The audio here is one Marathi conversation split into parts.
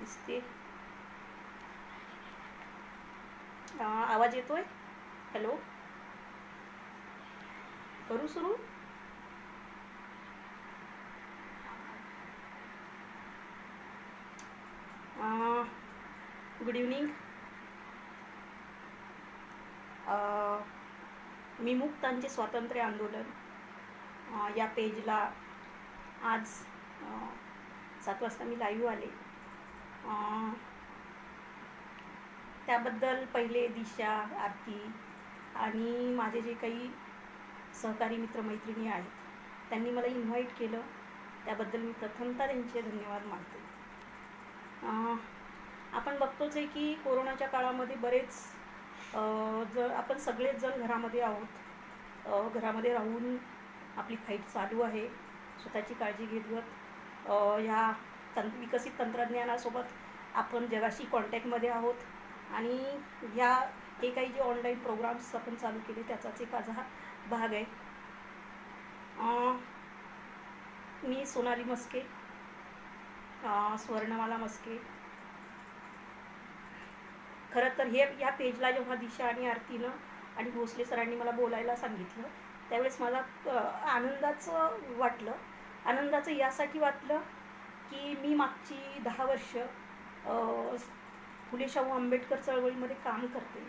दिसते. आवाज येतोय? हॅलो, करू सुरू? Good evening. मी मुक्तांचे स्वातंत्र्य आंदोलन या पेजला आज 7 वाजता मी लाईव्ह आले. त्याबद्दल पहिले दिशा, आरती आणि माझे जे काही सहकारी मित्रमैत्रिणी आहेत त्यांनी मला इन्व्हाइट केलं, त्याबद्दल मी प्रथमतः त्यांचे धन्यवाद मानते. आपण बघतोच आहे की कोरोनाच्या काळामध्ये बरेच जर आपण सगळेच जण घरामध्ये आहोत, घरामध्ये राहून आपली फाईट चालू आहे स्वतःची काळजी घेत ह्या विकसित तंत्रज्ञानासोबत आपण जगाशी कॉन्टॅक्टमध्ये आहोत आणि ह्या हे काही जे ऑनलाईन प्रोग्राम्स आपण चालू केले त्याचाच एक माझा भाग आहे. मी सोनाली मस्के, स्वर्णमाला मस्के. खरं तर ह्या पेजला जेव्हा दिशा आणि आरतीनं आणि भोसले सरांनी मला बोलायला सांगितलं त्यावेळेस मला आनंदाचं वाटलं. आनंदाचं यासाठी वाटलं की मी मागची 10 वर्ष फुले शाहू आंबेडकर चळवळीमध्ये काम करते.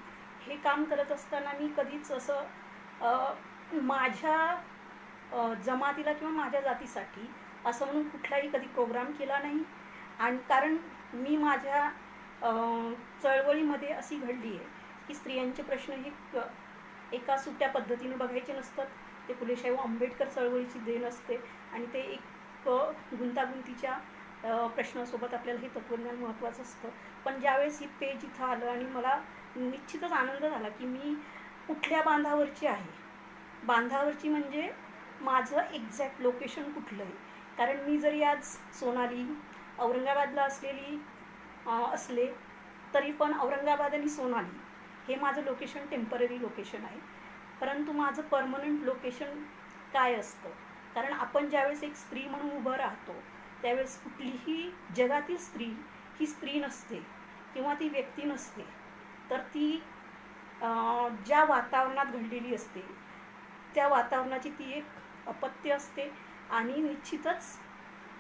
हे काम करत असताना मी कधीच असं माझ्या जमातीला किंवा माझ्या जातीसाठी असं म्हणून कुठलाही कधी प्रोग्राम केला नाही. आणि कारण मी माझ्या चळवळीमध्ये अशी घडली आहे की स्त्रियांचे प्रश्न हे एका सुट्या पद्धतीने बघायचे नसतात. ते फुले शाहू आंबेडकर चळवळीची देण असते आणि ते एक गुंतागुंतीच्या प्रश्नासोबत आपल्याला हे तत्त्वज्ञान महत्त्वाचं असतं. पण ज्यावेळेस ही पेज इथं आलं आणि मला निश्चितच आनंद झाला की मी कुठल्या बांधावरची आहे. बांधावरची म्हणजे माझं एक्झॅक्ट लोकेशन कुठलं आहे. कारण मी जरी आज सोनाली औरंगाबादला असले तरी पण औरंगाबाद आणि सोनाली हे माझं लोकेशन टेम्पररी लोकेशन आहे. परंतु माझं परमनंट लोकेशन काय असतं, कारण आपण ज्यावेळेस एक स्त्री म्हणून उभं राहतो त्यावेळेस कुठलीही जगातील स्त्री ही स्त्री नसते किंवा ती व्यक्ती नसते, तर ती ज्या वातावरणात घडलेली असते त्या वातावरणाची ती एक अपत्य असते आणि निश्चितच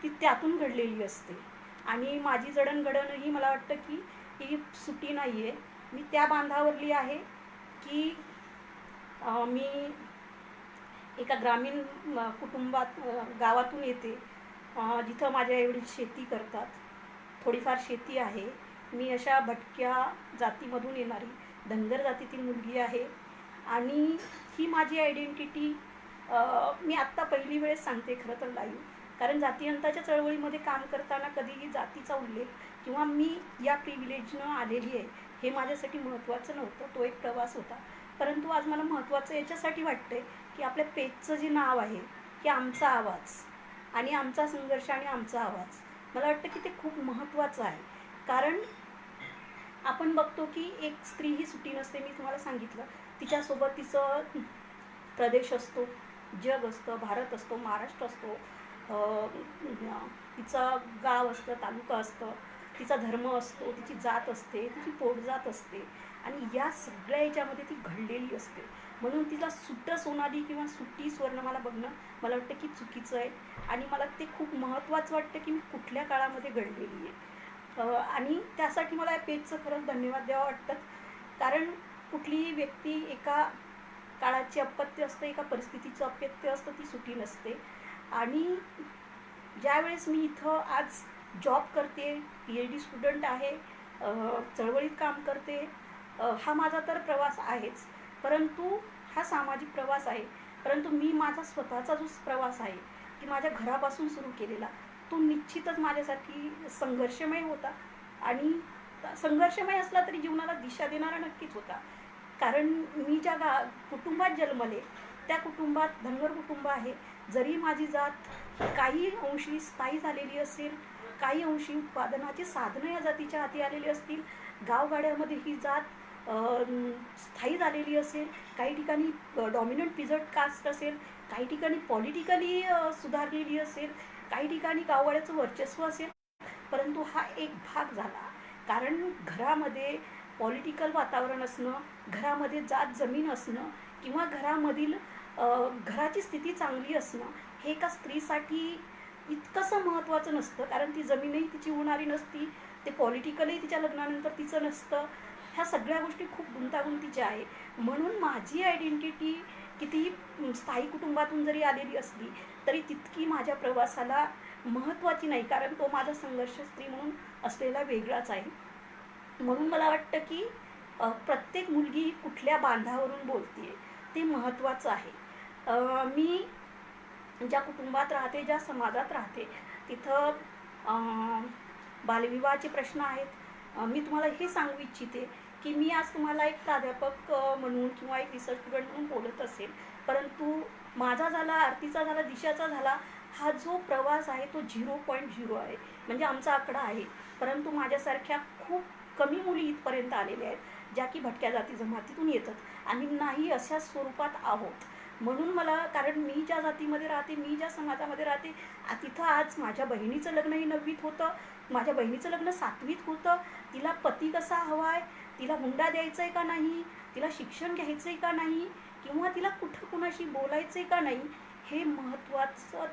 ती त्यातून घडलेली असते. आणि माझी जडणघडणही मला वाटतं की ही सुटी नाही आहे. मी त्या बांधावरली आहे की मी एका ग्रामीण कुटुंबात गावातून येते जिथं माझ्या आईवडील शेती करतात. थोडीफार शेती आहे. मी अशा भटक्या जातीमधून येणारी धनगर जातीतील मुलगी आहे आणि ही माझी आयडेंटिटी मी आत्ता पहिली वेळेस सांगते खरं तर लाईव्ह. कारण जातीअंताच्या चळवळीमध्ये काम करताना कधीही जातीचा उल्लेख किंवा मी या प्रिव्हिलेजनं आलेली आहे हे माझ्यासाठी महत्त्वाचं नव्हतं. तो एक प्रवास होता. परंतु आज मला महत्त्वाचं याच्यासाठी वाटतं की आपल्या पेजचं जे नाव आहे की आमचा आवाज आणि आमचा संघर्ष आणि आमचा आवाज, मला वाटतं की ते खूप महत्त्वाचं आहे. कारण आपण बघतो की एक स्त्री ही सुटी नसते. मी तुम्हाला सांगितलं तिच्यासोबत तिचं प्रदेश असतो, जग असतं, भारत असतो, महाराष्ट्र असतो, तिचं गाव असतं, तालुका असतं, तिचा धर्म असतो, तिची जात असते, तिची पोटजात असते आणि या सगळ्या याच्यामध्ये ती घडलेली असते. म्हणून तिला सुट्ट सोनाली किंवा सुट्टी स्वर्णमाला बघणं मला वाटतं की चुकीचं आहे. आणि मला ते खूप महत्त्वाचं वाटतं की मी कुठल्या काळामध्ये घडलेली आहे. आणि त्यासाठी मला या पेजचं खरंच धन्यवाद द्यावं वाटतं. कारण कुठलीही व्यक्ती एका काळाची अपत्य असतं, एका परिस्थितीचं अपत्य असतं, ती सुटी नसते. आणि ज्यावेळेस मी इथं आज जॉब करते, PhD स्टुडंट आहे, चळवळीत काम करते, हा माझा तर प्रवास आहेच, परंतु हा सामाजिक प्रवास आहे. परंतु मी माझा स्वतःचा जो प्रवास आहे की माझ्या घरापासून सुरू केलेला तो निश्चितच माझ्यासाठी संघर्षमय होता. आणि संघर्षमय असला तरी जीवनाला दिशा देणारा नक्कीच होता. कारण मी ज्या कुटुंबात जन्मले त्या कुटुंबात धनगर कुटुंब आहे. जरी माझी जात काही अंशी स्थायी झालेली असेल, काही अंशी उत्पादनाची साधनं या जातीच्या हाती आलेली असतील, गावगाड्यामध्ये ही जात स्थायी झालेली असेल, काही ठिकाणी डॉमिनंट पिझट कास्ट असेल, काही ठिकाणी पॉलिटिकली सुधारलेली असेल, काही ठिकाणी गावगाड्याचं वर्चस्व असेल, परंतु हा एक भाग झाला. कारण घरामध्ये पॉलिटिकल वातावरण असणं, घरामध्ये जात जमीन असणं किंवा घरामधील घराची स्थिती चांगली असणं हे एका स्त्रीसाठी इतकंसं महत्त्वाचं नसतं. कारण ती जमीनही तिची होणारी नसती, ते पॉलिटिकलही तिच्या लग्नानंतर तिचं नसतं. ह्या सगळ्या गोष्टी खूप गुंतागुंतीच्या आहे. म्हणून माझी आयडेंटिटी कितीही स्थायी कुटुंबातून जरी आलेली असली तरी तितकी माझ्या प्रवासाला महत्त्वाची नाही. कारण तो माझा संघर्ष स्त्री म्हणून असलेला वेगळाच आहे. म्हणून मला वाटतं की प्रत्येक मुलगी कुठल्या बांधावरून बोलते ते महत्त्वाचं आहे. मी ज्या कुटुंबात राहते, ज्या समाजात राहते तिथं बालविवाहाचे प्रश्न आहेत. मी तुम्हाला हे सांगू इच्छिते की मी आज तुम्हाला एक प्राध्यापक म्हणून किंवा एक रिसर्च स्टुडंट म्हणून बोलत असेल, परंतु माझा झाला, आरतीचा झाला, दिशाचा झाला, हा जो प्रवास आहे तो 0.0 आहे. म्हणजे आमचा आकडा आहे. परंतु माझ्यासारख्या खूप कमी मुली इथपर्यंत आलेल्या आहेत ज्या की भटक्या जाती जमातीतून येतात आणि नाही अशा स्वरूपात आहोत. म्हणून मला, कारण मी ज्या जातीमध्ये राहते, मी ज्या समाजामध्ये राहते, तिथं आज माझ्या बहिणीचं लग्नही 9वीत होतं, माझ्या बहिणीचं लग्न 7वीत होतं. तिला पती कसा हवा आहे, तिला हुंडा द्यायचा आहे का नाही, तिला शिक्षण घ्यायचं आहे का नाही, किंवा तिला कुठं कुणाशी बोलायचं आहे का नाही, हे महत्त्वाचं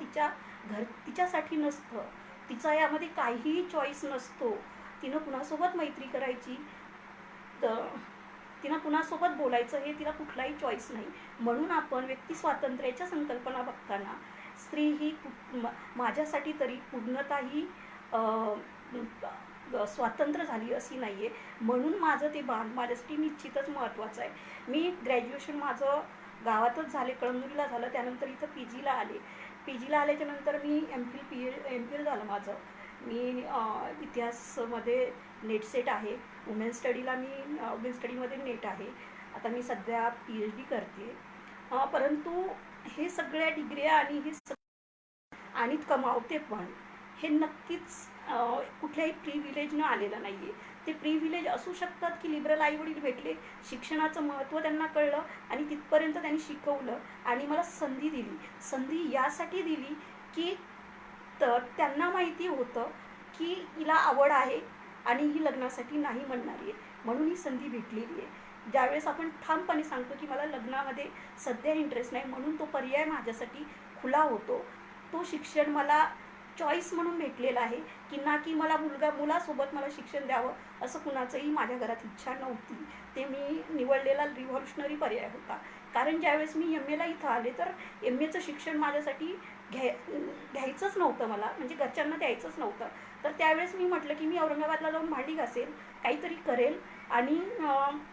तिच्यासाठी नसतं. तिचा यामध्ये काहीही चॉईस नसतो. तिनं कुणासोबत मैत्री करायची, तिनं कुणासोबत बोलायचं हे तिला कुठलाही चॉईस नाही. म्हणून आपण व्यक्ती स्वातंत्र्याच्या संकल्पना बघताना स्त्री ही माझ्यासाठी तरी पूर्णतः स्वातंत्र्य झाली अशी नाही आहे. म्हणून माझं ते बाण माझ्यासाठी निश्चितच महत्त्वाचं आहे. मी ग्रॅज्युएशन माझं गावातच झाले, कळमनुरीला झालं. त्यानंतर इथं PGला आले. PGला आल्याच्यानंतर मी MPhil झालं माझं. मी इतिहासमध्ये नेट सेट आहे. वुमेन स्टडीमध्ये नेट आहे. आता मी सध्या PhD करते. परंतु हे सगळ्या डिग्र्या आणि कमावते पण हे नक्कीच कुठल्याही प्रिव्हिलेजनं आलेलं नाही आहे. ते प्रिव्हिलेज असू शकतात की लिबरल आईवडील भेटले, शिक्षणाचं महत्त्व त्यांना कळलं आणि तिथपर्यंत त्यांनी शिकवलं आणि मला संधी दिली. संधी यासाठी दिली की त्यांना माहिती होतं की हिला आवड आहे आणि ही लग्नासाठी नाही म्हणणारी आहे, म्हणून ही संधी भेटलेली आहे. ज्यावेळेस आपण ठामपणे सांगतो की मला लग्नामध्ये सध्या इंटरेस्ट नाही, म्हणून तो पर्याय माझ्यासाठी खुला होतो. तो शिक्षण मला चॉईस म्हणून भेटलेला आहे की ना की मुलासोबत मला शिक्षण द्यावं असं कुणाचंही माझ्या घरात इच्छा नव्हती. ते मी निवडलेला रिव्हॉल्युशनरी पर्याय होता. कारण ज्यावेळेस मी MAला इथं आले तर MAचं शिक्षण माझ्यासाठी घ्यायचंच नव्हतं मला, म्हणजे घरच्यांना द्यायचंच नव्हतं. तर त्यावेळेस मी म्हटलं की मी औरंगाबादला जाऊन भांडी घासेल, काहीतरी करेल आणि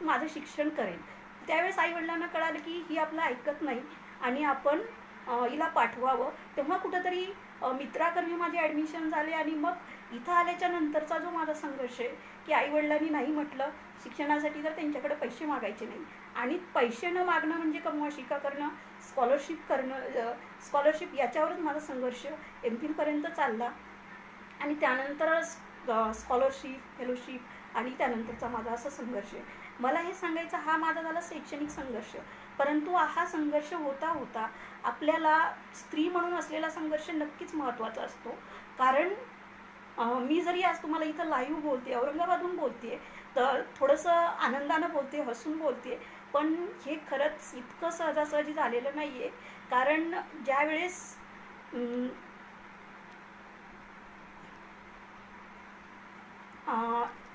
माझं शिक्षण करेल. त्यावेळेस आईवडिलांना कळालं की ही आपलं ऐकत नाही आणि आपण हिला पाठवावं. तेव्हा कुठंतरी मित्राकर्मी माझे ॲडमिशन झाले आणि मग इथं आल्याच्या नंतरचा जो माझा संघर्ष आहे की आईवडिलांनी नाही म्हटलं शिक्षणासाठी तर त्यांच्याकडे पैसे मागायचे नाही आणि पैसे न मागणं म्हणजे कमवा शिका करणं, स्कॉलरशिप याच्यावरच माझा संघर्ष MPhilपर्यंत चालला आणि त्यानंतर स्कॉलरशिप, फेलोशिप आणि त्यानंतरचा माझा असा संघर्ष आहे. मला हे सांगायचं, हा माझा झाला शैक्षणिक संघर्ष. परंतु हा संघर्ष होता होता आपल्याला स्त्री म्हणून असलेला संघर्ष नक्कीच महत्त्वाचा असतो. कारण मी जरी आज तुम्हाला इथं लाईव्ह बोलते, औरंगाबादहून बोलते, तर थोडंसं आनंदानं बोलते, हसून बोलते, पण हे खरंच इतकं सहजासहजी झालेलं नाही आहे. कारण ज्यावेळेस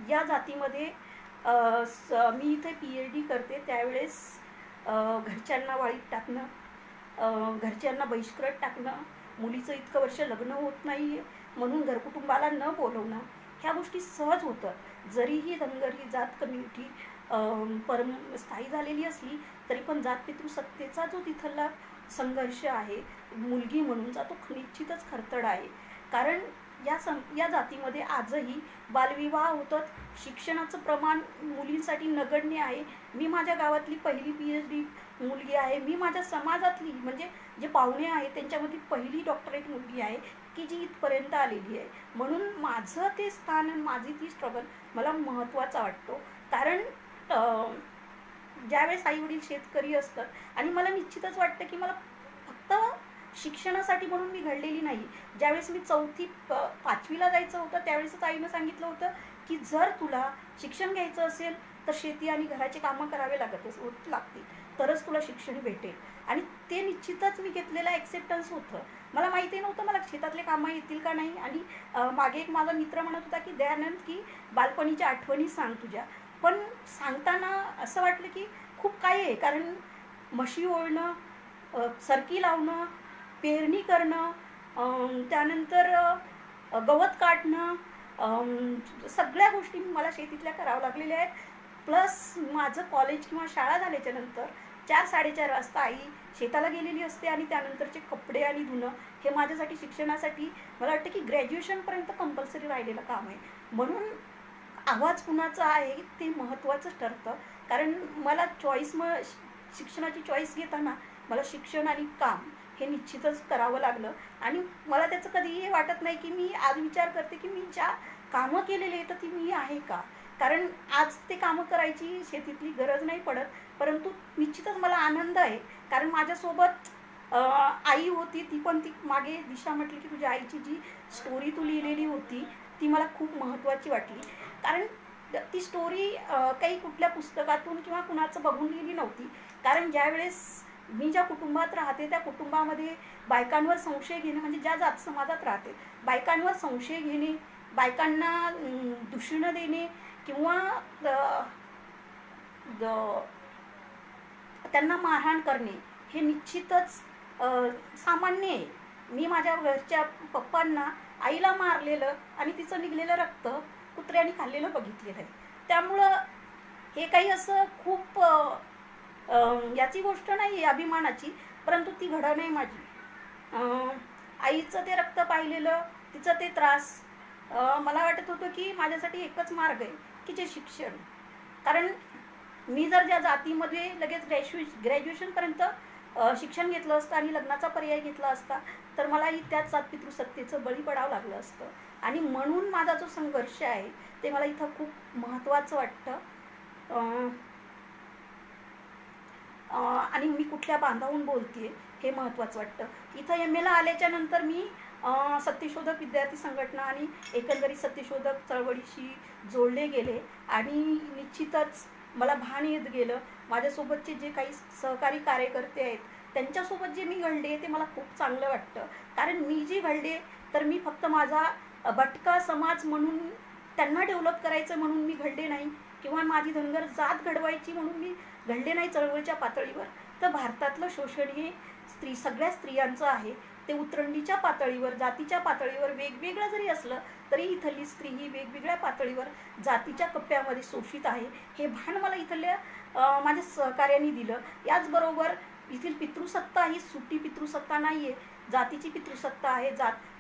या जातीमध्ये मी इथे PhD करते त्यावेळेस घरच्यांना वाळीत टाकणं, घरच्यांना बहिष्कृत टाकणं, मुलीचं इतकं वर्ष लग्न होत नाही आहे म्हणून घरकुटुंबाला न बोलवणं, ह्या गोष्टी सहज होतं. जरीही धनगर ही जात कम्युनिटी स्थायी झालेली असली तरी पण जात पितृसत्तेचा जो तिथला संघर्ष आहे मुलगी म्हणूनचा तो निश्चितच खरतड आहे. कारण या जातीमध्ये आजही बालविवाह होतात. शिक्षणाचं प्रमाण मुलींसाठी नगण्य आहे. मी माझ्या गावातली पहिली PhD मुलगी आहे. मी माझ्या समाजातली म्हणजे जे पाहुणे आहेत त्यांच्यामध्ये पहिली डॉक्टरेट मुलगी आहे की जी इथपर्यंत आलेली आहे. म्हणून माझं ते स्थान आणि माझी ती स्ट्रगल मला महत्त्वाचा वाटतो. कारण ज्यावेळेस आईवडील शेतकरी असतात आणि मला निश्चितच वाटतं की मला फक्त शिक्षणासाठी म्हणून मी घडलेली नाही. ज्यावेळेस मी 4थी-5वीला जायचं होतं त्यावेळेसच आईनं सांगितलं होतं की जर तुला शिक्षण घ्यायचं असेल तर शेती आणि घराची कामं करावे लागतील, तरच तुला शिक्षण भेटेल. आणि ते निश्चितच मी घेतलेलं ॲक्सेप्टन्स होतं. मला माहिती नव्हतं मला शेतातले कामं येतील का नाही. आणि मागे एक माझा मित्र म्हणत होता की दयानंद की बालपणीच्या आठवणी सांग तुझ्या. पण सांगताना असं वाटलं की खूप काही आहे, कारण म्हशी ओळणं, सरकी लावणं, पेरणी करणं, त्यानंतर गवत काढणं, सगळ्या गोष्टी मला शेतीतल्या कराव्या लागलेल्या आहेत. प्लस माझं कॉलेज किंवा शाळा झाल्याच्या नंतर 4-4:30 वाजता आई शेताला गेलेली असते आणि त्यानंतरचे कपडे आणि धुणं हे माझ्यासाठी शिक्षणासाठी मला वाटतं की ग्रॅज्युएशनपर्यंत कंपल्सरी राहिलेलं काम आहे. म्हणून आवाज कुणाचा आहे ते महत्त्वाचं ठरतं. कारण मला शिक्षणाची चॉईस घेताना मला शिक्षण आणि काम हे निश्चितच करावं लागलं. आणि मला त्याचं कधीही हे वाटत नाही की मी आज विचार करते की मी ज्या कामं केलेली आहे तर ती मी आहे का. कारण आज ते कामं करायची शेतीतली गरज नाही पडत, परंतु निश्चितच मला आनंद आहे. कारण माझ्यासोबत आई होती, ती पण ती मागे दिशा म्हटली की तुझ्या आईची जी स्टोरी तू लिहिलेली होती ती मला खूप महत्त्वाची वाटली. कारण ती स्टोरी काही कुठल्या पुस्तकातून किंवा कुणाचं बघून लिहिली नव्हती. कारण ज्यावेळेस मी ज्या कुटुंबात राहते त्या कुटुंबामध्ये बायकांवर संशय घेणे, म्हणजे ज्या जात समाजात राहते बायकांवर संशय घेणे, बायकांना दूषणं देणे किंवा त्यांना मारहाण करणे हे निश्चितच सामान्य आहे. मी माझ्या घरच्या पप्पांना, आईला मारलेलं आणि तिचं निघलेलं रक्त कुत्र्याने खाल्लेलं बघितलेलं आहे. त्यामुळं हे काही असं खूप याची गोष्ट नाही आहे अभिमानाची, परंतु ती घडण आहे माझी. आईचं ते रक्त पाहिलेलं, तिचं ते त्रास, मला वाटत होतं की माझ्यासाठी एकच मार्ग आहे की जे शिक्षण. कारण मी जर ज्या जातीमध्ये लगेच ग्रॅज्युएशनपर्यंत शिक्षण घेतलं असतं आणि लग्नाचा पर्याय घेतला असता तर मलाही त्याच जात पितृसत्तेचं बळी पडावं लागलं असतं. आणि म्हणून माझा जो संघर्ष आहे ते मला इथं खूप महत्त्वाचं वाटतं. आणि मी कुठल्या बांधावून बोलते हे महत्त्वाचं वाटतं. इथं MA आल्याच्या नंतर मी सत्यशोधक विद्यार्थी संघटना आणि एकंदरीत सत्यशोधक चळवळीशी जोडले गेले आणि निश्चितच मला भान येत गेलं. माझ्यासोबतचे जे काही सहकारी कार्यकर्ते आहेत त्यांच्यासोबत जे मी घडले ते मला खूप चांगलं वाटतं. कारण मी जी घडले तर मी फक्त माझा भटका समाज म्हणून त्यांना डेव्हलप करायचं म्हणून मी घडले नाही, किंवा माझी धनगर जात घडवायची म्हणून मी घडले नाही चळवळीच्या पातळीवर. तर भारतातलं शोषण हे सगळ्या स्त्रियांचं आहे. ते उतरंडीच्या पातळीवर, जातीच्या पातळीवर वेगवेगळं जरी असलं तरी इथली स्त्री ही वेगवेगळ्या पातळीवर जातीच्या कप्प्यामध्ये शोषित आहे. हे भान मला इथल्या माझ्या सहकार्याने दिलं. याचबरोबर येथील पितृसत्ता ही सुटी पितृसत्ता नाही आहे, जातीची पितृसत्ता आहे.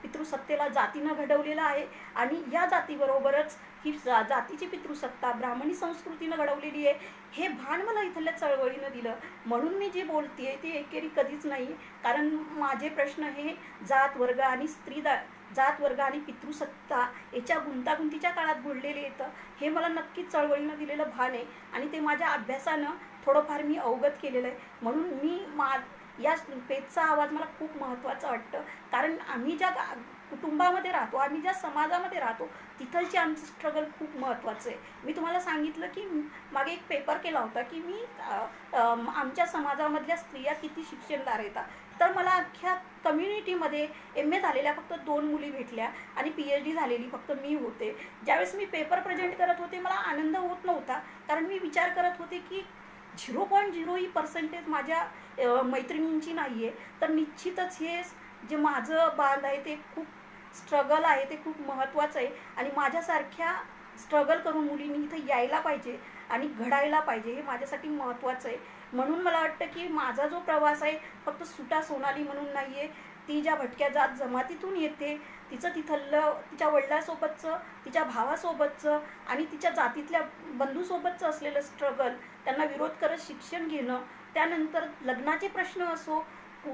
पितृसत्तेला जातीनं घडवलेलं आहे आणि या जातीबरोबरच ही जातीची पितृसत्ता ब्राह्मणी संस्कृतीनं घडवलेली आहे. हे भान मला इथल्या चळवळीनं दिलं. म्हणून मी जे बोलते ते एकेरी कधीच नाही. कारण माझे प्रश्न हे जात वर्ग आणि जात वर्ग आणि पितृसत्ता याच्या गुंतागुंतीच्या काळात घडलेले येतं. हे मला नक्कीच चळवळीनं दिलेलं भान आहे आणि ते माझ्या अभ्यासानं थोडंफार मी अवगत केलेलं आहे. म्हणून मी या पेजचा आवाज मला खूप महत्त्वाचा वाटतं. कारण आम्ही ज्या कुटुंबामध्ये राहतो, आम्ही ज्या समाजामध्ये राहतो तिथलचे आमचं स्ट्रगल खूप महत्त्वाचं आहे. मी तुम्हाला सांगितलं की मागे एक पेपर केला होता की मी आमच्या समाजामधल्या स्त्रिया किती शिक्षणदार येतात. तर मला अख्ख्या कम्युनिटीमध्ये MA झालेल्या फक्त 2 मुली भेटल्या आणि PhD झालेली फक्त मी होते. ज्यावेळेस मी पेपर प्रेझेंट करत होते मला आनंद होत नव्हता, कारण मी विचार करत होते की 0.0 ही पर्सेंटेज माझ्या मैत्रिणींची नाही आहे. तर निश्चितच हे जे माझं बांध आहे ते खूप स्ट्रगल आहे, ते खूप महत्त्वाचं आहे आणि माझ्यासारख्या स्ट्रगल करून मुलींनी इथं यायला पाहिजे आणि घडायला पाहिजे, हे माझ्यासाठी महत्त्वाचं आहे. म्हणून मला वाटतं की माझा जो प्रवास आहे फक्त सुटा सोनाली म्हणून नाही आहे. ती ज्या भटक्या जात जमातीतून येते, तिचं तिच्या वडिलांसोबतचं, तिच्या भावासोबतचं आणि तिच्या जातीतल्या बंधूसोबतचं असलेलं स्ट्रगल, त्यांना विरोध करत शिक्षण घेणं, त्यानंतर लग्नाचे प्रश्न असो,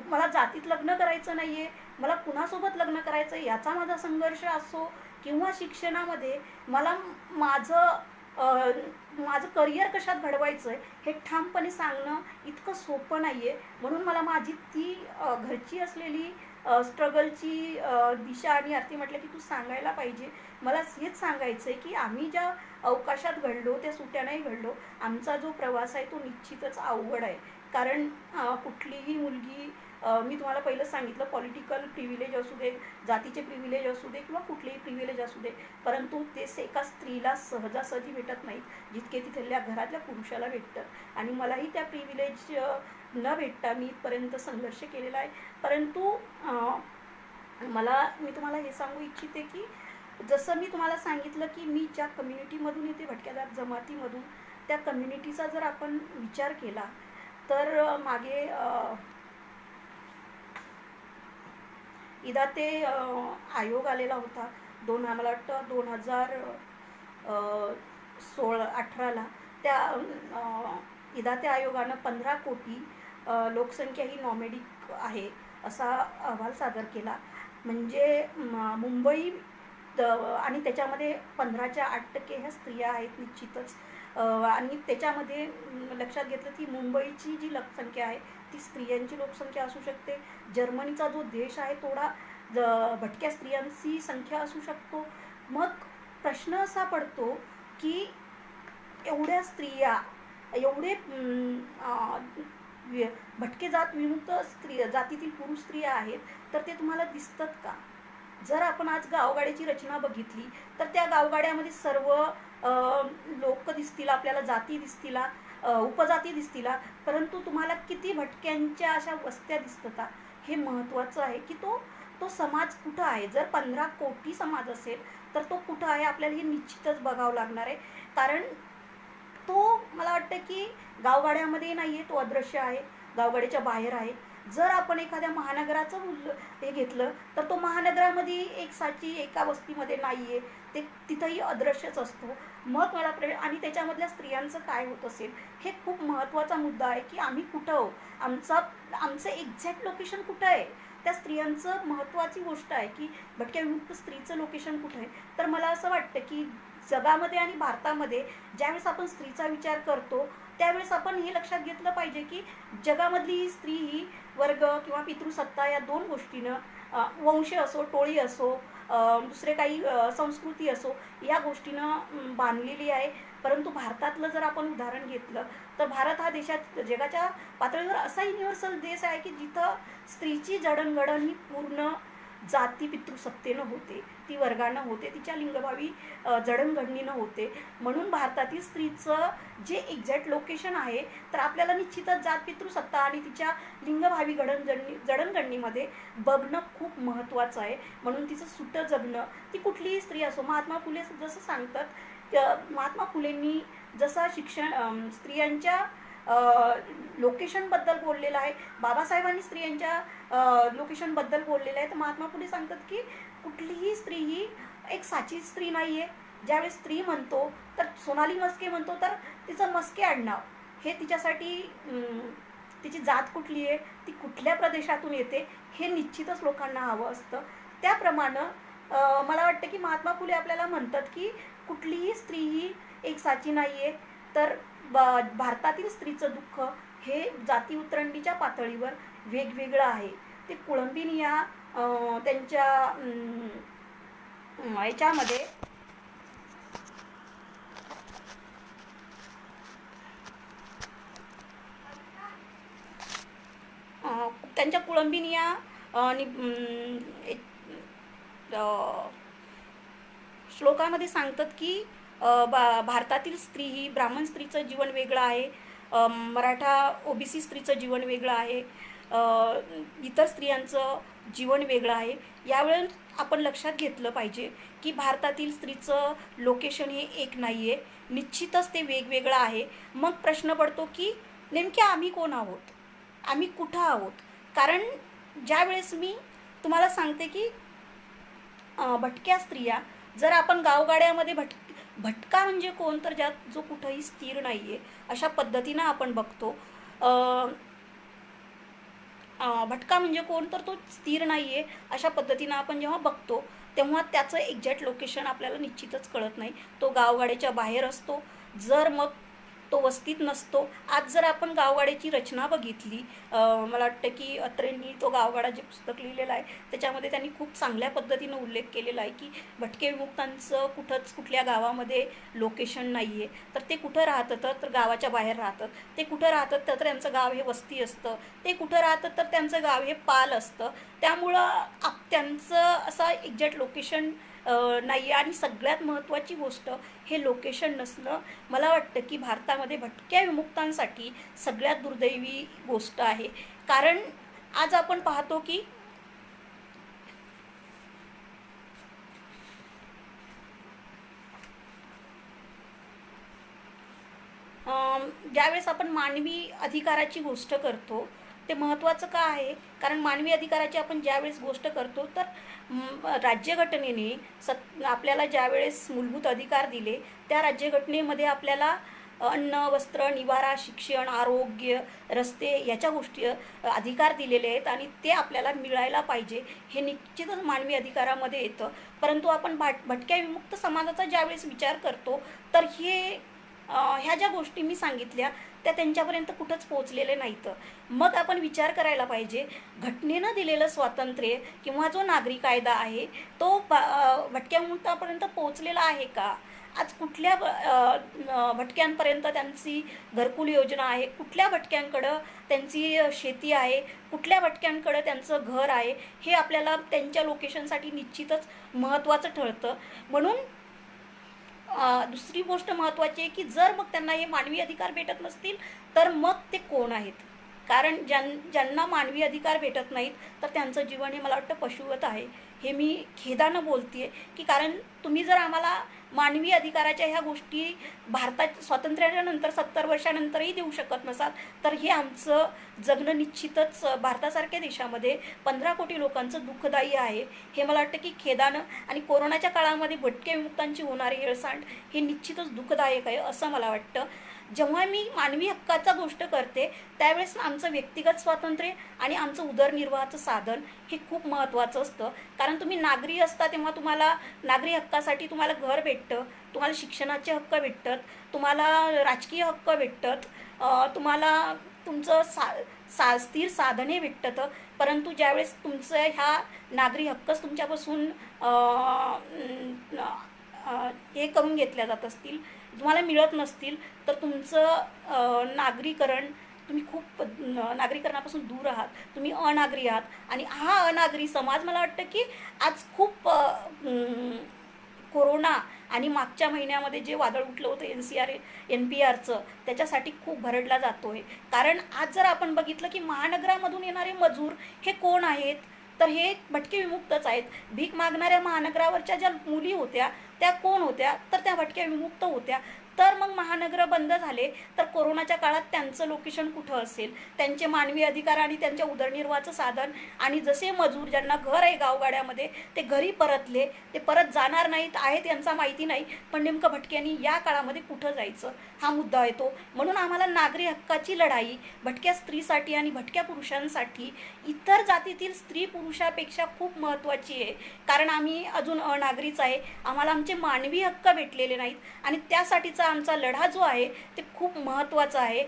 मला जातीत लग्न करायचं नाही आहे, मला कुणासोबत लग्न करायचं याचा माझा संघर्ष असो, किंवा शिक्षणामध्ये मला माझं माझं करिअर कशात घडवायचं आहे हे ठामपणे सांगणं इतकं सोपं नाही आहे. म्हणून मला माझी ती घरची असलेली स्ट्रगलची दिशा आणि अर्थी म्हटलं की तू सांगायला पाहिजे. मला हेच सांगायचं आहे की आम्ही ज्या अवकाशात घडलो त्या सुट्यानाही घडलो. आमचा जो प्रवास आहे तो निश्चितच अवघड आहे. कारण कुठलीही मुलगी मी तुम्हाला पहिलं सांगितलं पॉलिटिकल प्रिव्हिलेज असू दे, जातीचे प्रिव्हिलेज असू दे किंवा कुठलेही प्रिव्हिलेज असू दे, परंतु ते एका स्त्रीला सहजासहजी भेटत नाहीत जितके तिथल्या घरातल्या पुरुषाला भेटतात. आणि मलाही त्या प्रिव्हिलेज न भेटता मी इथपर्यंत संघर्ष केलेला आहे. परंतु मी तुम्हाला हे सांगू इच्छिते की जसं मी तुम्हाला सांगितलं की मी ज्या कम्युनिटीमधून येते भटक्या जमातीमधून, त्या कम्युनिटीचा जर आपण विचार केला तर मागे इदाते आयोग आलेला होता मला वाटतं 2018ला. त्या इदाते आयोगानं 15 कोटी लोकसंख्या ही नॉमेडिक आहे असा अहवाल सादर केला. म्हणजे मुंबई आणि त्याच्यामध्ये 15च्या 8% ह्या स्त्रिया आहेत निश्चितच. आणि त्याच्यामध्ये लक्षात घेतलं की मुंबईची जी लोकसंख्या आहे ती स्त्रियांची लोकसंख्या असू शकते. जर्मनीचा जो देश आहे थोडा भटक्या स्त्रियांची संख्या असू शकतो. मग प्रश्न असा पडतो की एवढ्या स्त्रिया, एवढे भटके जात विमुक्त जातीतील पुरुष स्त्रिया आहेत तर ते तुम्हाला दिसतात का? जर आपण आज गावगाड्याची रचना बघितली तर त्या गावगाड्यामध्ये सर्व लोक दिसतील आपल्याला, जाती दिसतील, उपजाती दिसतील, परंतु तुम्हाला किती भटक्यांच्या अशा वस्त्या दिसतात? हे महत्त्वाचं आहे की तो समाज कुठं आहे. जर 15 कोटी समाज असेल तर तो कुठं आहे आपल्याला हे निश्चितच बघावं लागणार आहे. कारण तो मला वाटतं की गावगाड्यामध्ये नाही आहे, तो अदृश्य आहे, गावगाड्याच्या बाहेर आहे. जर आपण एखाद्या महानगराचं हे घेतलं तर तो महानगरामध्ये एक साची एका वस्तीमध्ये नाही आहे, ते तिथंही अदृश्यच असतो. मग मला आणि त्याच्यामधल्या स्त्रियांचं काय होत असेल हे खूप महत्त्वाचा मुद्दा आहे की आम्ही कुठं आहो, आमचं एक्झॅक्ट लोकेशन कुठं आहे. त्या स्त्रियांचं महत्त्वाची गोष्ट आहे की भटक्या विमुक्त स्त्रीचं लोकेशन कुठं आहे. तर मला असं वाटतं की जगामध्ये आणि भारतामध्ये ज्यावेळेस आपण स्त्रीचा विचार करतो त्यावेळेस आपण हे लक्षात घेतलं पाहिजे की जगामधली स्त्री ही वर्ग किंवा पितृसत्ता या दोन गोष्टीनं, वंश असो, टोळी असो, दुसरे काही संस्कृती असो, या गोष्टीनं बांधलेली आहे. परंतु भारतातलं जर आपण उदाहरण घेतलं तर भारत हा देशात जगाच्या पातळीवर असा युनिव्हर्सल देश आहे की जिथं स्त्रीची जडणघडण ही पूर्ण जाती पितृसत्तेनं होते, ती वर्गानं होते, तिच्या लिंगभावी जडणघडणीनं होते. म्हणून भारतातील स्त्रीचं जे एक्झॅक्ट लोकेशन आहे तर आपल्याला निश्चितच जात पितृसत्ता आणि तिच्या लिंगभावी जडणघडणीमध्ये बघणं खूप महत्त्वाचं आहे. म्हणून तिचं सुटं जगणं, ती कुठलीही स्त्री असो. महात्मा फुले जसं सांगतात, महात्मा फुलेंनी जसं स्त्रियांच्या लोकेशनबद्दल बोललेलं आहे, बाबासाहेबांनी स्त्रियांच्या लोकेशनबद्दल बोललेलं आहे, तर महात्मा फुले सांगतात की कुठलीही स्त्री ही एक साची स्त्री नाही आहे. ज्यावेळेस स्त्री म्हणतो तर सोनाली मस्के म्हणतो तर तिचं मस्के आडनाव हे तिच्यासाठी, तिची जात कुठली आहे, ती कुठल्या प्रदेशातून येते हे निश्चितच लोकांना हवं असतं. त्याप्रमाणे मला वाटतं की महात्मा फुले आपल्याला म्हणतात की कुठलीही स्त्री ही एक साची नाही आहे. तर भारतातील स्त्रीचं दुःख हे जाती उतरंडीच्या पातळीवर वेगवेगळं आहे. ते कुळंबिनी या त्यांच्या याच्यामध्ये त्यांच्या कुळंबिनी या श्लोकामध्ये सांगतात की भारतातील स्त्री ही ब्राह्मण स्त्रीचं जीवन वेगळं आहे, मराठा ओबीसी स्त्रीचं जीवन वेगळं आहे, इतर स्त्रियांचं जीवन वेगळं आहे. यावेळेस आपण लक्षात घेतलं पाहिजे की भारतातील स्त्रीचं लोकेशन हे एक नाही आहे, निश्चितच ते वेगवेगळं आहे. मग प्रश्न पडतो की नेमके आम्ही कोण आहोत, आम्ही कुठं आहोत. कारण ज्यावेळेस मी तुम्हाला सांगते की भटक्या स्त्रिया, जर आपण गावगाड्यामध्ये भटका म्हणजे कोण तर जो कुठंही स्थिर नाही आहे अशा पद्धतीनं आपण बघतो. भटका म्हणजे कोण, तर तो स्थिर नाही आहे अशा पद्धतीनं आपण जेव्हा बघतो तेव्हा त्याचं एक्झॅक्ट लोकेशन आपल्याला निश्चितच कळत नाही. तो गावगाड्याच्या बाहेर असतो, जर मग तो वस्तीत नसतो. आज जर आपण गावगाड्याची रचना बघितली, मला वाटतं की अत्रेंनी तो गावगाडा जे पुस्तक लिहिलेलं आहे त्याच्यामध्ये त्यांनी खूप चांगल्या पद्धतीनं उल्लेख केलेला आहे की भटके विमुक्तांचं कुठल्या गावामध्ये लोकेशन नाही आहे. तर ते कुठं राहतं तर गावाच्या बाहेर राहतात. ते कुठं राहतात तर त्यांचं गाव हे वस्ती असतं. ते कुठं राहतात तर त्यांचं गाव हे पाल असतं. त्यामुळं त्यांचं असं एक्झॅक्ट लोकेशन नाही आहे. आणि सगळ्यात महत्त्वाची गोष्ट हे लोकेशन नसणं, मला वाटतं की भारतामध्ये भटक्या विमुक्तांसाठी सगळ्यात दुर्दैवी गोष्ट आहे. कारण आज आपण पाहतो की ज्यावेळेस आपण मानवी अधिकाराची गोष्ट करतो ते महत्त्वाचं का आहे, कारण मानवी अधिकाराची आपण ज्यावेळेस गोष्ट करतो तर राज्यघटनेने आपल्याला ज्यावेळेस मूलभूत अधिकार दिले त्या राज्यघटनेमध्ये आपल्याला अन्न, वस्त्र, निवारा, शिक्षण, आरोग्य, रस्ते याच्या गोष्टी अधिकार दिलेले आहेत आणि ते आपल्याला मिळायला पाहिजे, हे निश्चितच मानवी अधिकारामध्ये येतं. परंतु आपण भटक्या विमुक्त समाजाचा ज्यावेळेस विचार करतो तर ह्या ज्या गोष्टी मी सांगितल्या त्या त्यांच्यापर्यंत कुठंच पोहोचलेले नाहीत. मग आपण विचार करायला पाहिजे, घटनेनं दिलेलं स्वातंत्र्य किंवा जो नागरी कायदा आहे तो भटक्या विमुक्तांपर्यंत पोहोचलेला आहे का? आज कुठल्या भटक्यांपर्यंत त्यांची घरकुल योजना आहे, कुठल्या भटक्यांकडं त्यांची शेती आहे, कुठल्या भटक्यांकडं त्यांचं घर आहे, हे आपल्याला त्यांच्या लोकेशनसाठी निश्चितच महत्त्वाचं ठरतं. म्हणून दुसरी गोष्ट महत्त्वाची आहे की जर मग त्यांना हे मानवी अधिकार भेटत नसतील तर मग ते कोण आहेत? कारण ज्यांना मानवी अधिकार भेटत नाहीत तर त्यांचं जीवन हे मला वाटतं पशुवत आहे. हे मी खेदानं बोलते की कारण तुम्ही जर आम्हाला मानवी अधिकाराच्या ह्या गोष्टी भारतात स्वातंत्र्याच्या नंतर 70 वर्षानंतरही देऊ शकत नसाल तर हे आमचं जगणं निश्चितच भारतासारख्या देशामध्ये 15 कोटी लोकांचं दुःखदायी आहे. हे मला वाटतं की खेदानं आणि कोरोनाच्या काळामध्ये भटके विमुक्तांची होणारी हेळसांड हे निश्चितच दुःखदायक आहे असं मला वाटतं. जेव्हा मी मानवी हक्काचा गोष्ट करते त्यावेळेस आमचं व्यक्तिगत स्वातंत्र्य आणि आमचं उदरनिर्वाहाचं साधन हे खूप महत्त्वाचं असतं. कारण तुम्ही नागरी असता तेव्हा तुम्हाला नागरी हक्कासाठी तुम्हाला घर भेटतं, तुम्हाला शिक्षणाचे हक्क भेटतात, तुम्हाला राजकीय हक्क भेटतात, तुम्हाला तुमचं स्थिर साधने भेटतं. परंतु ज्यावेळेस तुमचं ह्या नागरी हक्कच तुमच्यापासून हे करून घेतल्या जात असतील, तुम्हाला मिळत नसतील तर तुमचं नागरीकरण तुम्ही खूप नागरीकरणापासून दूर आहात, तुम्ही अनागरी आहात. आणि हा अनागरी समाज मला वाटतं की आज खूप कोरोना आणि मागच्या महिन्यामध्ये जे वादळ उठलं होतं NPRचं त्याच्यासाठी खूप भरडला जातो आहे. कारण आज जर आपण बघितलं की महानगरामधून येणारे मजूर हे कोण आहेत तर हे भटके विमुक्तच आहेत. भीक मागणाऱ्या महानगरावरच्या ज्या मुली होत्या त्या कोण होत्या तर त्या भटक्या विमुक्त होत्या. तर मग महानगरं बंद झाले तर कोरोनाच्या काळात त्यांचं लोकेशन कुठं असेल, त्यांचे मानवी अधिकार आणि त्यांच्या उदरनिर्वाहाचं साधन. आणि जसे मजूर ज्यांना घर आहे गावगाड्यामध्ये ते घरी परतले, ते परत जाणार नाहीत आहेत यांचा माहिती नाही, पण नेमकं भटक्यांनी या काळामध्ये कुठं जायचं हा मुद्दा येतो. म्हणून आम्हाला नागरी हक्काची लढाई भटक्या स्त्रीसाठी आणि भटक्या पुरुषांसाठी इतर जातीतील स्त्री पुरुषापेक्षा खूप महत्त्वाची आहे. कारण आम्ही अजून अनागरीच आहे, आम्हाला आमचे मानवी हक्क भेटलेले नाहीत आणि त्यासाठीचा आमचा लढा जो आहे ते खूप महत्त्वाचा आहे.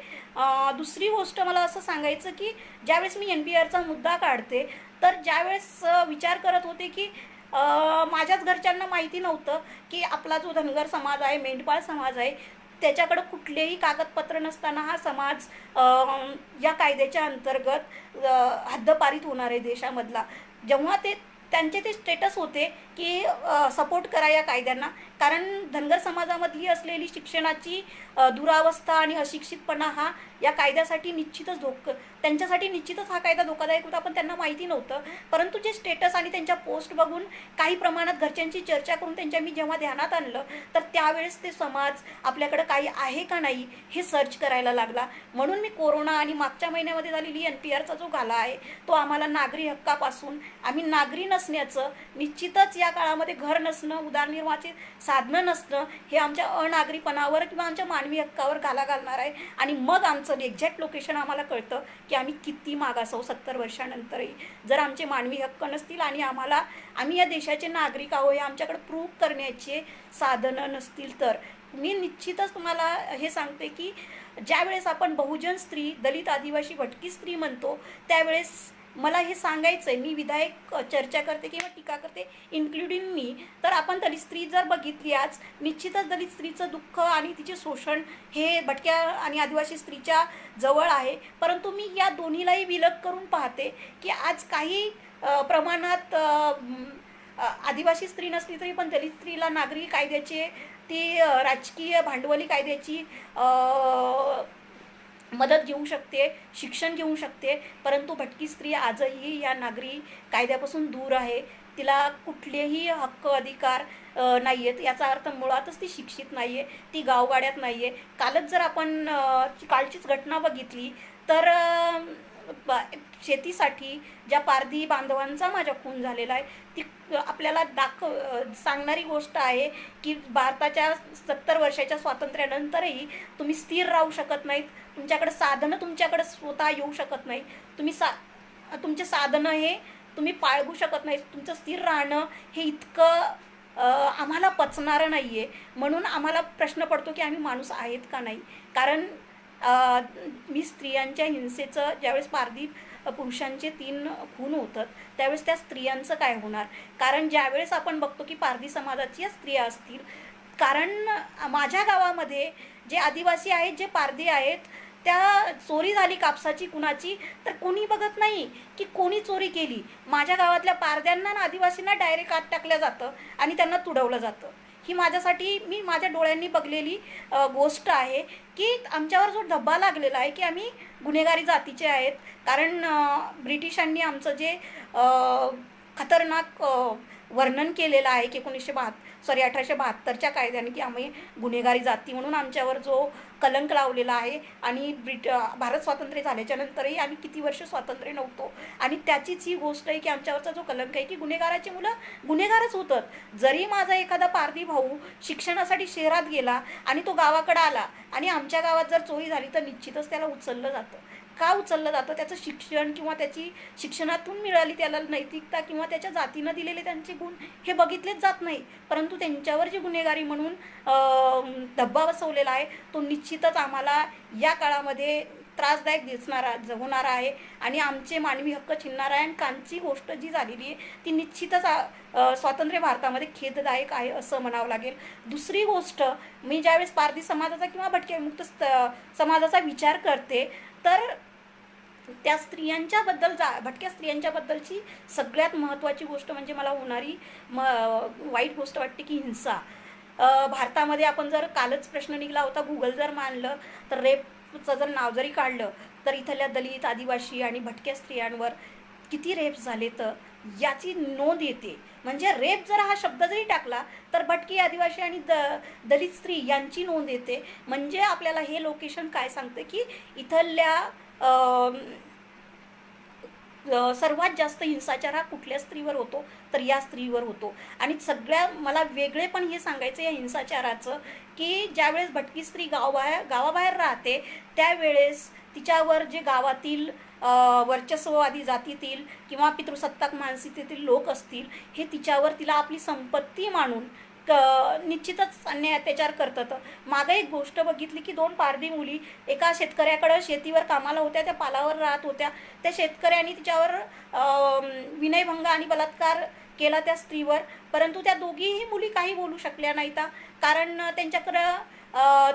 दुसरी गोष्ट मला असं सांगायचं की ज्यावेळेस मी NPRचा मुद्दा काढते तर ज्यावेळेस विचार करत होते की माझ्याच घरच्यांना माहिती नव्हतं की आपला जो धनगर समाज आहे, मेंढपाळ समाज आहे, त्याच्याकडं कुठलेही कागदपत्र नसताना हा समाज या कायद्याच्या अंतर्गत हद्दपारीत होणार आहे देशामधला. जेव्हा त्यांचे ते स्टेटस होते की सपोर्ट करा या कायद्यांना, कारण धनगर समाजामधली असलेली शिक्षणाची दुरावस्था आणि अशिक्षितपणा हा या कायद्यासाठी निश्चितच त्यांच्यासाठी निश्चितच हा कायदा धोकादायक होता, पण त्यांना माहिती नव्हतं. परंतु जे स्टेटस आणि त्यांच्या पोस्ट बघून काही प्रमाणात घरच्यांची चर्चा करून त्यांच्या मी जेव्हा ध्यानात आणलं तर त्यावेळेस ते समाज आपल्याकडं काही आहे का नाही हे सर्च करायला लागला. म्हणून मी कोरोना आणि मागच्या महिन्यामध्ये झालेली NPRचा जो घाला आहे तो आम्हाला नागरी हक्कापासून, आम्ही नागरी नसण्याचं, निश्चितच या काळामध्ये घर नसणं, उदरनिर्वाहाची साधनं नसणं हे आमच्या अनागरीपणावर किंवा आमच्या मानवी हक्कावर घाला घालणार आहे. आणि मग आमचं एक्झॅक्ट लोकेशन आम्हाला कळतं की आम्ही किती मागासो 70 वर्षानंतरही. जर आमचे मानवी हक्क नसतील आणि आम्ही या देशाचे नागरिक आहोत हे आमच्याकडे प्रूव्ह करण्याचे साधनं नसतील तर. मी निश्चितच तुम्हाला हे सांगते की ज्यावेळेस आपण बहुजन स्त्री, दलित, आदिवासी, भटकी स्त्री म्हणतो त्यावेळेस मला हे सांगायचं आहे, मी विधायक चर्चा करते किंवा टीका करते इन्क्लुडिंग मी, तर आपण दलित स्त्री जर बघितली आज, निश्चितच दलित स्त्रीचं दुःख आणि तिचे शोषण हे भटक्या आणि आदिवासी स्त्रीच्या जवळ आहे. परंतु मी या दोन्हीलाही विलग करून पाहते की आज काही प्रमाणात आदिवासी स्त्री नसली तरी पण दलित स्त्रीला नागरी कायद्याचे, ती राजकीय भांडवली कायद्याची मदत घेऊ शकते, शिक्षण घेऊ शकते. परंतु भटकी स्त्री आजही या नागरी कायद्यापासून दूर आहे. तिला कुठलेही हक्क अधिकार नाही आहेत. याचा अर्थ मुळातच ती शिक्षित नाही आहे, ती गावगाड्यात नाही आहे. कालच जर आपण कालचीच घटना बघितली तर शेतीसाठी ज्या पारधी बांधवांचा माझा खून झालेला आहे ती आपल्याला सांगणारी गोष्ट आहे की भारताच्या 70 वर्षाच्या स्वातंत्र्यानंतरही तुम्ही स्थिर राहू शकत नाहीत. तुमच्याकडे साधनं तुमच्याकडे स्वतः येऊ शकत नाही. तुमचे साधनं हे तुम्ही बाळगू शकत नाही. तुमचं स्थिर राहणं हे इतकं आम्हाला पचणारं नाही आहे. म्हणून आम्हाला प्रश्न पडतो की आम्ही माणूस आहेत का नाही. कारण मी स्त्रियांच्या हिंसेचं, ज्यावेळेस पारधी पुरुषांचे 3 खून होतात त्यावेळेस त्या स्त्रियांचं काय होणार. कारण ज्यावेळेस आपण बघतो की पारधी समाजाच्या स्त्रिया असतील, कारण माझ्या गावामध्ये जे आदिवासी आहेत, जे पारधी आहेत, त्या चोरी झाली कापसाची कुणाची तर कोणी बघत नाही की कोणी चोरी केली. माझ्या गावातल्या पारध्यांना आणि आदिवासींना डायरेक्ट आत टाकलं जातं आणि त्यांना तुडवलं जातं. ही माझ्यासाठी मी माझ्या डोळ्यांनी बघलेली गोष्ट आहे की आमच्यावर जो धब्बा लागलेला आहे की आम्ही गुन्हेगारी जातीचे आहेत. कारण ब्रिटिशांनी आमचं जे खतरनाक वर्णन केलेलं आहे की 1872च्या कायद्याने की आम्ही गुन्हेगारी जाती म्हणून आमच्यावर जो कलंक लावलेला आहे. आणि भारत स्वातंत्र्य झाल्याच्या नंतरही आम्ही किती वर्ष स्वातंत्र्य नव्हतो आणि त्याचीच ही गोष्ट आहे की आमच्यावरचा जो कलंक आहे की गुन्हेगाराची मुलं गुन्हेगारच होतात. जरी माझा एखादा पारधी भाऊ शिक्षणासाठी शहरात गेला आणि तो गावाकडे आला आणि आमच्या गावात जर चोरी झाली तर निश्चितच त्याला उचललं जातं. का उचललं जातं? त्याचं शिक्षण किंवा त्याची शिक्षणातून मिळाली त्याला नैतिकता किंवा त्याच्या जातीनं दिलेले त्यांचे गुण हे बघितलेच जात नाही. परंतु त्यांच्यावर जे गुन्हेगारी म्हणून धब्बा बसवलेला आहे तो निश्चितच आम्हाला या काळामध्ये त्रासदायक होणार आहे आणि आमचे मानवी हक्क छिनणार आहे. आणि कालची गोष्ट जी झालेली आहे ती निश्चितच स्वातंत्र्य भारतामध्ये खेददायक आहे असं म्हणावं लागेल. दुसरी गोष्ट, मी ज्यावेळेस पारधी समाजाचा किंवा भटक्या विमुक्त समाजाचा विचार करते तर त्या भटक्या स्त्रियांच्याबद्दलची सगळ्यात महत्त्वाची गोष्ट म्हणजे मला होणारी वाईट गोष्ट वाटते की हिंसा. भारतामध्ये आपण जर कालच प्रश्न निघाला होता, गुगल जर मानलं तर रेपचं जर नाव जरी काढलं तर इथल्या दलित, आदिवासी आणि भटक्या स्त्रियांवर किती रेप झाले तर याची नोंद येते. म्हणजे रेप जर हा शब्द जरी टाकला तर भटकी, आदिवासी आणि दलित स्त्री यांची नोंद येते. म्हणजे आपल्याला हे लोकेशन काय सांगते की इथल्या सर्वात जास्त हिंसाचार हा कुठल्या स्त्रीवर होतो तर या स्त्रीवर होतो. आणि मला वेगळे पण हे सांगायचं या हिंसाचाराचं की ज्यावेळेस भटकी स्त्री गावाबाहेर राहते त्यावेळेस तिच्यावर जे गावातील वर्चस्ववादी जातीतील किंवा पितृसत्ताक मानसिकतेतील लोक असतील हे तिला आपली संपत्ती मानून निश्चितच अन्याय अत्याचार करतात. मागे एक गोष्ट बघितली की 2 पारधी मुली एका शेतकऱ्याकडे शेतीवर कामाला होत्या, त्या पालावर राहत होत्या. त्या शेतकऱ्यांनी तिच्यावर विनयभंग आणि बलात्कार केला त्या स्त्रीवर. परंतु त्या दोघीही मुली काही बोलू शकल्या नाहीत कारण त्यांच्याकडं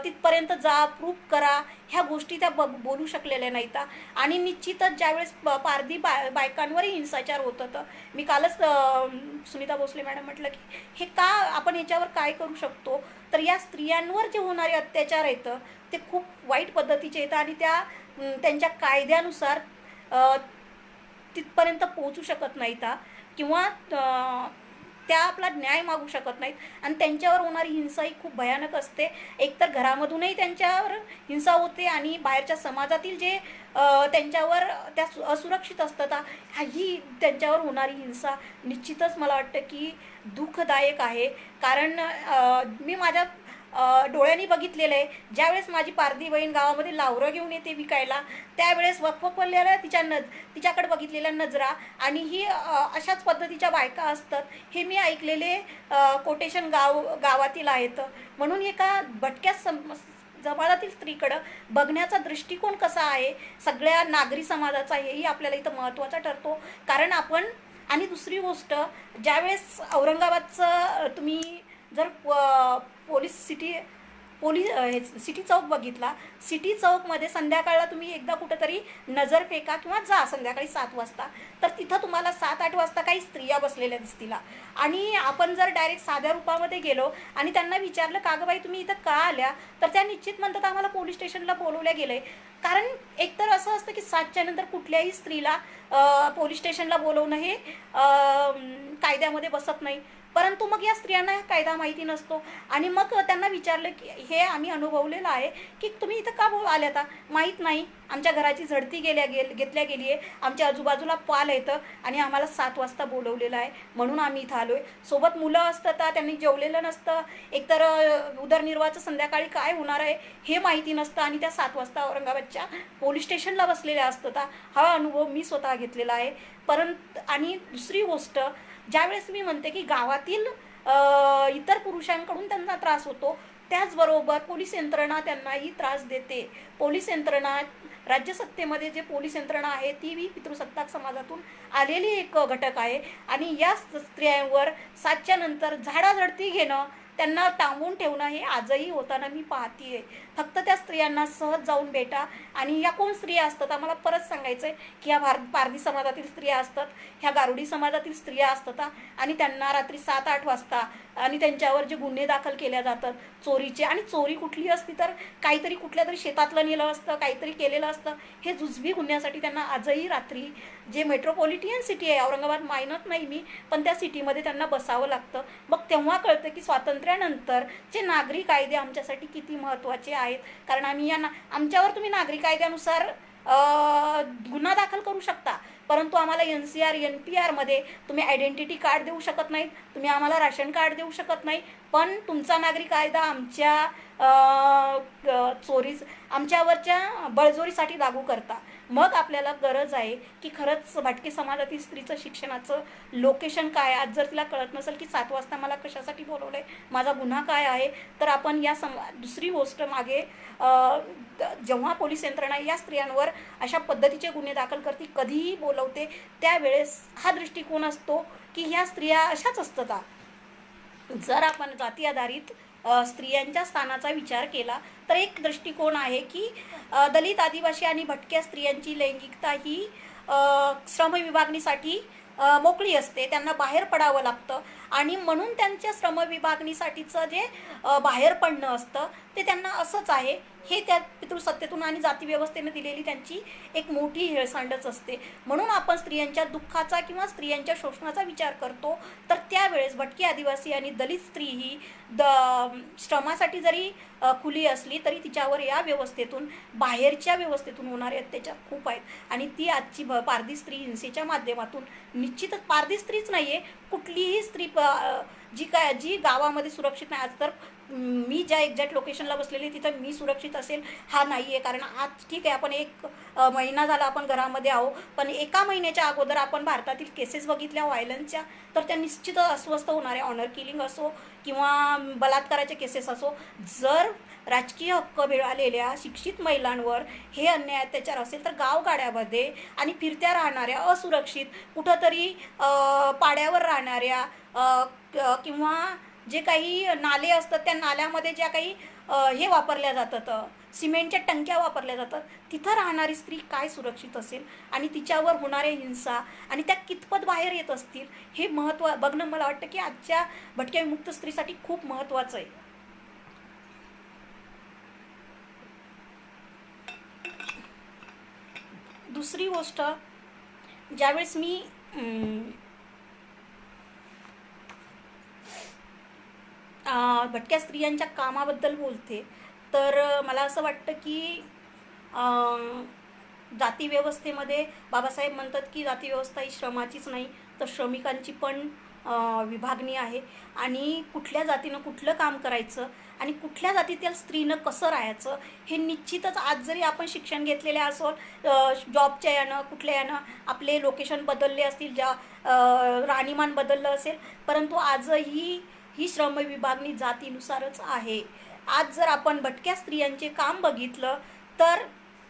तिथपर्यंत जा, प्रूफ करा ह्या गोष्टी त्या बोलू शकलेल्या नाहीत. आणि निश्चितच ज्यावेळेस पारधी बायकांवरही हिंसाचार होत होतं, मी कालच सुनीता भोसले मॅडम म्हटलं की हे का आपण ह्याच्यावर काय करू शकतो तर या स्त्रियांवर जे होणारे अत्याचार येतं ते खूप वाईट पद्धतीचे येतं आणि त्यांच्या कायद्यानुसार तिथपर्यंत पोहोचू शकत नाहीत किंवा त्या आपला न्याय मागू शकत नाहीत आणि त्यांच्यावर होणारी हिंसा ही खूप भयानक असते. एकतर घरामधूनही त्यांच्यावर हिंसा होते आणि बाहेरच्या समाजातील जे त्यांच्यावर त्या असुरक्षित असतात ही त्यांच्यावर होणारी हिंसा निश्चितच मला वाटतं की दुःखदायक आहे. कारण मी माझ्या डोळ्यांनी बघितलेलं आहे. ज्यावेळेस माझी पारधी बहीण गावामध्ये लावरं घेऊन येते विकायला, त्यावेळेस वखवलेल्या तिच्याकडे बघितलेल्या नजरा आणि ही अशाच पद्धतीच्या बायका असतात हे मी ऐकलेले कोटेशन गावातील आहेत. म्हणून एका भटक्या जमातीतील स्त्रीकडं बघण्याचा दृष्टिकोन कसा आहे सगळ्या नागरी समाजाचा हेही आपल्याला इथं महत्त्वाचा ठरतो. कारण आपण आणि दुसरी गोष्ट, ज्यावेळेस औरंगाबादचं तुम्ही जर पोलीस सिटी चौक बघितला, सिटी चौकमध्ये संध्याकाळला तुम्ही एकदा कुठंतरी नजर फेका किंवा जा संध्याकाळी 7 वाजता, तर तिथं तुम्हाला 7-8 वाजता काही स्त्रिया बसलेल्या दिसतील. आणि आपण जर डायरेक्ट साध्या रूपामध्ये गेलो आणि त्यांना विचारलं का गं बाई तुम्ही इथं का आल्या, तर त्या निश्चित म्हणतात आम्हाला पोलीस स्टेशनला बोलवल्या गेलं आहे. कारण एकतर असं असतं की 7च्या नंतर कुठल्याही स्त्रीला पोलीस स्टेशनला बोलवणं हे कायद्यामध्ये बसत नाही. परंतु मग या स्त्रियांना कायदा माहिती नसतो आणि मग त्यांना विचारलं की हे आम्ही अनुभवलेलं आहे की तुम्ही इथं का आल्या, माहीत नाही आमच्या घराची झडती घेतल्या गेली आहे, आमच्या आजूबाजूला पाल येतं आणि आम्हाला 7 वाजता बोलवलेलं आहे म्हणून आम्ही इथं आलो आहे. सोबत मुलं असतं त्यांनी जेवलेलं नसतं, एकतर उदरनिर्वाहाचं संध्याकाळी काय होणार आहे हे माहिती नसतं आणि त्या 7 वाजता औरंगाबादच्या पोलीस स्टेशनला बसलेल्या असतात. हा अनुभव मी स्वतः घेतलेला आहे. आणि दुसरी गोष्ट, ज्यावेळेस मी म्हणते की गावातील इतर पुरुषांकडून त्यांना त्रास होतो, त्याचबरोबर पोलीस यंत्रणा त्यांनाही त्रास देते. पोलीस यंत्रणा, राज्यसत्तेमध्ये जे पोलीस यंत्रणा आहे ती पितृसत्ताक समाजातून आलेली एक घटक आहे आणि या स्त्रियांवर 7च्या नंतर झाडाझडती घेणं, त्यांना थांबवून ठेवणं हे आजही होताना मी पाहतीये. फक्त त्या स्त्रियांना सहज जाऊन भेटा. आणि या कोण स्त्रिया असतात, आम्हाला परत सांगायचं आहे की ह्या पारधी समाजातील स्त्रिया असतात, ह्या गारुडी समाजातील स्त्रिया असतात आणि त्यांना रात्री 7-8 वाजता आणि त्यांच्यावर जे गुन्हे दाखल केल्या जातात चोरीचे, आणि चोरी कुठली असती तर काहीतरी कुठल्या तरी शेतातलं नेलं असतं, काहीतरी केलेलं असतं, हे जुजबी गुन्ह्यासाठी त्यांना आजही रात्री जे मेट्रोपॉलिटियन सिटी आहे, औरंगाबाद मानत नाही मी, पण त्या सिटीमध्ये त्यांना बसावं लागतं. मग तेव्हा कळतं की स्वातंत्र्यानंतर जे नागरी कायदे आमच्यासाठी किती महत्त्वाचे आहेत. कारण आमच्यावर तुम्ही नागरी कायद्यानुसार गुन्हा दाखल करू शकता, परंतु आम्हाला NCR NPR मध्ये तुम्ही आयडेंटिटी कार्ड देऊ शकत नाही, तुम्ही आम्हाला राशन कार्ड देऊ शकत नाही, पण तुमचा नागरी कायदा आमच्यावरच्या बळजोरीसाठी लागू करता. मग आपल्याला गरज आहे की खरंच भटके समाजातील स्त्रीचं शिक्षणाचं लोकेशन काय, आज जर तिला कळत नसेल की 7 वाजता मला कशासाठी बोलवलं आहे, माझा गुन्हा काय आहे, तर आपण दुसरी गोष्ट मागे जेव्हा पोलीस यंत्रणा या स्त्रियांवर अशा पद्धतीचे गुन्हे दाखल करते, कधीही बोलवते, त्यावेळेस हा दृष्टिकोन असतो की ह्या स्त्रिया अशाच असतात. जर आपण जाती आधारित स्त्रियांच्या स्थानाचा विचार केला तर एक दृष्टिकोन आहे की दलित, आदिवासी आणि भटक्या स्त्रियांची लैंगिकता ही श्रम विभागणीसाठी मोकळी असते, त्यांना बाहेर पडावं लागतं आणि म्हणून त्यांच्या श्रम विभागणीसाठीचं जे बाहेर पडणं असतं ते त्यांना असंच आहे, हे त्या पितृसत्तेतून आणि जाती व्यवस्थेने दिलेली त्यांची एक मोठी हेळसांडच असते. म्हणून आपण स्त्रियांच्या दुःखाचा किंवा स्त्रियांच्या शोषणाचा विचार करतो, तर त्यावेळेस भटकी, आदिवासी आणि दलित स्त्री ही श्रमासाठी जरी खुली असली तरी तिच्यावर या व्यवस्थेतून, बाहेरच्या व्यवस्थेतून होणारे अत्याचार खूप आहेत. आणि ती आजची पारधी स्त्री हिंसेच्या माध्यमातून, निश्चितच पारधी स्त्रीच नाही आहे, कुठलीही स्त्री जी गावामध्ये सुरक्षित नाही, आज तर मी ज्या एक्झॅक्ट लोकेशनला बसलेली तिथं मी सुरक्षित असेल हा नाही आहे. कारण आज ठीक आहे आपण 1 महिना झाला आपण घरामध्ये आहो, पण 1 महिन्याच्या अगोदर आपण भारतातील केसेस बघितल्या व्हायलन्सच्या, तर त्या निश्चित अस्वस्थ होणाऱ्या, ऑनर किलिंग असो किंवा बलात्काराचे केसेस असो. जर राजकीय हक्क मिळालेल्या शिक्षित महिलांवर हे अन्याय अत्याचार असेल तर गावगाड्यामध्ये आणि फिरत्या राहणाऱ्या, असुरक्षित कुठंतरी पाड्यावर राहणाऱ्या किंवा जे काही नाले असतात त्या नाल्यामध्ये ज्या काही हे वापरल्या जातात, सिमेंटच्या टंक्या वापरल्या जातात, तिथं राहणारी स्त्री काय सुरक्षित असेल आणि तिच्यावर होणारे हिंसा आणि त्या कितपत बाहेर येत असतील हे बघणं मला वाटतं की आजच्या भटक्या विमुक्त स्त्रीसाठी खूप महत्त्वाचं आहे. दुसरी गोष्ट, ज्यावेळेस मी भटक्या स्त्रियांच्या कामाबद्दल बोलते तर मला असं वाटतं की जाती व्यवस्थेमध्ये बाबासाहेब म्हणतात की जाती व्यवस्था ही श्रमाचीच नाही तर श्रमिकांची पण विभागणी आहे आणि कुठल्या जातीनं कुठलं काम करायचं आणि कुठल्या जातीतील स्त्रीनं कसं राहायचं हे निश्चितच आज जरी आपण शिक्षण घेतलेले असो जॉबच्या यानं कुठल्या यानं आपले लोकेशन बदलले असतील राहणीमान बदललं असेल परंतु आजही ही श्रम विभागणी जातीनुसारच आहे. आज जर आपण भटक्या स्त्रियांचे काम बघितलं तर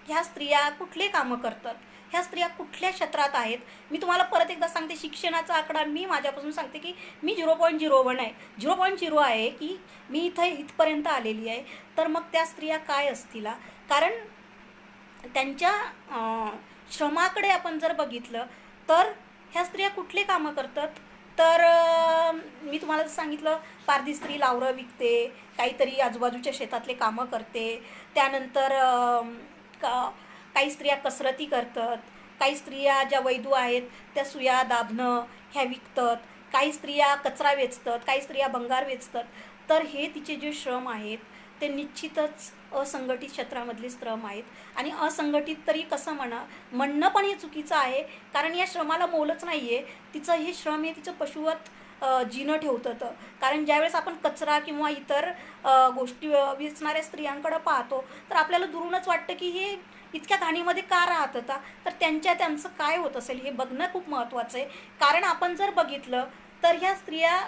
ह्या स्त्रिया कुठले कामं करतात ह्या स्त्रिया कुठल्या क्षेत्रात आहेत. मी तुम्हाला परत एकदा सांगते शिक्षणाचा आकडा मी माझ्यापासून सांगते की मी 0.01 आहे 0.0 आहे की मी इथपर्यंत आलेली आहे. तर मग त्या स्त्रिया काय असतील कारण त्यांच्या श्रमाकडे आपण जर बघितलं तर ह्या स्त्रिया कुठले कामं करतात तर मी तुम्हाला सांगितलं पारधी स्त्री लावरं विकते काहीतरी आजूबाजूच्या शेतातले कामं करते त्यानंतर काही स्त्रिया कसरती करतात काही स्त्रिया ज्या वैदू आहेत त्या सुया दाबणं ह्या विकतात काही स्त्रिया कचरा वेचतात काही स्त्रिया भंगार वेचतात. तर हे तिचे जे श्रम आहेत ते निश्चितच असंघटित क्षेत्रामधले श्रम आहेत आणि असंघटित तरी कसं म्हणणं पण हे चुकीचं आहे कारण या श्रमाला मोलच नाही आहे. तिचं हे श्रम हे तिचं पशुवत जीणं ठेवतं कारण ज्यावेळेस आपण कचरा किंवा इतर गोष्टी वेचणाऱ्या स्त्रियांकडे पाहतो तर आपल्याला दुरूनच वाटतं की हे इतक्या घाणीमध्ये का राहत होता तर त्यांचं काय होत असेल हे बघणं खूप महत्त्वाचं आहे. कारण आपण जर बघितलं तर ह्या स्त्रिया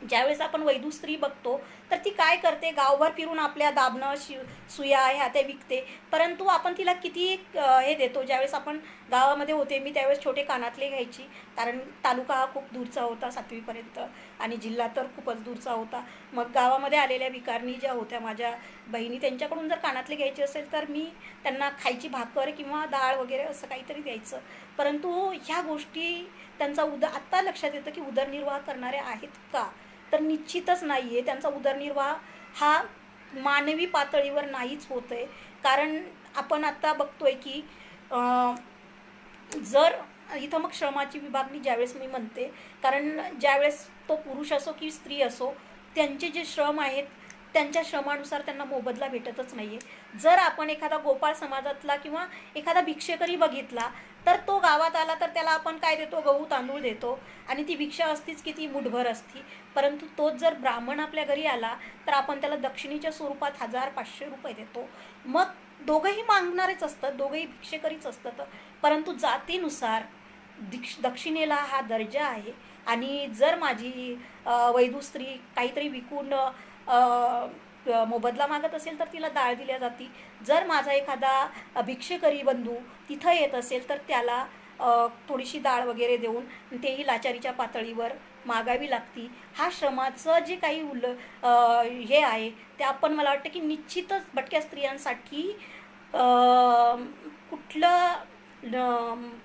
ज्यावेळेस आपण वैदू स्त्री बघतो तर ती काय करते गावभर फिरून आपल्या दाबणं सुया ह्या त्या विकते परंतु आपण तिला किती हे देतो. ज्यावेळेस आपण गावामध्ये होते मी त्यावेळेस छोटे कानातले घ्यायची कारण तालुका हा खूप दूरचा होता 7वीपर्यंत आणि जिल्हा तर खूपच दूरचा होता. मग गावामध्ये आलेल्या भिकारणी ज्या होत्या माझ्या बहिणी त्यांच्याकडून जर कानातले घ्यायचे असेल तर मी त्यांना खायची भाकर किंवा डाळ वगैरे असं काहीतरी द्यायचं. परंतु ह्या गोष्टी त्यांचा आत्ता लक्षात येतं की उदरनिर्वाह करणारे आहेत का तर निश्चितच नाही आहे. त्यांचा उदरनिर्वाह हा मानवी पातळीवर नाहीच होत आहे कारण आपण आत्ता बघतोय की जर इथं मग श्रमाची विभागणी ज्यावेळेस मी म्हणते कारण ज्यावेळेस तो पुरुष असो की स्त्री असो त्यांचे जे श्रम आहेत त्यांच्या श्रमानुसार त्यांना मोबदला भेटतच नाही आहे. जर आपण एखादा गोपाळ समाजातला किंवा एखादा भिक्षेकरी बघितला तर तो गावात आला तर त्याला आपण काय देतो गहू तांदूळ देतो आणि ती भिक्षा असतीच की ती मुठभर असती. परंतु तोच जर ब्राह्मण आपल्या घरी आला तर आपण त्याला दक्षिणेच्या स्वरूपात 1000-500 रुपये देतो. मग दोघंही मागणारेच असतात दोघंही भिक्षेकरीच असतात परंतु जातीनुसार दक्षिणेला हा दर्जा आहे. आणि जर माझी वैदू स्त्री काहीतरी विकून मोबदला मागत असेल तर तिला डाळ दिल्या जाते. जर माझा एखादा भिक्षेकरी बंधू तिथं येत असेल तर त्याला थोडीशी डाळ वगैरे देऊन तेही लाचारीच्या पातळीवर मागावी लागती. हा श्रमाचं जे काही हे आहे ते आपण मला वाटतं की निश्चितच भटक्या स्त्रियांसाठी कुठलं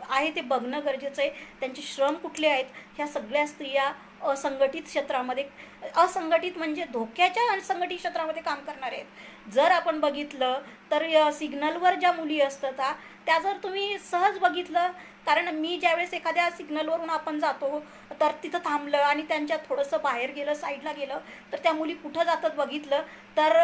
आहे ते बघणं गरजेचं आहे. त्यांचे श्रम कुठले आहेत ह्या सगळ्या स्त्रिया असंघटित क्षेत्रामध्ये असंघटित म्हणजे धोक्याच्या असंघटित क्षेत्रामध्ये काम करणारे आहेत. जर आपण बघितलं तर सिग्नलवर ज्या मुली असतात त्या जर तुम्ही सहज बघितलं कारण मी ज्यावेळेस एखाद्या सिग्नलवरून आपण जातो तर तिथं थांबलं आणि त्यांच्या थोडंसं बाहेर गेलं साईडला गेलं तर त्या मुली कुठं जातात बघितलं तर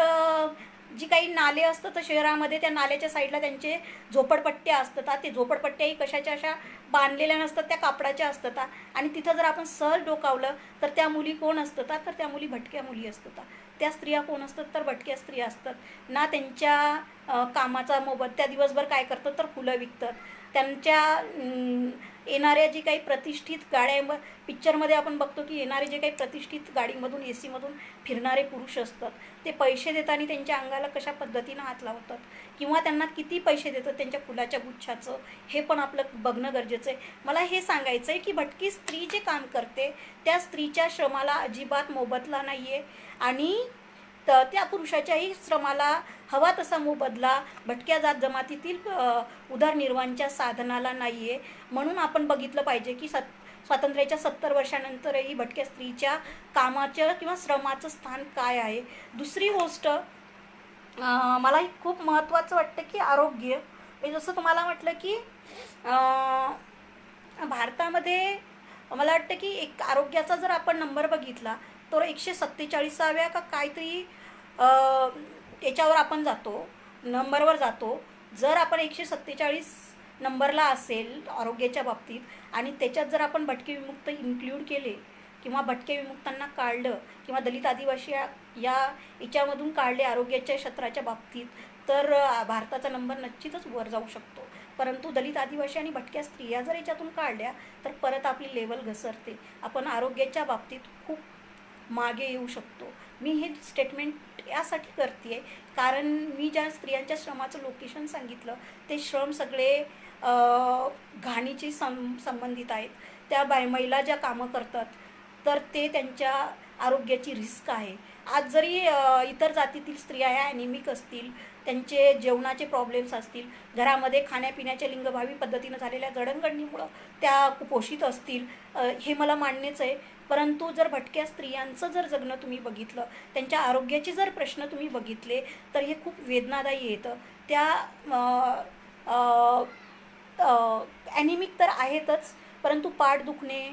जी काही नाले असतात शहरामध्ये त्या नाल्याच्या साईडला त्यांचे झोपडपट्ट्या असतात. ते झोपडपट्ट्याही कशाच्या अशा बांधलेल्या नसतात त्या कापडाच्या असतात आणि तिथं जर आपण सहज डोकावलं तर त्या मुली कोण असतात तर त्या मुली भटक्या मुली असतात. त्या स्त्रिया कोण असतात तर भटक्या स्त्रिया असतात ना. त्यांच्या कामाचा त्या दिवसभर काय करतात तर फुलं विकतात. त्यांच्या येणाऱ्या जी काही प्रतिष्ठित गाड्या पिक्चरमध्ये आपण बघतो की येणारे जे काही प्रतिष्ठित गाडीमधून AC मधून फिरणारे पुरुष असतात ते पैसे देताना त्यांच्या अंगाला कशा पद्धतीनं हात लावतात किंवा त्यांना किती पैसे देतात त्यांच्या फुलाच्या गुच्छाचं हे पण आपलं बघणं गरजेचं आहे. मला हे सांगायचं आहे की भटकी स्त्री जे काम करते त्या स्त्रीच्या श्रमाला अजिबात मोबदला नाही आहे आणि त्या पुरुषाच्याही श्रमाला हवा तसा मोबदला भटक्या जात जमातीतील उदरनिर्वाहाच्या साधनाला नाही आहे. म्हणून आपण बघितलं पाहिजे की स्वातंत्र्याच्या 70 वर्षानंतरही भटक्या स्त्रीच्या कामाचं किंवा श्रमाचं स्थान काय आहे. दुसरी गोष्ट मला खूप महत्त्वाचं वाटतं की आरोग्य. जसं तुम्हाला म्हटलं की भारतामध्ये मला वाटतं की एक आरोग्याचा जर आपण नंबर बघितला तो 147व्या का काहीतरी याच्यावर आपण जातो, नंबरवर जातो. जर आपण 147 नंबरला असेल आरोग्याच्या बाबतीत आणि त्याच्यात जर आपण भटके विमुक्त इन्क्ल्यूड केले किंवा भटके विमुक्तांना काढलं किंवा दलित आदिवासी या याच्यामधून काढले आरोग्याच्या क्षेत्राच्या बाबतीत, तर भारताचा नंबर निश्चितच वर जाऊ शकतो. परंतु दलित आदिवासी आणि भटक्या स्त्रिया जर याच्यातून काढल्या तर परत आपली लेवल घसरते. आपण आरोग्याच्या बाबतीत खूप मागे येऊ शकतो. मी हे स्टेटमेंट यासाठी करते कारण मी ज्या स्त्रियांच्या श्रमाचं लोकेशन सांगितलं ते श्रम सगळे घाणीची संबंधित आहेत. त्या महिला ज्या कामं करतात तर ते त्यांच्या आरोग्याची रिस्क आहे. आज जरी इतर जातीतील स्त्रिया ह्या ॲनिमिक असतील, त्यांचे जेवणाचे प्रॉब्लेम्स असतील, घरामध्ये खाण्यापिण्याच्या लिंगभावी पद्धतीनं झालेल्या जडणघडणीमुळं त्या कुपोषित असतील, हे मला मान्यच आहे. परंतु जर भटक्या स्त्रियांचं जर जगणं तुम्ही बघितलं, त्यांच्या आरोग्याचे जर प्रश्न तुम्ही बघितले तर हे खूप वेदनादायी येतं. त्या ॲनिमिक तर आहेतच, परंतु पाठ दुखणे,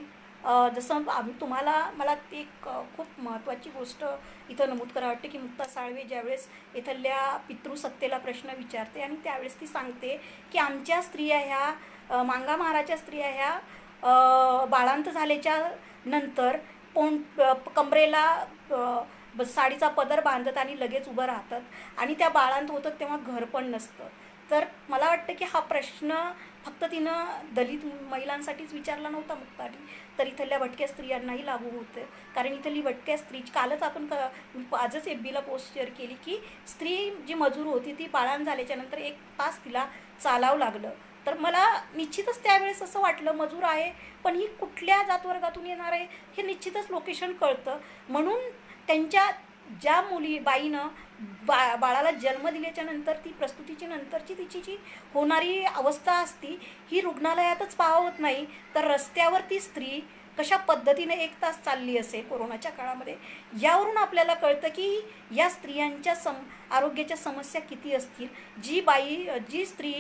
जसं मला एक खूप महत्त्वाची गोष्ट इथं नमूद करावं वाटते की मुक्ता साळवे ज्यावेळेस इथल्या पितृसत्तेला प्रश्न विचारते आणि त्यावेळेस ती सांगते की आमच्या स्त्रिया ह्या मांगामाराच्या स्त्रिया ह्या बाळांत झाल्याच्या नंतर कमरेला साडीचा पदर बांधत आणि लगेच उभं राहतात आणि त्या बाळांत होतं तेव्हा घर पण नसतं. तर मला वाटतं की हा प्रश्न फक्त तिनं दलित महिलांसाठीच विचारला नव्हता मुक्तानी, तर इथल्या भटक्या स्त्रियांनाही लागू होतं. कारण इथली भटक्या स्त्री, कालच आपण आजच FBला पोस्ट शेअर केली की स्त्री जी मजूर होती ती बाळांत झाल्याच्या नंतर 1 तास तिला चालावं लागलं. तर मला निश्चितच त्यावेळेस असं वाटलं मजूर आहे पण ही कुठल्या जातवर्गातून येणार आहे हे निश्चितच लोकेशन कळतं. म्हणून त्यांच्या ज्या बाईनं बाळाला जन्म दिल्याच्या नंतर ती प्रस्तुतीची नंतरची तिची जी होणारी अवस्था असती ही रुग्णालयातच पाहावत नाही, तर रस्त्यावर ती स्त्री कशा पद्धतीने 1 तास चालली असेल कोरोनाच्या काळामध्ये. यावरून आपल्याला कळतं की या स्त्रियांच्या आरोग्याच्या समस्या किती असतील. जी स्त्री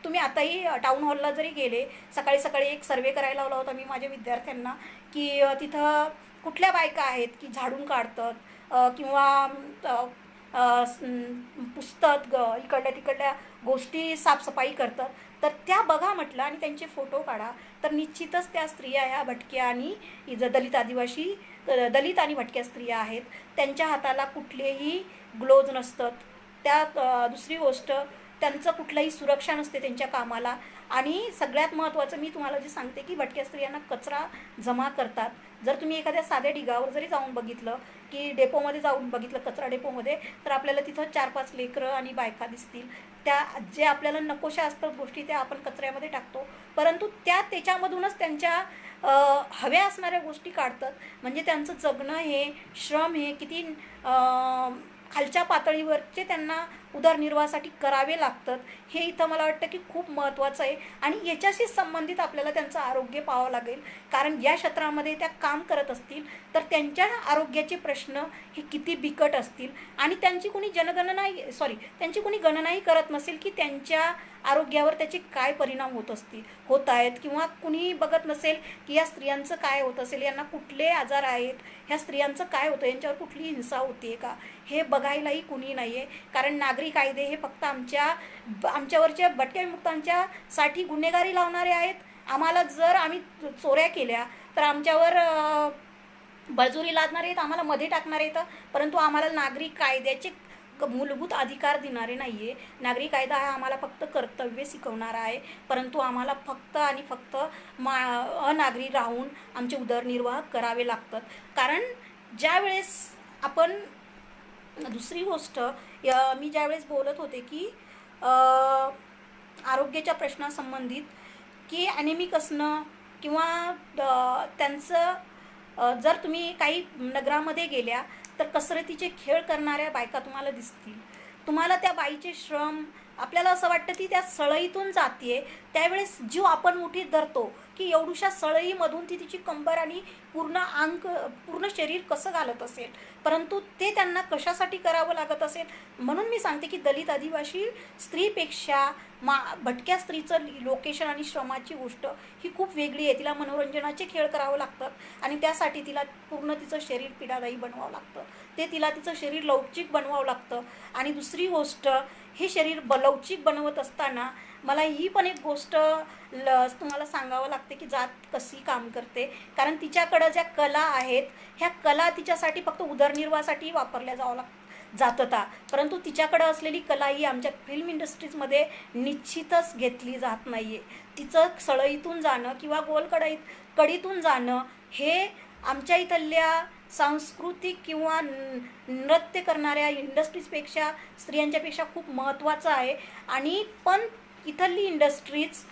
तुम्ही आताही टाऊन हॉलला जरी गेले, सकाळी एक सर्वे करायला लावला होता मी माझ्या विद्यार्थ्यांना की तिथं कुठल्या बायका आहेत की झाडून काढतात किंवा पुसतात, इकडल्या तिकडल्या गोष्टी साफसफाई करतात, तर त्या बघा म्हटलं आणि त्यांचे फोटो काढा. तर निश्चितच त्या स्त्रिया ह्या भटक्या आणि दलित आणि भटक्या स्त्रिया आहेत. त्यांच्या हाताला कुठलेही ग्लोव्ज नसतात. दुसरी गोष्ट, त्यांचं कुठलंही सुरक्षा नसते त्यांच्या कामाला. आणि सगळ्यात महत्त्वाचं मी तुम्हाला जे सांगते की भटक्या स्त्रियांना कचरा जमा करतात. जर तुम्ही एखाद्या साध्या ढिगावर जरी जाऊन बघितलं की डेपोमध्ये जाऊन बघितलं, कचरा डेपोमध्ये, तर आपल्याला तिथं 4-5 लेकरं आणि बायका दिसतील. त्या जे आपल्याला नकोशा असतात गोष्टी त्या आपण कचऱ्यामध्ये टाकतो, परंतु त्याच्यामधूनच त्यांच्या हव्या असणाऱ्या गोष्टी काढतात. म्हणजे त्यांचं जगणं हे श्रम हे किती खालच्या पातळीवरचे त्यांना उदरनिर्वाहासाठी करावे लागतात हे इथं मला वाटतं की खूप महत्त्वाचं आहे. आणि याच्याशी संबंधित आपल्याला त्यांचं आरोग्य पाहावं लागेल. कारण या क्षेत्रामध्ये त्या काम करत असतील तर त्यांच्या आरोग्याचे प्रश्न हे किती बिकट असतील आणि त्यांची कुणी गणनाही करत नसेल की त्यांच्या आरोग्यावर त्याचे काय परिणाम होत आहेत किंवा कुणी बघत नसेल की या स्त्रियांचं काय होत असेल, यांना कुठले आजार आहेत, ह्या स्त्रियांचं काय होतं, यांच्यावर कुठली हिंसा होते का, हे बघायलाही कुणी नाही आहे. कारण नागरी कायदे हे फक्त आमच्यावरच्या भटक्या विमुक्तांच्यासाठी गुन्हेगारी लावणारे आहेत. आम्हाला जर आम्ही चोऱ्या केल्या तर आमच्यावर बळजुरी लादणार आहेत, आम्हाला मध्ये टाकणार आहेत, परंतु आम्हाला नागरी कायद्याचे मूलभूत अधिकार देणारे नाही आहे. नागरी कायदा हा आम्हाला फक्त कर्तव्य शिकवणारा आहे, परंतु आम्हाला फक्त आणि फक्त अनागरी राहून आमचे उदरनिर्वाह करावे लागतात. कारण ज्यावेळेस आपण दुसरी गोष्ट मी ज्यावेळेस बोलत होते की आरोग्याच्या प्रश्नासंबंधित की ॲनिमिक असणं किंवा त्यांचं जर तुम्ही काही नगरामध्ये गेल्या तर कसरतीचे खेळ करणाऱ्या बायका तुम्हाला दिसतील. तुम्हाला त्या बाईचे श्रम, आपल्याला असं वाटतं की त्या सळईतून जाते, त्यावेळेस जीव आपण मुठीत धरतो की एवढूशा सळईमधून ती तिची कंबर आणि पूर्ण शरीर कसं घालत असेल, परंतु ते त्यांना कशासाठी करावं लागत असेल. म्हणून मी सांगते की दलित आदिवासी स्त्रीपेक्षा भटक्या स्त्रीचं लोकेशन आणि श्रमाची गोष्ट ही खूप वेगळी आहे. तिला मनोरंजनाचे खेळ करावं लागतात आणि त्यासाठी तिला पूर्ण तिचं शरीर पीडादायी बनवावं लागतं. तिला तिचं शरीर लवचिक बनवावं लागतं. आणि दुसरी गोष्ट, हे शरीर लवचिक बनवत असताना मला ही पण एक गोष्ट तुम्हाला सांगावं लागते की जात कशी काम करते. कारण तिच्याकडं ज्या कला आहेत, ह्या कला तिच्यासाठी फक्त उदरनिर्वाहासाठी वापरल्या जातात, परंतु तिच्याकडं असलेली कला ही आमच्या फिल्म इंडस्ट्रीजमध्ये निश्चितच घेतली जात नाही आहे. तिचं सळईतून जाणं किंवा कडीतून जाणं हे आमच्या इथल्या सांस्कृतिक किंवा नृत्य करणाऱ्या इंडस्ट्रीजपेक्षा, स्त्रियांच्यापेक्षा खूप महत्त्वाचं आहे. आणि पण इथली इंडस्ट्रीज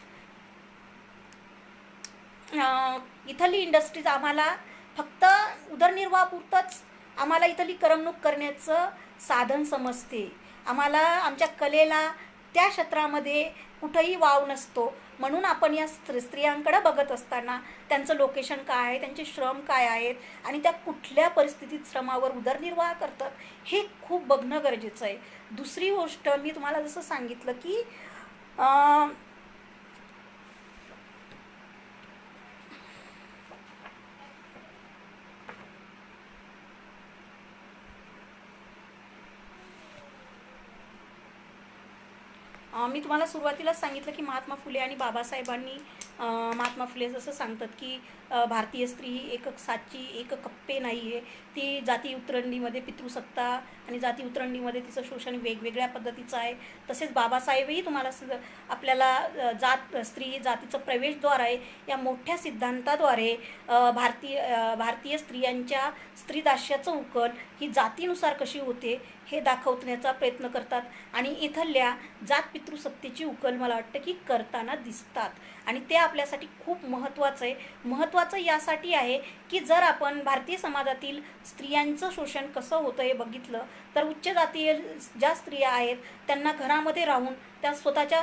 आम्हाला फक्त उदरनिर्वाहापुरतंच आम्हाला इथली करमणूक करण्याचं साधन समजते. आम्हाला आमच्या कलेला त्या क्षेत्रामध्ये कुठंही वाव नसतो. म्हणून आपण या स्त्रियांकडे बघत असताना त्यांचं लोकेशन काय आहे, त्यांचे श्रम काय आहेत आणि त्या कुठल्या परिस्थितीत श्रमावर उदरनिर्वाह करतात हे खूप बघणं गरजेचं आहे. दुसरी गोष्ट, मी तुम्हाला जसं सांगितलं की मी तुम्हाला सुरुवातीलाच सांगितलं की महात्मा फुले आणि बाबासाहेबांनी, महात्मा फुले जसं सांगतात की भारतीय स्त्री ही एकच साची एक कप्पे नाही आहे. ती जाती उतरंडीमध्ये पितृसत्ता आणि जाती उतरंडीमध्ये तिचं शोषण वेगवेगळ्या पद्धतीचं आहे. तसेच बाबासाहेबही तुम्हाला आपल्याला स्त्री जातीचं प्रवेशद्वार आहे या मोठ्या सिद्धांताद्वारे भारतीय स्त्रियांच्या स्त्रीदास्याचं उकल ही जातीनुसार कशी होते हे दाखवण्याचा प्रयत्न करतात. आणि इथल्या जात पितृसत्तेची उकल मला वाटतं की करताना दिसतात. आणि ते आपल्यासाठी खूप महत्त्वाचं आहे. महत्त्वाचं यासाठी आहे की जर आपण भारतीय समाजातील स्त्रियांचं शोषण कसं होतं हे बघितलं तर उच्च जातीय ज्या स्त्रिया आहेत त्यांना घरामध्ये राहून त्या स्वतःच्या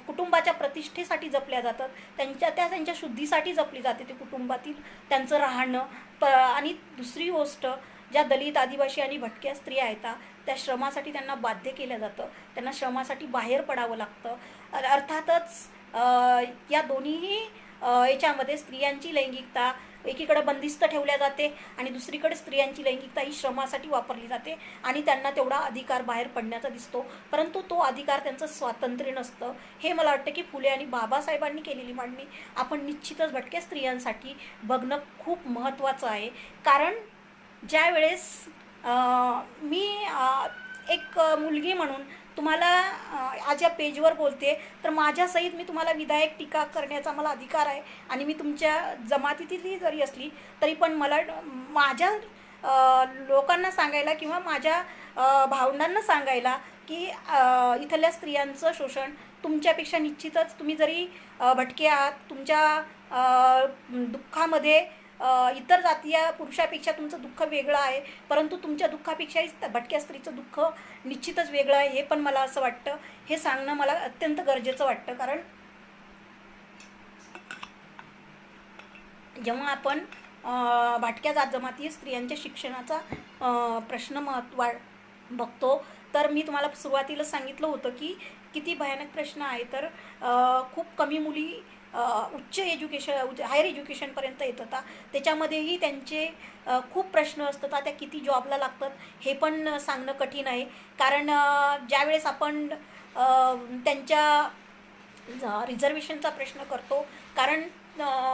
कुटुंबाच्या प्रतिष्ठेसाठी जपल्या जातात. त्यांच्या शुद्धीसाठी जपली जाते ते कुटुंबातील त्यांचं राहणं. आणि दुसरी गोष्ट, ज्या दलित आदिवासी आणि भटक्या स्त्रिया आहेत त्या श्रमासाठी त्यांना बाध्य केलं जातं. त्यांना श्रमासाठी बाहेर पडावं लागतं. अर्थातच या दोन्हीही याच्यामध्ये स्त्रियांची लैंगिकता एकीकडे बंदिस्त ठेवल्या जाते आणि दुसरीकडे स्त्रियांची लैंगिकता ही श्रमासाठी वापरली जाते आणि त्यांना तेवढा अधिकार बाहेर पडण्याचा दिसतो, परंतु तो अधिकार त्यांचं स्वातंत्र्य नसतं. हे मला वाटतं की फुले आणि बाबासाहेबांनी केलेली मांडणी आपण निश्चितच भटक्या स्त्रियांसाठी बघणं खूप महत्त्वाचं आहे. कारण ज्या वेळेस मी एक मुलगी म्हणून तुम्हाला आज या पेजवर बोलते तर माझ्यासहित मी तुम्हाला विधायक टीका करण्याचा मला अधिकार आहे. आणि मी तुमच्या जमातीतली जरी असली तरी पण मला माझ्या लोकांना सांगायला किंवा माझ्या भावंडांना सांगायला की इथल्या स्त्रियांचं शोषण तुमच्यापेक्षा निश्चितच, तुम्ही जरी भटके आहात, तुमच्या दुःखामध्ये इतर जातीय पुरुषापेक्षा तुमचं दुःख वेगळं आहे, परंतु तुमच्या दुःखापेक्षाही भटक्या स्त्रीचं दुःख निश्चितच वेगळं आहे. हे पण मला असं वाटतं, हे सांगणं मला अत्यंत गरजेचं वाटतं. कारण जेव्हा आपण भटक्या जात जमातीय स्त्रियांच्या शिक्षणाचा प्रश्न बघतो तर मी तुम्हाला सुरुवातीला सांगितलं होतं की किती भयानक प्रश्न आहे. तर खूप कमी मुली हायर एज्युकेशनपर्यंत येत होता, त्याच्यामध्येही त्यांचे खूप प्रश्न असतात. त्या किती जॉबला लागतात हे पण सांगणं कठीण आहे. कारण ज्यावेळेस आपण त्यांच्या रिझर्वेशनचा प्रश्न करतो, कारण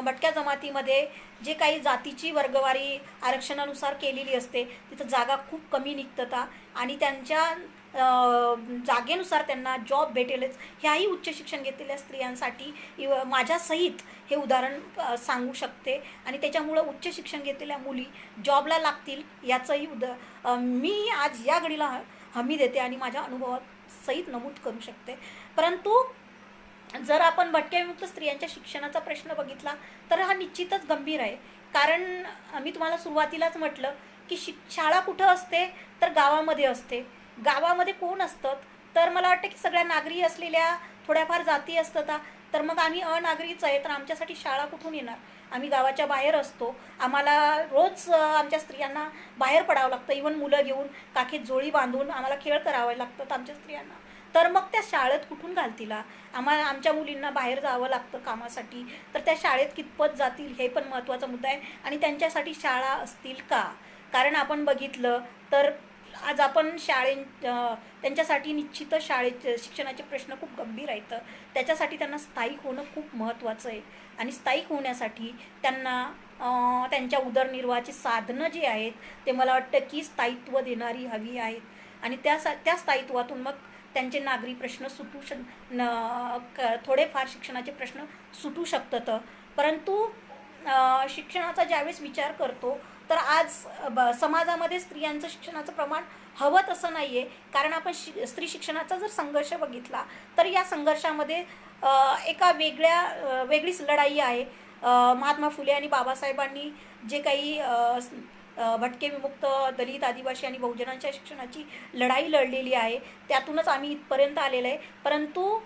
भटक्या जमातीमध्ये जे काही जातीची वर्गवारी आरक्षणानुसार केलेली असते तिथं जागा खूप कमी निघतात आणि त्यांच्या जागेनुसार त्यांना जॉब भेटेलच ह्याही उच्च शिक्षण घेतलेल्या स्त्रियांसाठी माझ्यासहित हे उदाहरण सांगू शकते. आणि त्याच्यामुळं उच्च शिक्षण घेतलेल्या मुली जॉबला लागतील याचंही मी आज या घडीला हमी देते आणि माझ्या अनुभवात सहित नमूद करू शकते. परंतु जर आपण भटक्याविमुक्त स्त्रियांच्या शिक्षणाचा प्रश्न बघितला तर हा निश्चितच गंभीर आहे. कारण मी तुम्हाला सुरुवातीलाच म्हटलं की शाळा कुठं असते तर गावामध्ये असते. गावामध्ये कोण असतात तर मला वाटतं की सगळ्या नागरी असलेल्या थोड्याफार जाती असतात, तर मग आम्ही अनागरीच आहे, तर आमच्यासाठी शाळा कुठून येणार? आम्ही गावाच्या बाहेर असतो, आम्हाला रोज आमच्या स्त्रियांना बाहेर पडावं लागतं, इवन मुलं घेऊन काखेत जोळी बांधून आम्हाला खेळ करावे लागतात आमच्या स्त्रियांना. तर मग त्या शाळेत कुठून घालतील? आमच्या मुलींना बाहेर जावं लागतं कामासाठी, तर त्या शाळेत कितपत जातील हे पण महत्त्वाचा मुद्दा आहे. आणि त्यांच्यासाठी शाळा असतील का? कारण आपण बघितलं तर आज आपण त्यांच्यासाठी निश्चितच शाळेत शिक्षणाचे प्रश्न खूप गंभीर आहेत. त्याच्यासाठी त्यांना स्थायिक होणं खूप महत्त्वाचं आहे. आणि स्थायिक होण्यासाठी त्यांना त्यांच्या उदरनिर्वाहाची साधनं जी आहेत ते मला वाटतं की स्थायित्व देणारी हवी आहेत. आणि त्या स्थायित्वातून मग त्यांचे नागरी प्रश्न थोडेफार शिक्षणाचे प्रश्न सुटू शकतात. परंतु शिक्षणाचा ज्यावेळेस विचार करतो तर आज समाजामध्ये स्त्रियांचं शिक्षणाचं प्रमाण हवं तसं नाही आहे. कारण आपण स्त्री शिक्षणाचा जर संघर्ष बघितला तर या संघर्षामध्ये एका वेगळीच लढाई आहे. महात्मा फुले आणि बाबासाहेबांनी जे काही भटके, विमुक्त, दलित, आदिवासी आणि बहुजनांच्या शिक्षणाची लढाई लढलेली आहे, त्यातूनच आम्ही इथपर्यंत आलेलो आहे. परंतु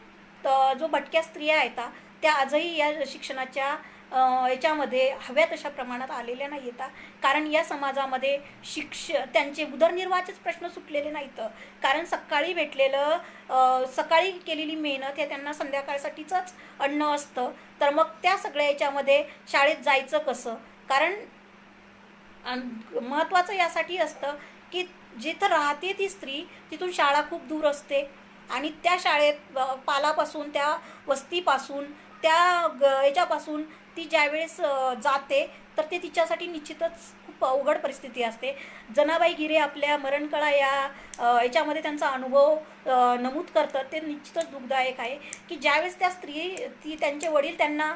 जो भटक्या स्त्रिया आहेत त्या आजही या शिक्षणाच्या याच्यामध्ये हव्या तशा प्रमाणात आलेल्या नाही आहेत. कारण या समाजामध्ये त्यांचे उदरनिर्वाहाचेच प्रश्न सुटलेले नाहीत. कारण सकाळी केलेली मेहनत हे त्यांना संध्याकाळसाठीच अन्न असतं. तर मग त्या सगळ्या याच्यामध्ये शाळेत जायचं कसं? कारण महत्त्वाचं यासाठी असतं की जिथं राहते ती स्त्री तिथून शाळा खूप दूर असते. आणि त्या शाळेत पालापासून, त्या वस्तीपासून, याच्यापासून ती ज्यावेळेस जाते तर ते तिच्यासाठी निश्चितच खूप अवघड परिस्थिती असते. जनाबाई गिरे आपल्या मरणकळा याच्यामध्ये त्यांचा अनुभव नमूद करतात. ते निश्चितच दुःखदायक आहे की ज्यावेळेस त्या त्यांचे वडील त्यांना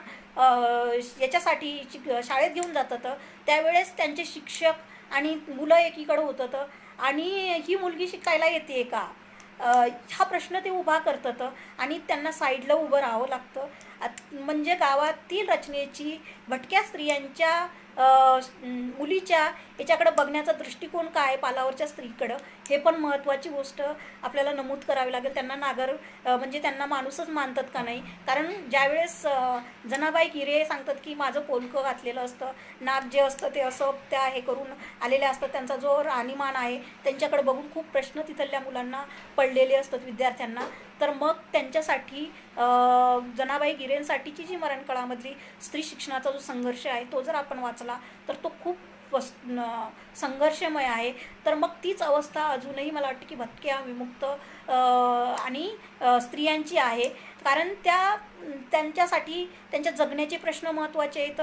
याच्यासाठी शाळेत घेऊन जातात त्यावेळेस त्यांचे शिक्षक आणि मुलं एकीकडं होतं आणि ही मुलगी शिकायला येते का, हा प्रश्न ते उभा करतात. आणि त्यांना साईडला उभं राहावं लागतं. म्हणजे गावातील रचनेची भटक्या स्त्रियांच्या मुलीच्या याच्याकडं बघण्याचा दृष्टिकोन काय पालावरच्या स्त्रीकडं, हे पण महत्त्वाची गोष्ट आपल्याला नमूद करावी लागेल. त्यांना म्हणजे त्यांना माणूसच मानतात का नाही? कारण ज्यावेळेस जनाबाई गिरे सांगतात की माझं पोलकं घातलेलं असतं, नाक जे असतं ते असं त्या हे करून आलेले असतात, त्यांचा जो राहणीमान आहे त्यांच्याकडे बघून खूप प्रश्न तिथल्या मुलांना पडलेले असतात, विद्यार्थ्यांना. तर मग त्यांच्यासाठी जनाबाई गिरेंसाठीची जी मरणकळामधली स्त्री शिक्षणाचा जो संघर्ष आहे तो जर आपण वाचला तर तो खूप संघर्षमय आहे. तर मग तीच अवस्था अजूनही मला वाटते की भटक्या, विमुक्त आणि स्त्रियांची आहे. कारण त्यांच्यासाठी त्यांच्या जगण्याचे प्रश्न महत्त्वाचे आहेत,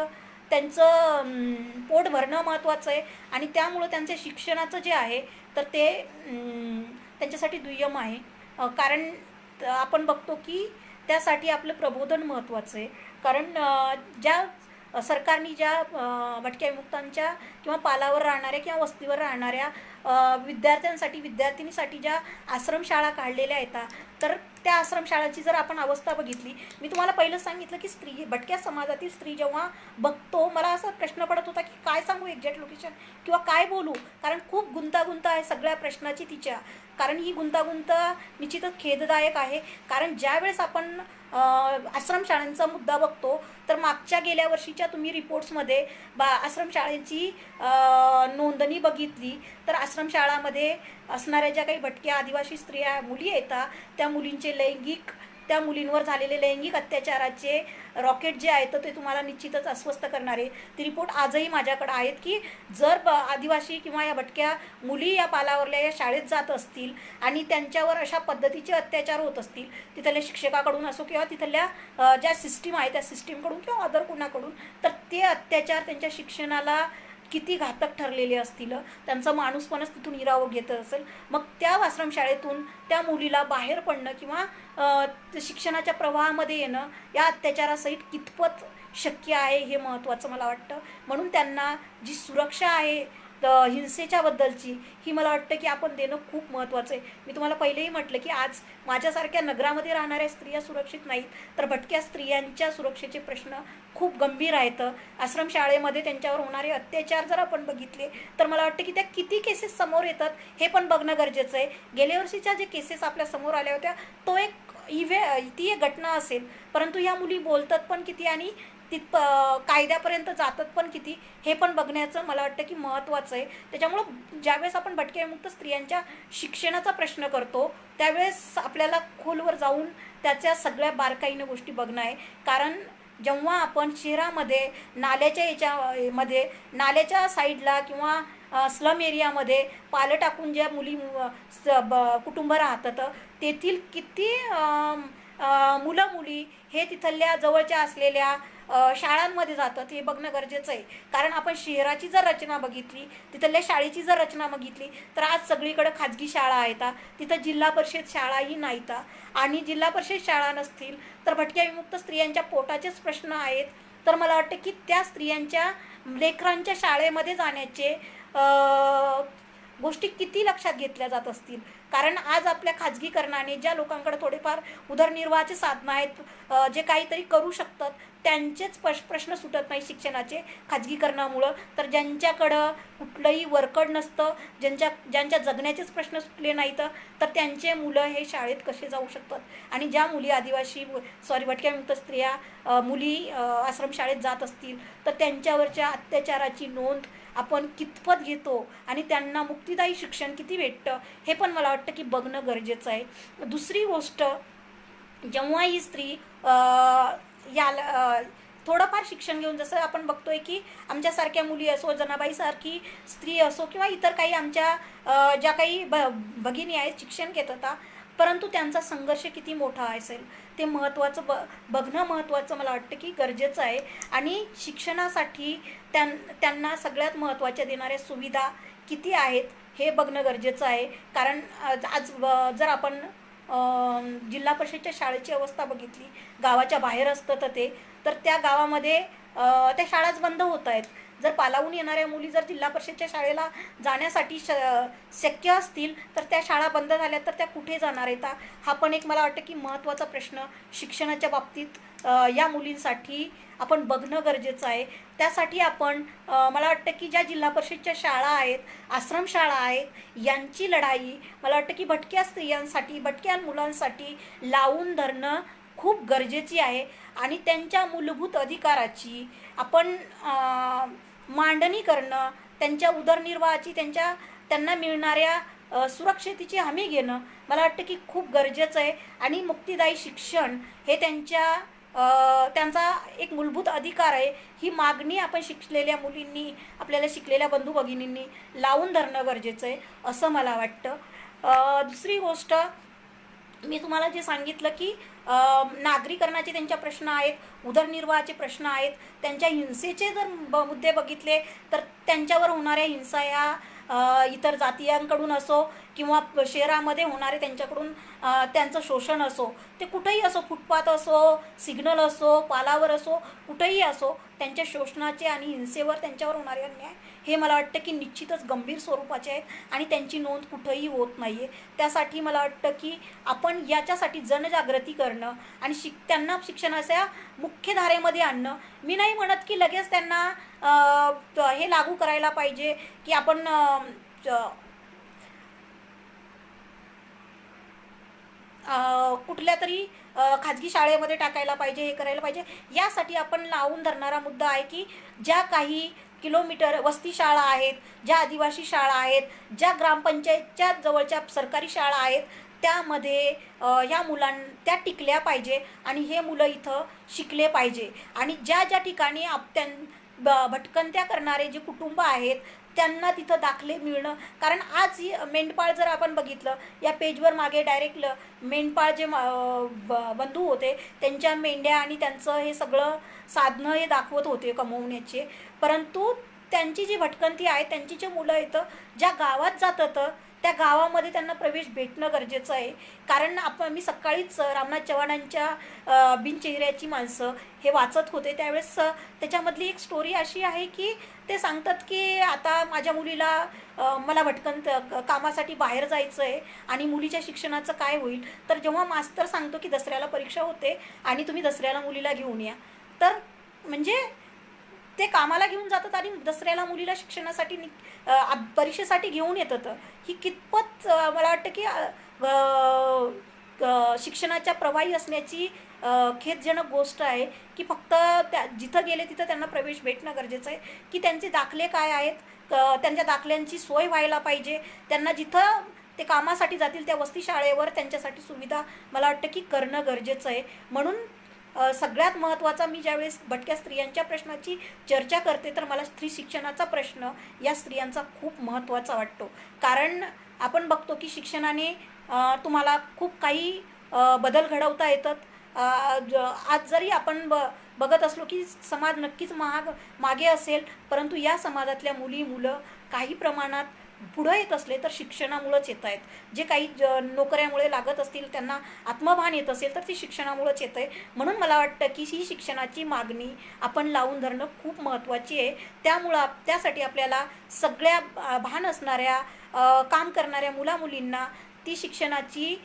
त्यांचं पोट भरणं महत्त्वाचं आहे. आणि त्यामुळं त्यांच्या शिक्षणाचं जे आहे तर ते त्यांच्यासाठी दुय्यम आहे. कारण आपण बघतो की त्यासाठी आपलं प्रबोधन महत्त्वाचं आहे. कारण सरकारने ज्या भटक्या विमुक्तांच्या किंवा पालावर राहणाऱ्या किंवा वस्तीवर राहणाऱ्या विद्यार्थिनीसाठी ज्या आश्रमशाळा काढलेल्या आहेत तर त्या आश्रमशाळाची जर आपण अवस्था बघितली, मी तुम्हाला पहिलं सांगितलं की भटक्या समाजातील स्त्री जेव्हा बघतो मला असा प्रश्न पडत होता की काय सांगू एक्झॅक्ट लोकेशन किंवा काय बोलू, कारण खूप गुंतागुंत आहे सगळ्या प्रश्नाची तिच्या. कारण ही गुंतागुंत निश्चितच खेददायक आहे. कारण ज्यावेळेस आपण आश्रमशाळांचा मुद्दा बघतो तर गेल्या वर्षीच्या तुम्ही रिपोर्ट्समध्ये आश्रमशाळेची नोंदणी बघितली तर आश्रमशाळामध्ये असणाऱ्या ज्या काही भटक्या आदिवासी स्त्रिया मुली येतात त्या त्या मुलींवर झालेले लैंगिक अत्याचाराचे रॉकेट जे आहेत ते तुम्हाला निश्चितच अस्वस्थ करणारे ती रिपोर्ट आजही माझ्याकडे आहेत की जर आदिवासी किंवा या भटक्या मुली या पालावरल्या या शाळेत जात असतील आणि त्यांच्यावर अशा पद्धतीचे अत्याचार होत असतील तिथल्या शिक्षकाकडून असो किंवा तिथल्या ज्या सिस्टीम आहे त्या सिस्टीमकडून किंवा अदर कोणाकडून, तर ते अत्याचार त्यांच्या शिक्षणाला किती घातक ठरलेले असतील, त्यांचं माणूसपणच तिथून हिरावं घेत असेल. मग त्या आश्रमशाळेतून त्या मुलीला बाहेर पडणं किंवा शिक्षणाच्या प्रवाहामध्ये येणं या अत्याचारासहित कितपत शक्य आहे हे महत्त्वाचं मला वाटतं. म्हणून त्यांना जी सुरक्षा आहे हिंसेच्या बद्दलची ही मला वाटतं की आपण देणं खूप महत्त्वाचं आहे. मी तुम्हाला पहिलेही म्हटलं की आज माझ्यासारख्या नगरामध्ये राहणाऱ्या स्त्रिया सुरक्षित नाहीत, तर भटक्या स्त्रियांच्या सुरक्षेचे प्रश्न खूप गंभीर आहेत. आश्रमशाळेमध्ये त्यांच्यावर होणारे अत्याचार जर आपण बघितले तर मला वाटतं की त्या किती केसेस समोर येतात हे पण बघणं गरजेचं आहे. गेल्या वर्षीच्या जे केसेस आपल्या समोर आल्या होत्या तो एक ती एक घटना असेल, परंतु ह्या मुली बोलतात पण किती आणि कायद्यापर्यंत जातात पण किती, हे पण बघण्याचं मला वाटतं की महत्त्वाचं आहे. त्याच्यामुळं ज्यावेळेस आपण भटक्या विमुक्त स्त्रियांच्या शिक्षणाचा प्रश्न करतो त्यावेळेस आपल्याला खोलवर जाऊन त्याच्या सगळ्या बारकाईनं गोष्टी बघणं आहे. कारण जेव्हा आपण शहरामध्ये मध्ये नाल्याच्या साईडला किंवा स्लम एरियामध्ये पालं टाकून ज्या कुटुंब राहतात, तेथील किती मुलं मुली हे तिथल्या जवळच्या असलेल्या शाळांमध्ये जातात हे बघणं गरजेचं आहे. कारण आपण शहराची जर रचना बघितली, तिथल्या शाळेची जर रचना बघितली, तर आज सगळीकडे खाजगी शाळा आहेत, तिथं जिल्हा परिषद शाळाही नाहीत. आणि जिल्हा परिषद शाळा नसतील तर भटक्या विमुक्त स्त्रियांच्या पोटाचेच प्रश्न आहेत. तर मला वाटतं की त्या स्त्रियांच्या लेकरांच्या शाळेमध्ये जाण्याचे गोष्टी किती लक्षात घेतल्या जात असतील. कारण आज आपल्या खाजगीकरणाने ज्या लोकांकडे थोडेफार उदरनिर्वाहाचे साधनं आहेत, जे काहीतरी करू शकतात, त्यांचेच प्रश्न सुटत नाही शिक्षणाचे खाजगीकरणामुळं. तर ज्यांच्याकडं कुठलंही वरकड नसतं, ज्यांच्या जगण्याचेच प्रश्न सुटले नाहीत, तर त्यांचे मुलं हे शाळेत कसे जाऊ शकतात. आणि ज्या मुली भटक्या विमुक्त स्त्रिया मुली आश्रमशाळेत जात असतील तर त्यांच्यावरच्या अत्याचाराची नोंद आपण कितपत घेतो आणि त्यांना मुक्तिदायी शिक्षण किती भेटतं हे पण मला वाटतं की बघणं गरजेचं आहे. दुसरी गोष्ट, जेव्हा ही स्त्री थोडंफार शिक्षण घेऊन, जसं आपण बघतोय की आमच्यासारख्या मुली असो, जनाबाईसारखी स्त्री असो किंवा इतर काही आमच्या ज्या काही भगिनी आहेत शिक्षण घेत होता, परंतु त्यांचा संघर्ष किती मोठा असेल ते महत्त्वाचं बघणं महत्त्वाचं मला वाटतं की गरजेचं आहे. आणि शिक्षणासाठी त्यांना सगळ्यात महत्त्वाच्या देणाऱ्या सुविधा किती आहेत हे बघणं गरजेचं आहे. कारण आज जर आपण जिल्हा परिषदच्या शाळेची अवस्था बघितली, गावाच्या बाहेर असतं तर त्या गावामध्ये त्या शाळाच बंद होत आहेत. जर पालावून येणाऱ्या मुली जर जिल्हा परिषदच्या शाळेला जाण्यासाठी शक्य असतील तर त्या शाळा बंद झाल्या तर त्या कुठे जाणार आहेत, हा पण एक मला वाटतं की महत्त्वाचा प्रश्न शिक्षणाच्या बाबतीत या मुलींसाठी आपण बघणं गरजेचं आहे. त्यासाठी आपण मला वाटतं की ज्या जिल्हा परिषदच्या शाळा आहेत, आश्रमशाळा आहेत, यांची लढाई मला वाटतं की भटक्या स्त्रियांसाठी, भटक्या मुलांसाठी लावून धरणं खूप गरजेची आहे. आणि त्यांच्या मूलभूत अधिकाराची आपण मांडणी करणं, त्यांच्या उदरनिर्वाहाची, त्यांना मिळणाऱ्या सुरक्षितेची हमी घेणं मला वाटतं की खूप गरजेचं आहे. आणि मुक्तिदायी शिक्षण हे त्यांचा एक मूलभूत अधिकार आहे. ही मागणी आपण शिकलेल्या मुलींनी, आपल्याला शिकलेल्या बंधू भगिनींनी लावून धरणं गरजेचं आहे असं मला वाटतं. दुसरी गोष्ट, मी तुम्हाला जे सांगितलं की नागरीकरणाचे त्यांच्या प्रश्न आहेत, उदरनिर्वाहाचे प्रश्न आहेत, त्यांच्या हिंसेचे जर मुद्दे बघितले तर त्यांच्यावर होणाऱ्या हिंसा या इतर जातीयांकडून असो किंवा शहरामध्ये होणारे त्यांच्याकडून त्यांचं शोषण असो, ते कुठेही असो, फुटपाथ असो, सिग्नल असो, पालावर असो, कुठेही असो, त्यांच्या शोषणाचे आणि हिंसेवर त्यांच्यावर होणारे अन्याय हे मला वाटतं की निश्चितच गंभीर स्वरूपाचे आहेत आणि त्यांची नोंद कुठंही होत नाही आहे. त्यासाठी मला वाटतं की आपण याच्यासाठी जनजागृती करणं आणि त्यांना शिक्षणाच्या मुख्य धारेमध्ये आणणं. मी नाही म्हणत की लगेच त्यांना हे लागू करायला पाहिजे की आपण कुठल्या तरी खाजगी शाळेमध्ये टाकायला पाहिजे, हे करायला पाहिजे. यासाठी आपण लावून धरणारा मुद्दा आहे की ज्या काही किलोमीटर वस्ती शाळा आहेत, ज्या आदिवासी शाळा आहेत, ज्या ग्रामपंचायतच्या जवळच्या सरकारी शाळा आहेत, त्यामध्ये ह्या त्या टिकल्या पाहिजे आणि हे मुलं इथं शिकले पाहिजे. आणि ज्या ज्या ठिकाणी भटकंत्या करणारे जे कुटुंब आहेत त्यांना तिथं दाखले मिळणं. कारण आज मेंढपाळ जर आपण बघितलं, या पेजवर मागे डायरेक्ट मेंढपाळ जे बंधू होते त्यांच्या मेंढ्या आणि त्यांचं हे सगळं साधनं हे दाखवत होते कमवण्याचे. परंतु त्यांची जी भटकंती आहे, त्यांची जे मुलं येतं ज्या गावात जातात त्या गावामध्ये त्यांना प्रवेश भेटणं गरजेचं आहे. कारण मी सकाळीच रामनाथ चव्हाणांच्या बिनचेहऱ्याची माणसं हे वाचत होते, त्यावेळेस त्याच्यामधली एक स्टोरी अशी आहे की ते सांगतात की आता माझ्या मुलीला मला कामासाठी बाहेर जायचं आहे आणि मुलीच्या शिक्षणाचं काय होईल. तर जेव्हा मास्तर सांगतो की दसऱ्याला परीक्षा होते आणि तुम्ही दसऱ्याला मुलीला घेऊन या, तर म्हणजे ते कामाला घेऊन जातात आणि दसऱ्याला मुलीला शिक्षणासाठी परीक्षेसाठी घेऊन येतात. ही कितपत मला वाटतं की शिक्षणाच्या प्रवाही असण्याची खेदजनक गोष्ट आहे की फक्त जिथं गेले तिथं त्यांना प्रवेश भेटणं गरजेचं आहे, की त्यांचे दाखले काय आहेत, त्यांच्या दाखल्यांची सोय व्हायला पाहिजे. त्यांना जिथं ते कामासाठी जातील त्या वस्ती शाळेवर त्यांच्यासाठी सुविधा मला वाटतं की करणं गरजेचं आहे. म्हणून सगळ्यात महत्त्वाचा, मी ज्यावेळेस भटक्या स्त्रियांच्या प्रश्नाची चर्चा करते तर मला स्त्री शिक्षणाचा प्रश्न या स्त्रियांचा खूप महत्त्वाचा वाटतो. कारण आपण बघतो की शिक्षणाने तुम्हाला खूप काही बदल घडवता येतात. आज जरी आपण बघत असलो की समाज नक्कीच मागे असेल, परंतु या समाजातल्या मुलं काही प्रमाणात पुढं येत असले तर शिक्षणामुळंच येत आहेत. जे काही नोकऱ्यामुळे लागत असतील, त्यांना आत्मभान येत असेल तर ती शिक्षणामुळंच येतं आहे. म्हणून मला वाटतं की ही शिक्षणाची मागणी आपण लावून धरणं खूप महत्त्वाची आहे. त्यासाठी आपल्याला सगळ्या भान असणाऱ्या काम करणाऱ्या मुलींना ती शिक्षणाची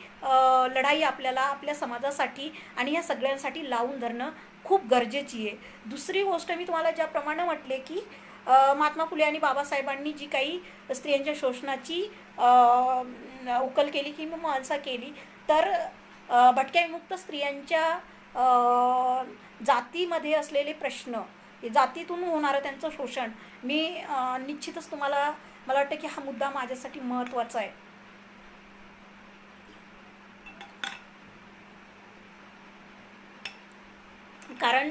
लढाई आपल्याला आपल्या समाजासाठी आणि या सगळ्यांसाठी लावून धरणं खूप गरजेची आहे. दुसरी गोष्ट मी तुम्हाला ज्याप्रमाणे म्हटले की महात्मा फुले आणि बाबासाहेबांनी जी काही स्त्रियांच्या शोषणाची उकल केली की मीमांसा केली, तर भटक्या विमुक्त स्त्रियांच्या जातीमध्ये असलेले प्रश्न, जातीतून होणारं त्यांचं शोषण, मी निश्चितच मला वाटतं की हा मुद्दा माझ्यासाठी महत्त्वाचा आहे. कारण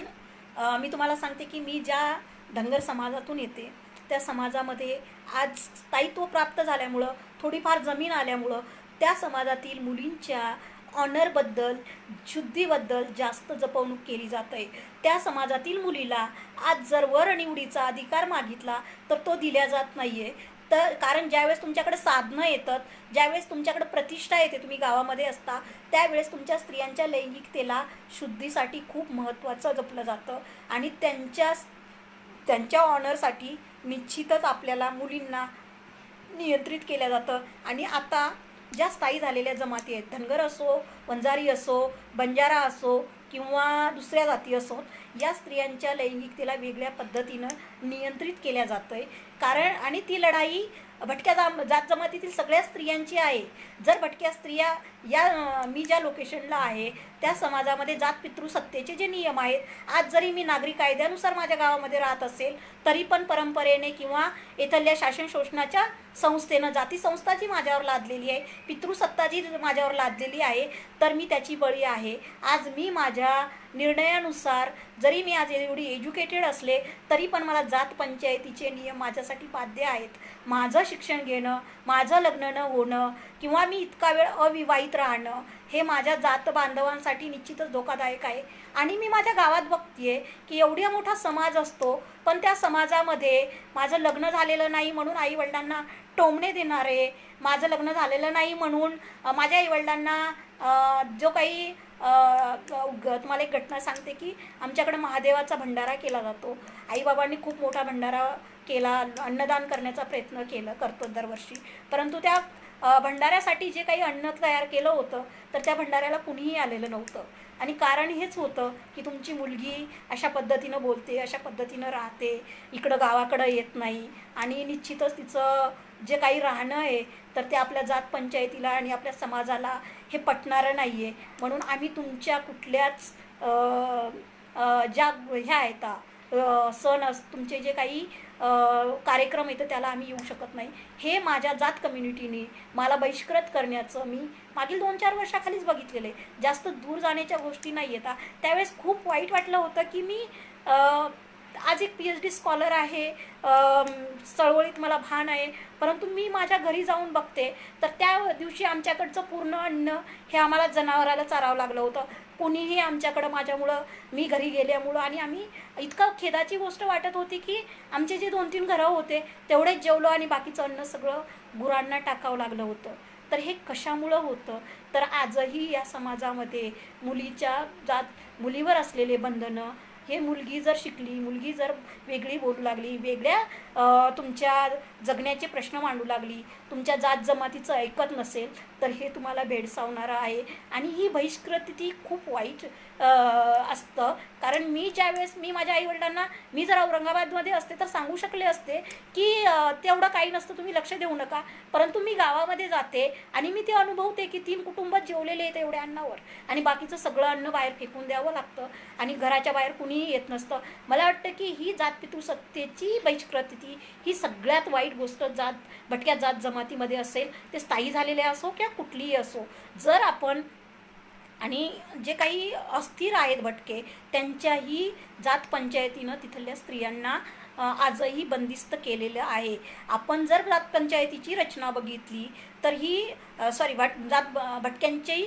मी तुम्हाला सांगते की मी ज्या धनगर समाजातून येते त्या समाजामध्ये आज स्थायित्व प्राप्त झाल्यामुळं, थोडीफार जमीन आल्यामुळं त्या समाजातील मुलींच्या ऑनरबद्दल, शुद्धीबद्दल जास्त जपवणूक केली जात आहे. त्या समाजातील मुलीला आज जर वर निवडीचा अधिकार मागितला तर तो दिला जात नाही आहे. तर कारण ज्यावेळेस तुमच्याकडे साधनं येतात, ज्यावेळेस तुमच्याकडे प्रतिष्ठा येते, तुम्ही गावामध्ये असता, त्यावेळेस तुमच्या स्त्रियांच्या लैंगिकतेला शुद्धीसाठी खूप महत्त्वाचं जपलं जातं आणि त्यांच्या ऑनरसाठी निश्चितच आपल्याला मुलींना नियंत्रित केलं जातं. आणि आता ज्या स्थायी झालेल्या जमाती आहेत, धनगर असो, वंजारी असो, बंजारा असो किंवा दुसऱ्या जाती असो, या स्त्रियांच्या लैंगिकतेला वेगळ्या पद्धतीनं नियंत्रित केल्या जातं आहे. कारण आणि ती लढाई भटक्या जात जमातीतील सगळ्या स्त्रियांची आहे. जर भटक्या स्त्रिया मी ज्या लोकेशनला आहे त्या समाजामध्ये जात पितृसत्तेचे जे नियम आहेत, आज जरी मी नागरी कायद्यानुसार माझ्या गावामध्ये राहत असेल तरी पण परंपरेने किंवा इथल्या शासन शोषणाच्या संस्थेनं, जाती संस्था जी माझ्यावर लादलेली आहे, पितृसत्ता जी माझ्यावर लादलेली आहे, तर मी त्याची बळी आहे. आज मी माझ्या निर्णयानुसार जरी मी आज एवढी एज्युकेटेड असले तरी पण मला जात पंचायतीचे नियम माझ्यासाठी बाध्य आहेत. माझं शिक्षण घेणं, माझं लग्न न होणं किंवा मी इतका वेळ अविवाहित राहणं हे माझ्या जात बांधवांसाठी निश्चितच धोकादायक आहे. आणि मी माझ्या गावात बघते की एवढा मोठा समाज असतो, पण त्या समाजामध्ये माझं लग्न झालेलं नाही म्हणून आईवडिलांना टोमणे देणारे, माझं लग्न झालेलं नाही म्हणून माझ्या आईवडिलांना जो काही तुम्हाला एक घटना सांगते की आमच्याकडे महादेवाचा भंडारा केला जातो. आईबाबांनी खूप मोठा भंडारा केला, अन्नदान करण्याचा प्रयत्न करतो दरवर्षी. परंतु त्या भंडाऱ्यासाठी जे काही अन्न तयार केलं होतं तर त्या भंडाऱ्याला कुणीही आलेलं नव्हतं. आणि कारण हेच होतं की तुमची मुलगी अशा पद्धतीनं बोलते, अशा पद्धतीनं राहते, इकडं गावाकडं येत नाही आणि निश्चितच तिचं जे काही राहणं आहे तर ते आपल्या जात पंचायतीला आणि आपल्या समाजाला हे पटणारं नाही आहे. म्हणून आम्ही तुमच्या कुठल्याच ज्या ह्या आहेत सण तुमचे जे काही कार्यक्रम येतं त्याला आम्ही येऊ शकत नाही. हे माझ्या जात कम्युनिटीने मला बहिष्कृत करण्याचं मी मागील 2-4 वर्षाखालीच बघितलेलं आहे. जास्त दूर जाण्याच्या गोष्टी नाही येतात. त्यावेळेस खूप वाईट वाटलं होतं की मी आज एक PhD स्कॉलर आहे, चळवळीत मला भान आहे, परंतु मी माझ्या घरी जाऊन बघते तर त्या दिवशी आमच्याकडचं पूर्ण अन्न हे आम्हाला जनावराला चारावं लागलं होतं. कोणीही आमच्याकडं माझ्यामुळं, मी घरी गेल्यामुळं, आणि आम्ही इतकं खेदाची गोष्ट वाटत होती की आमचे जे 2-3 घरं होते तेवढेच जेवलो आणि बाकीचं अन्न सगळं गुरांना टाकावं लागलं होतं. तर हे कशामुळं होतं तर आजही या समाजामध्ये मुलीवर असलेले बंधनं, हे मुलगी जर शिकली, मुलगी जर वेगळी बोलू लागली, वेगळ्या तुमच्या जगण्याचे प्रश्न मांडू लागली, तुमच्या जात जमातीचं ऐकत नसेल, तर हे तुम्हाला भेडसावणारं आहे. आणि ही बहिष्कृती खूप वाईट असतं. कारण मी ज्यावेळेस माझ्या आईवडिलांना, मी जर औरंगाबादमध्ये असते तर सांगू शकले असते की तेवढं काही नसतं, तुम्ही लक्ष देऊ नका. परंतु मी गावामध्ये जाते आणि मी ते अनुभवते की 3 कुटुंब जेवलेले आहेत एवढ्या अन्नावर, आणि बाकीचं सगळं अन्न बाहेर फेकून द्यावं लागतं आणि घराच्या बाहेर कुणीही येत नसतं. मला वाटतं की ही जात पितृसत्तेची बहिष्कृती ही सगळ्यात वाईट गोष्ट भटक्या जात जमातीमध्ये असेल, ते स्थायी झालेले असो किंवा कुठलीही असो. जर आपण, आणि जे काही अस्थिर आहेत भटके, त्यांच्याही जात पंचायतीनं तिथल्या स्त्रियांना आजही बंदिस्त केलेलं आहे. आपण जर जात पंचायतीची रचना बघितली तर ही भटक्यांची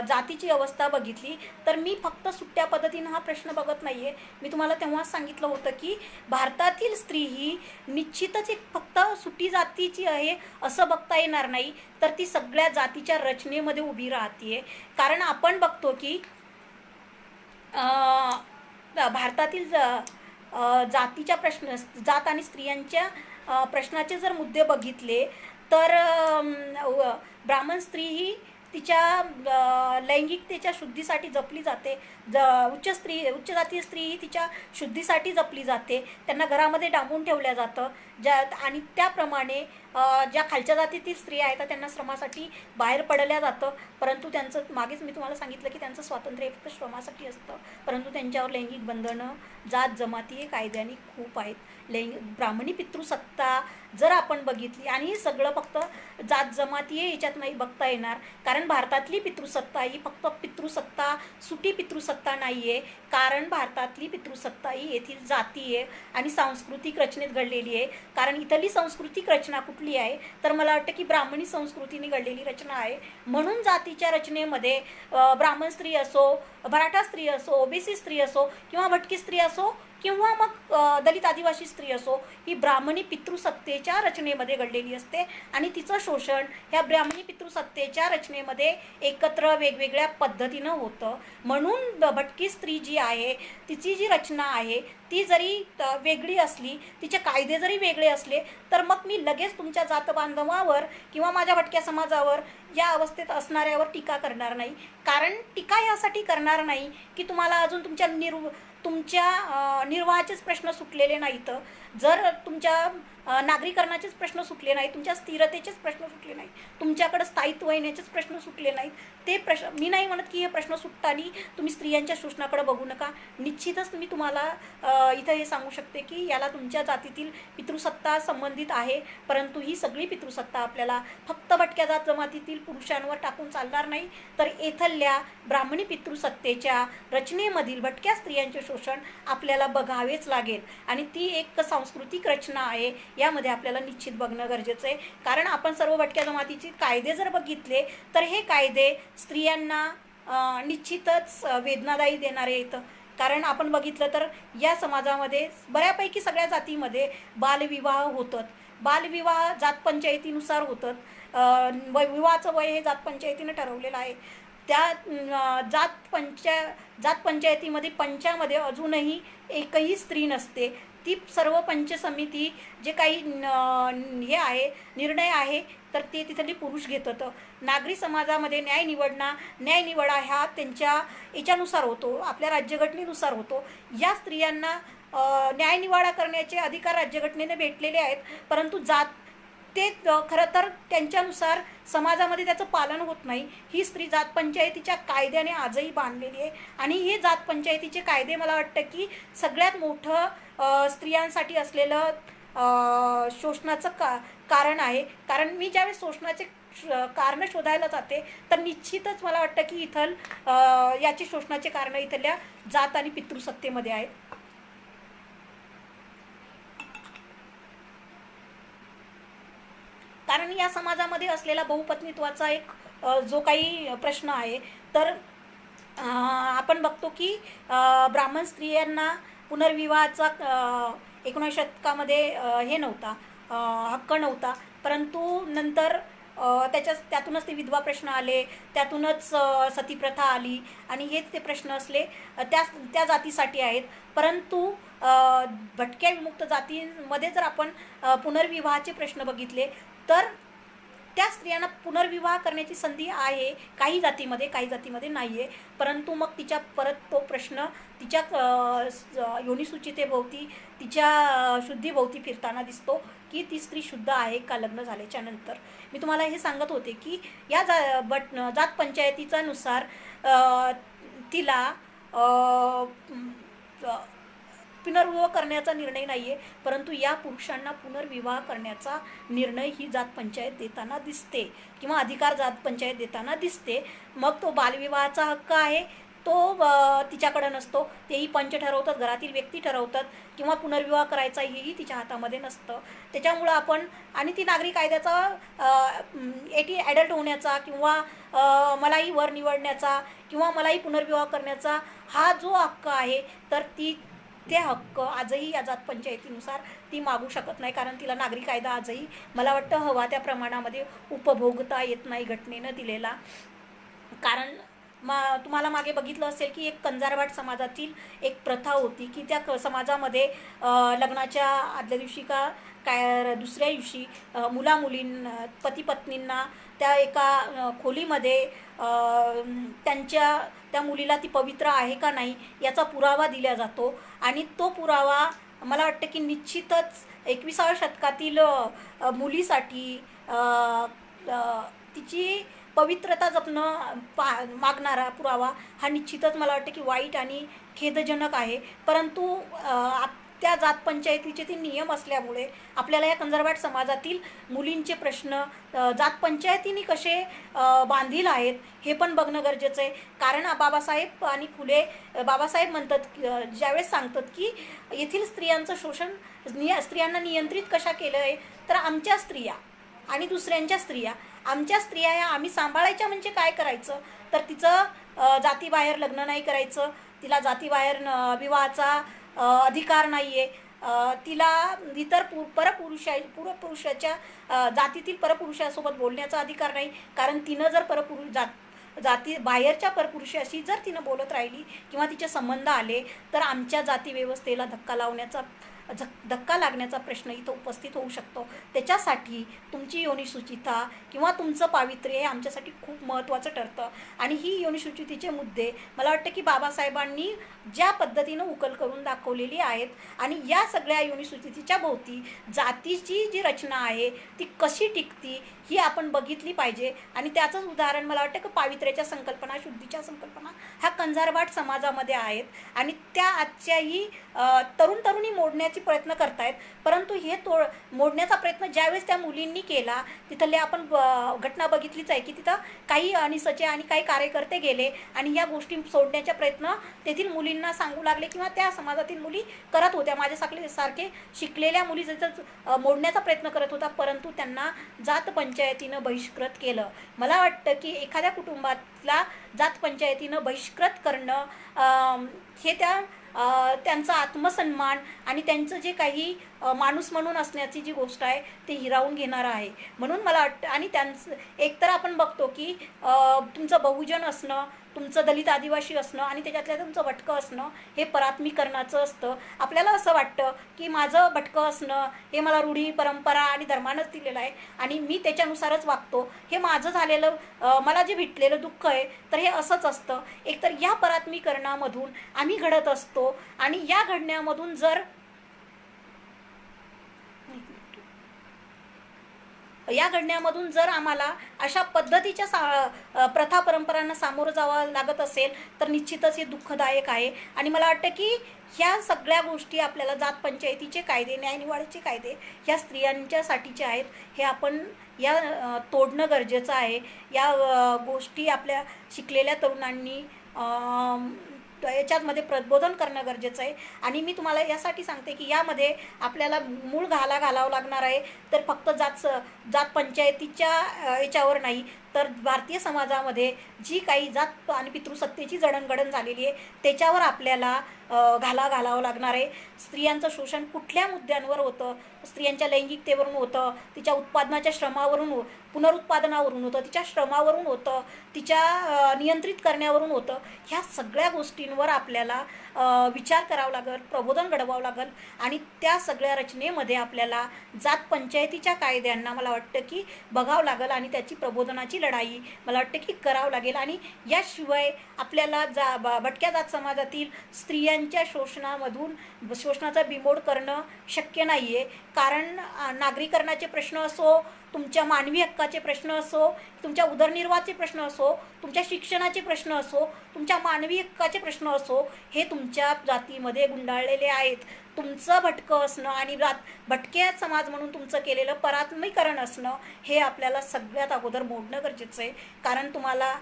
जातीची अवस्था बघितली तर मी फक्त सुट्ट्या पद्धतीनं हा प्रश्न बघत नाही आहे. मी तुम्हाला तेव्हाच सांगितलं होतं की भारतातील स्त्री ही निश्चितच एक फक्त सुट्टी जातीची आहे असं बघता येणार नाही, तर ती सगळ्या जातीच्या रचनेमध्ये उभी राहते. कारण आपण बघतो की भारतातील जातीच्या जात आणि स्त्रियांच्या प्रश्नाचे जर मुद्दे बघितले तर ब्राह्मण स्त्री ही तिच्या लैंगिकतेच्या शुद्धीसाठी जपली जाते. उच्च जातीय स्त्री ही तिच्या शुद्धीसाठी जपली जाते. त्यांना घरामध्ये डांबून ठेवल्या जातं. आणि त्याप्रमाणे ज्या खालच्या जातीतील स्त्रिया आहेत त्यांना श्रमासाठी बाहेर पडल्या जातं. परंतु त्यांचं, मागेच मी तुम्हाला सांगितलं की त्यांचं स्वातंत्र्य फक्त श्रमासाठी असतं, परंतु त्यांच्यावर लैंगिक बंधनं जात जमाती कायद्याने खूप आहेत. ब्राह्मणी पितृसत्ता जर आपण बघितली, आणि हे सगळं फक्त जात जमाती याच्यात नाही बघता येणार, कारण भारतातली पितृसत्ता ही फक्त पितृसत्ता, सुटी पितृसत्ता नाही आहे. कारण भारतातली पितृसत्ता ही येथील जातीय आणि सांस्कृतिक रचनेत घडलेली आहे. कारण इथली सांस्कृतिक रचना कुठली आहे तर मला वाटतं की ब्राह्मणी संस्कृतीने घडलेली रचना आहे. म्हणून जातीच्या रचनेमध्ये ब्राह्मण स्त्री असो, मराठा स्त्री असो, ओबीसी स्त्री असो, किंवा भटकी स्त्री असो, किंवा मग दलित आदिवासी स्त्री असो, ही ब्राह्मणी पितृसत्तेच्या रचनेमध्ये घडलेली असते. आणि तिचं शोषण ह्या ब्राह्मणी पितृसत्तेच्या रचनेमध्ये एकत्र वेगवेगळ्या पद्धतीनं होतं. म्हणून भटकी स्त्री जी आहे तिची जी रचना आहे ती जरी वेगळी असली, तिचे कायदे जरी वेगळे असले, तर मग मी लगेच तुमच्या जात बांधवावर किंवा माझ्या भटक्या समाजावर या अवस्थेत असणाऱ्यावर टीका करणार नाही. कारण टीका यासाठी करणार नाही की तुम्हाला अजून तुमच्या निर्वाहाचेच प्रश्न सुटलेले नाहीत, जर तुमच्या नागरीकरणाचेच प्रश्न सुटले नाहीत, तुमच्या स्थिरतेचेच प्रश्न सुटले नाहीत, तुमच्याकडे स्थायित्व येण्याचेच प्रश्न सुटले नाहीत, ते प्रश्न, मी नाही म्हणत की हे प्रश्न सुटताना तुम्ही स्त्रियांच्या शोषणाकडे बघू नका. निश्चितच मी तुम्हाला इथं हे सांगू शकते की याला तुमच्या जातीतील पितृसत्ता संबंधित आहे, परंतु ही सगळी पितृसत्ता आपल्याला फक्त भटक्या जात जमातीतील पुरुषांवर टाकून चालणार नाही, तर येथल्या ब्राह्मणी पितृसत्तेच्या रचनेमधील भटक्या स्त्रियांचे शोषण आपल्याला बघावेच लागेल. आणि ती एक सांस्कृतिक रचना आहे, यामध्ये आपल्याला निश्चित बघणं गरजेचं आहे. कारण आपण सर्व भटक्या जमातीचे कायदे जर बघितले तर हे कायदे स्त्रियांना निश्चितच वेदनादायी देणारे आहेत. कारण आपण बघितलं तर या समाजामध्ये बऱ्यापैकी सगळ्या जातीमध्ये बालविवाह होतात. बालविवाह जात पंचायतीनुसार होतात. विवाहाचं वय हे जात पंचायतीनं ठरवलेलं आहे. त्या जात पंचायतीमध्ये पंचामध्ये अजूनही एकही स्त्री नसते. ती सर्व पंच समिती जे काही हे आहे, निर्णय आहे, तर ते तिथली पुरुष घेत होतं. नागरी समाजामध्ये न्याय हा त्यांच्या याच्यानुसार होतो, आपल्या राज्यघटनेनुसार होतो. या स्त्रियांना न्यायनिवाडा करण्याचे अधिकार राज्यघटनेने भेटलेले आहेत, परंतु ते खरं तर त्यांच्यानुसार समाजामध्ये त्याचं पालन होत नाही. ही स्त्री जात पंचायतीच्या कायद्याने आजही बांधलेली आहे. आणि हे जात पंचायतीचे कायदे मला वाटतं की सगळ्यात मोठं स्त्रियांसाठी असलेलं शोषणाचं कारण आहे. कारण मी ज्यावेळेस शोषणाचे कारण शोधायला जाते तर निश्चितच मला वाटतं की इथं याचे शोषणाचे कारण इथल्या जात आणि पितृसत्तेमध्ये आहेत. कारण या समाजामध्ये असलेला बहुपत्नीत्वाचा एक जो काही प्रश्न आहे, तर आपण बघतो की ब्राह्मण स्त्रियांना पुनर्विवाहाचा 19 शतकामध्ये हे नव्हता, हक्क नव्हता. परंतु नंतर त्यातूनच ते विधवा प्रश्न आले, त्यातूनच सतीप्रथा आली आणि हेच ते प्रश्न असले त्या जातीसाठी आहेत. परंतु भटक्या विमुक्त जातीमध्ये जर आपण पुनर्विवाहाचे प्रश्न बघितले तर त्या स्त्रियांना पुनर्विवाह करण्याची संधी आहे काही जातीमध्ये नाही आहे. परंतु मग तिच्या परत तो प्रश्न तिच्या योनिसूचितेभोवती, तिच्या शुद्धीभोवती फिरताना दिसतो की ती स्त्री शुद्ध आहे का लग्न झाल्याच्या नंतर. मी तुम्हाला हे सांगत होते की या जात पंचायतीचा नुसार तिला पुनर्विवाह करण्याचा निर्णय नाही आहे, परंतु या पुरुषांना पुनर्विवाह करण्याचा निर्णय ही जात पंचायत देताना दिसते किंवा अधिकार जात पंचायत देताना दिसते. मग तो बालविवाहाचा हक्क आहे तो तिच्याकडे नसतो, तेही पंच ठरवतात, घरातील व्यक्ती ठरवतात, किंवा पुनर्विवाह करायचा हेही तिच्या हातामध्ये नसतं. त्याच्यामुळं आपण आणि ती नागरी कायद्याचा ॲडल्ट होण्याचा किंवा मलाही वर निवडण्याचा किंवा मलाही पुनर्विवाह करण्याचा हा जो हक्क आहे तर ते हक्क आजही या जात पंचायतीनुसार ती मागू शकत नाही, कारण तिला नागरी कायदा आजही मला वाटतं हवा त्या प्रमाणामध्ये उपभोगता येत नाही घटनेनं दिलेला. कारण तुम्हाला मागे बघितलं असेल की एक कंजारवाट समाजातील एक प्रथा होती की त्या समाजामध्ये लग्नाच्या आदल्या दिवशी का काय दुसऱ्या दिवशी पती पत्नींना त्या एका खोलीमध्ये त्या मुलीला ती पवित्र आहे का नाही याचा पुरावा दिला जातो. आणि तो पुरावा मला वाटतं की निश्चितच 21व्या शतकातील मुलीसाठी तिची पवित्रता जपणं मागणारा पुरावा हा निश्चितच मला वाटतं की वाईट आणि खेदजनक आहे. परंतु त्या जात पंचायतीचे ते नियम असल्यामुळे आपल्याला या कंजरवाट समाजातील मुलींचे प्रश्न जात पंचायतीने कसे बांधील आहेत हे पण बघणं गरजेचं आहे. कारण बाबासाहेब आणि फुले बाबासाहेब म्हणतात ज्यावेळेस सांगतात की येथील स्त्रियांचं शोषण स्त्रियांना नियंत्रित कशा केलं आहे तर आमच्या स्त्रिया आणि दुसऱ्यांच्या स्त्रिया आमच्या स्त्रिया या आम्ही सांभाळायच्या म्हणजे काय करायचं तर तिचं जातीबाहेर लग्न नाही करायचं, तिला जातीबाहेर विवाहाचा अधिकार नाही आहे, तिला इतर पुरुषाच्या जातीतील परपुरुषासोबत बोलण्याचा अधिकार नाही. कारण तिनं जर जाती बाहेरच्या परपुरुषाशी जर तिनं बोलत राहिली किंवा तिचे संबंध आले तर आमच्या जाती व्यवस्थेला धक्का लागण्याचा प्रश्न इथं उपस्थित होऊ शकतो. त्याच्यासाठी तुमची योनिसूचिता किंवा तुमचं पावित्र्य हे आमच्यासाठी खूप महत्त्वाचं ठरतं. आणि ही योनिसूचितेचे मुद्दे मला वाटतं की बाबासाहेबांनी ज्या पद्धतीनं उकल करून दाखवलेली आहेत आणि या सगळ्या योनिसूचितेच्या भोवती जातीची जी रचना आहे ती कशी टिकती ही आपण बघितली पाहिजे. आणि त्याचंच उदाहरण मला वाटतं की पावित्र्याच्या संकल्पना, शुद्धीच्या संकल्पना ह्या कंजारवाट समाजामध्ये आहेत आणि त्या आजच्याही तरुणी मोडण्याची प्रयत्न करतायत. परंतु हे मोडण्याचा प्रयत्न ज्यावेळेस त्या मुलींनी केला तिथले आपण घटना बघितलीच आहे की तिथं काही अनिसचे आणि काही कार्यकर्ते गेले आणि या गोष्टी सोडण्याचा प्रयत्न तेथील मुलींना सांगू लागले किंवा त्या समाजातील मुली करत होत्या. माझ्यासारखे शिकलेल्या मुली तिथं मोडण्याचा प्रयत्न करत होता, परंतु त्यांना जात पंचायतीनं बहिष्कृत केलं. मला वाटतं की एखाद्या कुटुंबातला जात पंचायतीनं बहिष्कृत करणं हे त्यांचा आत्मसन्मान आणि त्यांचं जे काही माणूस म्हणून असण्याची जी गोष्ट आहे ते हिरावून घेणारं आहे. म्हणून मला वाटतं आणि त्यांचं एकतर आपण बघतो की तुमचं बहुजन असणं, तुमचं दलित आदिवासी असणं आणि त्याच्यातल्या तुमचं भटकं असणं हे परात्मीकरणाचं असतं. आपल्याला असं वाटतं की माझं भटकं असणं हे मला रूढी परंपरा आणि धर्मानंच दिलेलं आहे आणि मी त्याच्यानुसारच वागतो, हे माझं झालेलं मला जे भेटलेलं दुःख आहे तर हे असंच असतं. एकतर या परात्मीकरणामधून आम्ही घडत असतो आणि या घडण्यामधून जर आम्हाला अशा पद्धतीच्या प्रथा परंपरांना सामोरं जावं लागत असेल तर निश्चितच हे दुःखदायक आहे. आणि मला वाटतं की ह्या सगळ्या गोष्टी आपल्याला जात पंचायतीचे कायदे, न्यायनिवाड्याचे कायदे ह्या स्त्रियांच्यासाठीचे आहेत, हे आपण तोडणं गरजेचं आहे. या गोष्टी आपल्या शिकलेल्या तरुणांनी याच्यामध्ये प्रबोधन करणं गरजेचं आहे. आणि मी तुम्हाला यासाठी सांगते की यामध्ये आपल्याला मूळ घालावं लागणार आहे तर फक्त जात पंचायतीच्या याच्यावर नाही तर भारतीय समाजामध्ये जी काही जात आणि पितृसत्तेची जडणघडण झालेली आहे त्याच्यावर आपल्याला घालावं लागणार आहे. स्त्रियांचं शोषण कुठल्या मुद्द्यांवर होतं? स्त्रियांच्या लैंगिकतेवरून होतं, तिच्या उत्पादनाच्या श्रमावरून पुनरुत्पादनावरून होतं, तिच्या श्रमावरून होतं, तिच्या नियंत्रित करण्यावरून होतं. ह्या सगळ्या गोष्टींवर आपल्याला विचार करावा लागेल, प्रबोधन घडवावं लागेल आणि त्या सगळ्या रचनेमध्ये आपल्याला जात पंचायतीच्या कायद्यांना मला वाटतं की बघावं लागेल आणि त्याची प्रबोधनाची लढाई मला वाटतं की करावं लागेल. आणि याशिवाय आपल्याला भटक्या जात समाजातील स्त्रियांच्या शोषणाचा बिमोड करणं शक्य नाही आहे. कारण नागरीकरणाचे प्रश्न असो, तुमच्या मानवी हक्काचे प्रश्न असो, तुमच्या उदरनिर्वाहाचे प्रश्न असो, तुमच्या शिक्षणाचे प्रश्न असो, तुमच्या मानवी हक्काचे प्रश्न असो, हे तुमच्या जातीमध्ये गुंडाळलेले आहेत. तुमचं भटकं असणं आणि भटक्या समाज म्हणून तुमचं केलेलं परात्मीकरण असणं हे आपल्याला सगळ्यात अगोदर मोडणं गरजेचं आहे. कारण तुम्हाला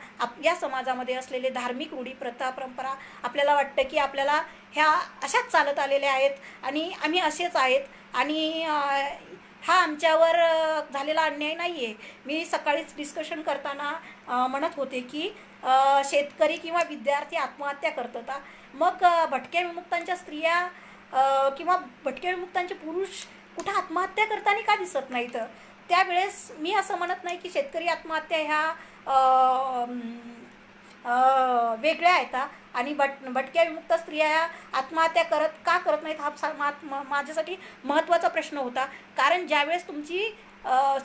या समाजामध्ये असलेले धार्मिक रूढी, प्रथा, परंपरा आपल्याला वाटतं की आपल्याला ह्या अशाच चालत आलेल्या आहेत आणि आम्ही असेच आहेत आणि हा आमच्यावर झालेला अन्याय नाही आहे. मी सकाळीच डिस्कशन करताना म्हणत होते की शेतकरी किंवा विद्यार्थी आत्महत्या करतात, मग भटक्या विमुक्तांच्या स्त्रिया किंवा भटक्या विमुक्तांचे पुरुष कुठं आत्महत्या करताना का दिसत नाहीत? त्यावेळेस मी असं म्हणत नाही की शेतकरी आत्महत्या ह्या वेगळ्या आहेत आणि भटक्या विमुक्त स्त्रिया आत्महत्या का करत नाहीत हा माझ्यासाठी महत्त्वाचा प्रश्न होता. कारण ज्यावेळेस तुमची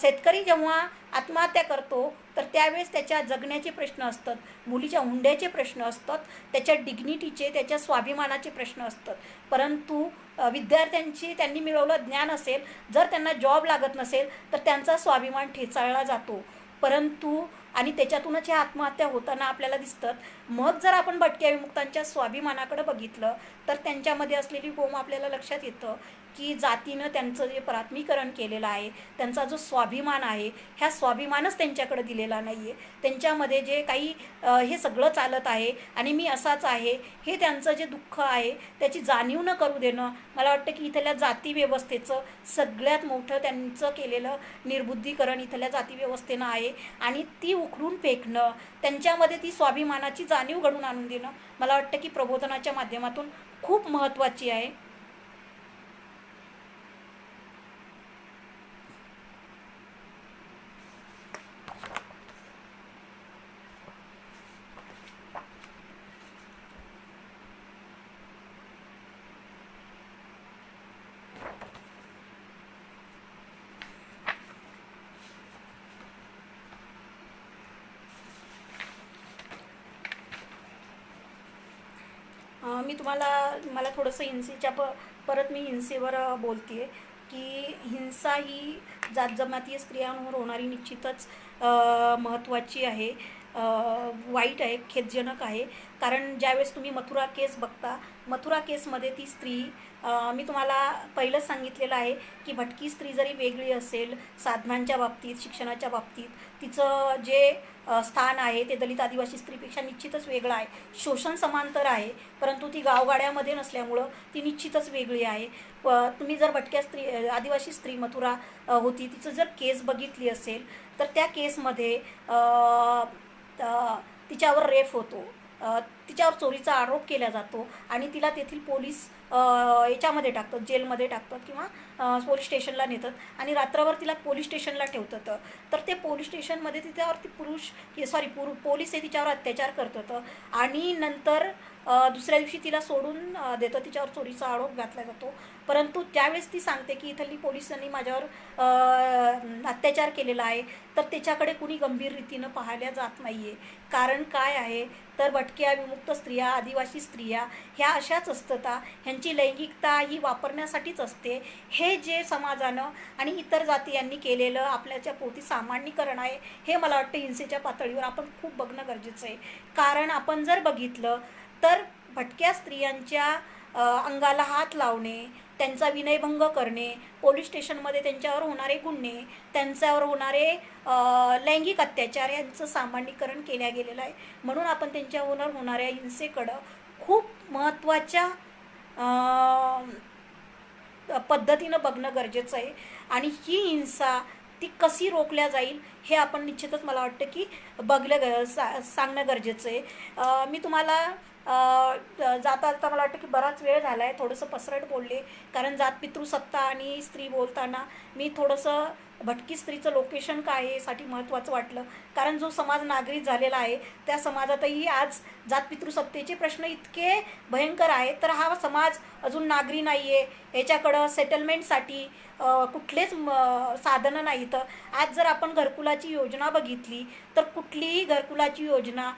शेतकरी जेव्हा आत्महत्या करतो तर त्यावेळेस त्याच्या जगण्याचे प्रश्न असतात, मुलीच्या हुंड्याचे प्रश्न असतात, त्याच्या डिग्निटीचे, त्याच्या स्वाभिमानाचे प्रश्न असतात. परंतु विद्यार्थ्यांची त्यांनी मिळवलं ज्ञान असेल, जर त्यांना जॉब लागत नसेल तर त्यांचा स्वाभिमान ठेचाळला जातो. परंतु आणि त्याच्यातूनच ह्या आत्महत्या होताना आपल्याला दिसतात. मग जर आपण भटक्या विमुक्तांच्या स्वाभिमानाकडे बघितलं तर त्यांच्यामध्ये असलेली गोम आपल्याला लक्षात येतं की जातीनं त्यांचं जे प्राथमिकरण केलेलं आहे, त्यांचा जो स्वाभिमान आहे, ह्या स्वाभिमानच त्यांच्याकडे दिलेला नाही आहे. त्यांच्यामध्ये जे काही हे सगळं चालत आहे आणि मी असाच आहे हे त्यांचं जे दुःख आहे त्याची जाणीव न करू देणं, मला वाटतं की इथल्या जाती व्यवस्थेचं सगळ्यात मोठं त्यांचं केलेलं निर्बुद्धीकरण इथल्या जाती व्यवस्थेनं आहे. आणि ती उखडून फेकणं, त्यांच्यामध्ये ती स्वाभिमानाची जाणीव घडून आणून देणं मला वाटतं की प्रबोधनाच्या माध्यमातून खूप महत्त्वाची आहे. मला थोडंसं हिंसेच्या परत मी हिंसेवर बोलते की हिंसा ही जात जमातीय स्त्रियांवर होणारी निश्चितच महत्त्वाची आहे, वाईट आहे, खेदजनक आहे. कारण ज्यावेळेस तुम्ही मथुरा केस बघता, मथुरा केसमध्ये ती स्त्री मी तुम्हाला पहिलंच सांगितलेलं आहे की भटकी स्त्री जरी वेगळी असेल साधनांच्या बाबतीत, शिक्षणाच्या बाबतीत, तिचं जे स्थान आहे ते दलित आदिवासी स्त्रीपेक्षा निश्चितच वेगळं आहे. शोषण समांतर आहे, परंतु ती गावगाड्यामध्ये नसल्यामुळं ती निश्चितच वेगळी आहे. तुम्ही जर भटक्या स्त्री आदिवासी स्त्री मथुरा होती, तिचं जर केस बघितली असेल तर त्या केसमध्ये तिच्यावर रेप होतो, तिच्यावर चोरीचा आरोप केला जातो आणि तिला तेथील पोलीस याच्यामध्ये टाकतात, जेलमध्ये टाकतात किंवा पोलीस स्टेशनला नेतात आणि रात्रभर तिला पोलीस स्टेशनला ठेवतात. तर ते पोलीस स्टेशनमध्ये तिच्यावरती पोलीस हे तिच्यावर अत्याचार करतात आणि नंतर दुसऱ्या दिवशी तिला सोडून देतं, तिच्यावर चोरीचा आरोप घातला जातो. परंतु त्यावेळेस ती सांगते की इथली पोलिसांनी माझ्यावर अत्याचार केलेला आहे, तर त्याच्याकडे कुणी गंभीर रीतीनं पाहिल्या जात नाही आहे. कारण काय आहे तर भटक्या विमुक्त स्त्रिया, आदिवासी स्त्रिया ह्या अशाच असतात, ह्यांची लैंगिकता ही वापरण्यासाठीच असते. हे जे समाजानं आणि इतर जाती यांनी केलेलं आपल्याच्या पोटी सामान्यीकरण आहे, हे मला वाटतं हिंसेच्या पातळीवर आपण खूप बघणं गरजेचं आहे. कारण आपण जर बघितलं तर भटक्या स्त्रियांच्या अंगाला हात लावणे, त्यांचा विनयभंग करणे, पोलीस स्टेशनमध्ये त्यांच्यावर होणारे गुन्हे, त्यांच्यावर होणारे लैंगिक अत्याचार यांचं सामान्यीकरण केल्या गेलेलं आहे. म्हणून आपण त्यांच्यावर होणाऱ्या हिंसेकडं खूप महत्त्वाच्या पद्धतीनं बघणं गरजेचं आहे. आणि ही हिंसा ती कशी रोखल्या जाईल हे आपण निश्चितच मला वाटतं की सांगणं गरजेचं आहे. मी तुम्हाला जाता जाता मला वाटतं की बराच वेळ झाला आहे, थोडंसं पसरट बोलले, कारण जात पितृसत्ता आणि स्त्री बोलताना मी थोडंसं भटकी स्त्रीचं लोकेशन काय आहे साठी महत्त्वाचं वाटलं, कारण जो समाज नागरिक झालेला आहे त्या समाजातही आज जात पितृसत्तेचे प्रश्न इतके भयंकर आहेत, तर हा समाज अजून नागरी नाही आहे, याच्याकडं सेटलमेंटसाठी कुठलेच साधनं नाही. तर आज जर आपण घरकुलाची योजना बघितली तर कुठलीही घरकुलाची योजना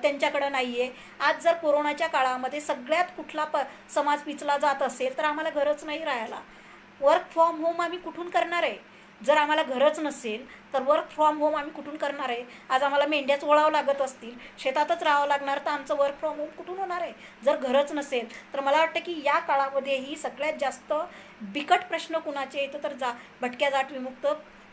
त्यांच्याकडं नाही आहे. आज जर कोरोनाच्या काळामध्ये सगळ्यात कुठला समाज पिचला जात असेल तर आम्हाला घरच नाही राहायला. वर्क फ्रॉम होम आम्ही कुठून करणार आहे? जर आम्हाला घरच नसेल तर वर्क फ्रॉम होम आम्ही कुठून करणार आहे? आज आम्हाला मेंढ्याच ओळावं लागत असतील, शेतातच राहावं लागणार, तर आमचं वर्क फ्रॉम होम कुठून होणार आहे जर घरच नसेल? तर मला वाटतं की या काळामध्येही सगळ्यात जास्त बिकट प्रश्न कुणाचे येतं तर भटक्या जाट विमुक्त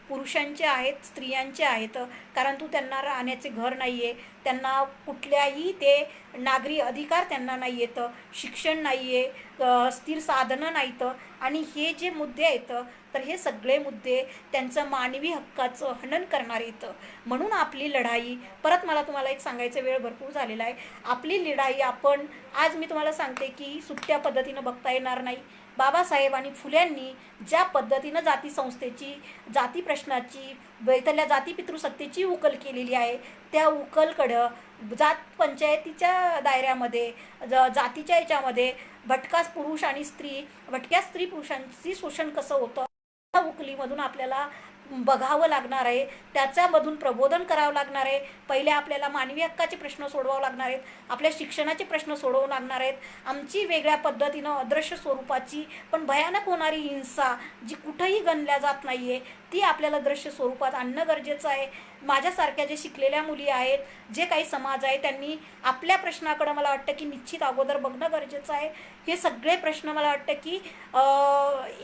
पुरुषांचे आहेत, स्त्रियांचे आहेत, कारण त्यांना राहण्याचे घर नाही आहे, त्यांना कुठल्याही ते नागरी अधिकार त्यांना नाही येतं, शिक्षण नाही आहे, स्थिर साधनं नाहीत. आणि हे जे मुद्दे आहेत तर हे सगळे मुद्दे त्यांचं मानवी हक्काचं हनन करणारे येतं. म्हणून आपली लढाई, परत मला तुम्हाला एक सांगायचं, वेळ भरपूर झालेला आहे, आपली लढाई आपण आज मी तुम्हाला सांगते की सुट्ट्या पद्धतीनं बघता येणार नाही. बाबासाहेब आणि फुल्यांनी ज्या पद्धतीनं जाती संस्थेची, जाती प्रश्नाची, बैतल्या जाती पितृसत्तेची उकल केलेली आहे, त्या उकलकडं जात पंचायतीच्या दायऱ्यामध्ये जातीच्या याच्यामध्ये भटका पुरुष आणि स्त्री, भटक्या स्त्री पुरुषांची शोषण कसं होतं त्या उकलीमधून आपल्याला बघावं लागणार आहे, त्याच्यामधून प्रबोधन करावं लागणार आहे. पहिले आपल्याला मानवी हक्काचे प्रश्न सोडवावं लागणार आहेत, आपल्या शिक्षणाचे प्रश्न सोडवू लागणार आहेत. आमची वेगळ्या पद्धतीनं अदृश्य स्वरूपाची पण भयानक होणारी हिंसा जी कुठंही गणल्या जात नाही आहे ती आपल्याला दृश्य स्वरूपात आणणं गरजेचं आहे. माझ्यासारख्या जे शिकलेल्या मुली आहेत, जे काही समाज आहे, त्यांनी आपल्या प्रश्नाकडं मला वाटतं की निश्चित अगोदर बघणं गरजेचं आहे. हे सगळे प्रश्न मला वाटतं की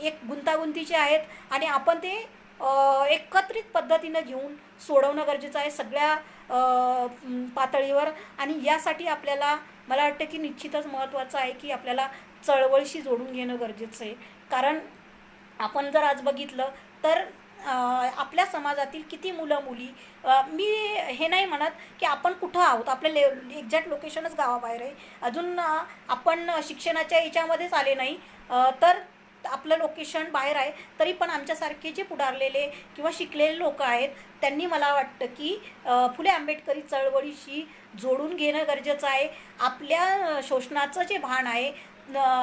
एक गुंतागुंतीचे आहेत आणि आपण ते एकत्रित पद्धतीनं घेऊन सोडवणं गरजेचं आहे सगळ्या पातळीवर. आणि यासाठी आपल्याला मला वाटतं की निश्चितच महत्त्वाचं आहे की आपल्याला चळवळीशी जोडून घेणं गरजेचं आहे. कारण आपण जर आज बघितलं तर आपल्या समाजातील किती मुलं मुली, मी हे नाही म्हणत की आपण कुठं आहोत, आपलं एक्झॅक्ट लोकेशनच गावाबाहेर आहे, अजून आपण शिक्षणाच्या याच्यामध्येच आले नाही, तर आपलं लोकेशन बाहेर आहे, तरी पण आमच्यासारखे जे पुढारलेले किंवा शिकलेले लोक आहेत त्यांनी मला वाटतं की फुले आंबेडकरी चळवळीशी जोडून घेणं गरजेचं आहे. आपल्या शोषणाचं जे भान आहे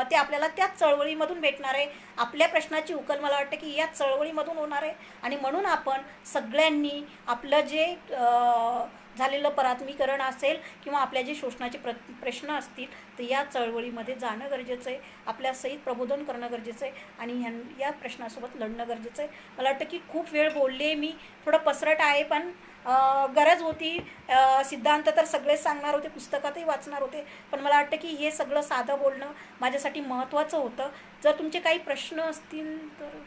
ते आपल्याला त्याच चळवळीमधून भेटणार आहे. आपल्या प्रश्नाची उकल मला वाटतं की याच चळवळीमधून होणार आहे. आणि म्हणून आपण सगळ्यांनी आपलं जे झालेलं परात्मीकरण असेल किंवा आपल्या जे शोषणाचे प्रश्न असतील तर या चळवळीमध्ये जाणं गरजेचं आहे, आपल्या सहित प्रबोधन करणं गरजेचं आहे आणि या प्रश्नासोबत लढणं गरजेचं आहे. मला वाटतं की खूप वेळ बोलले मी, थोडं पसरट आहे, पण गरज होती. सिद्धांत तर सगळेच सांगणार होते, पुस्तकातही वाचणार होते, पण मला वाटतं की हे सगळं साधं बोलणं माझ्यासाठी महत्त्वाचं होतं. जर तुमचे काही प्रश्न असतील तर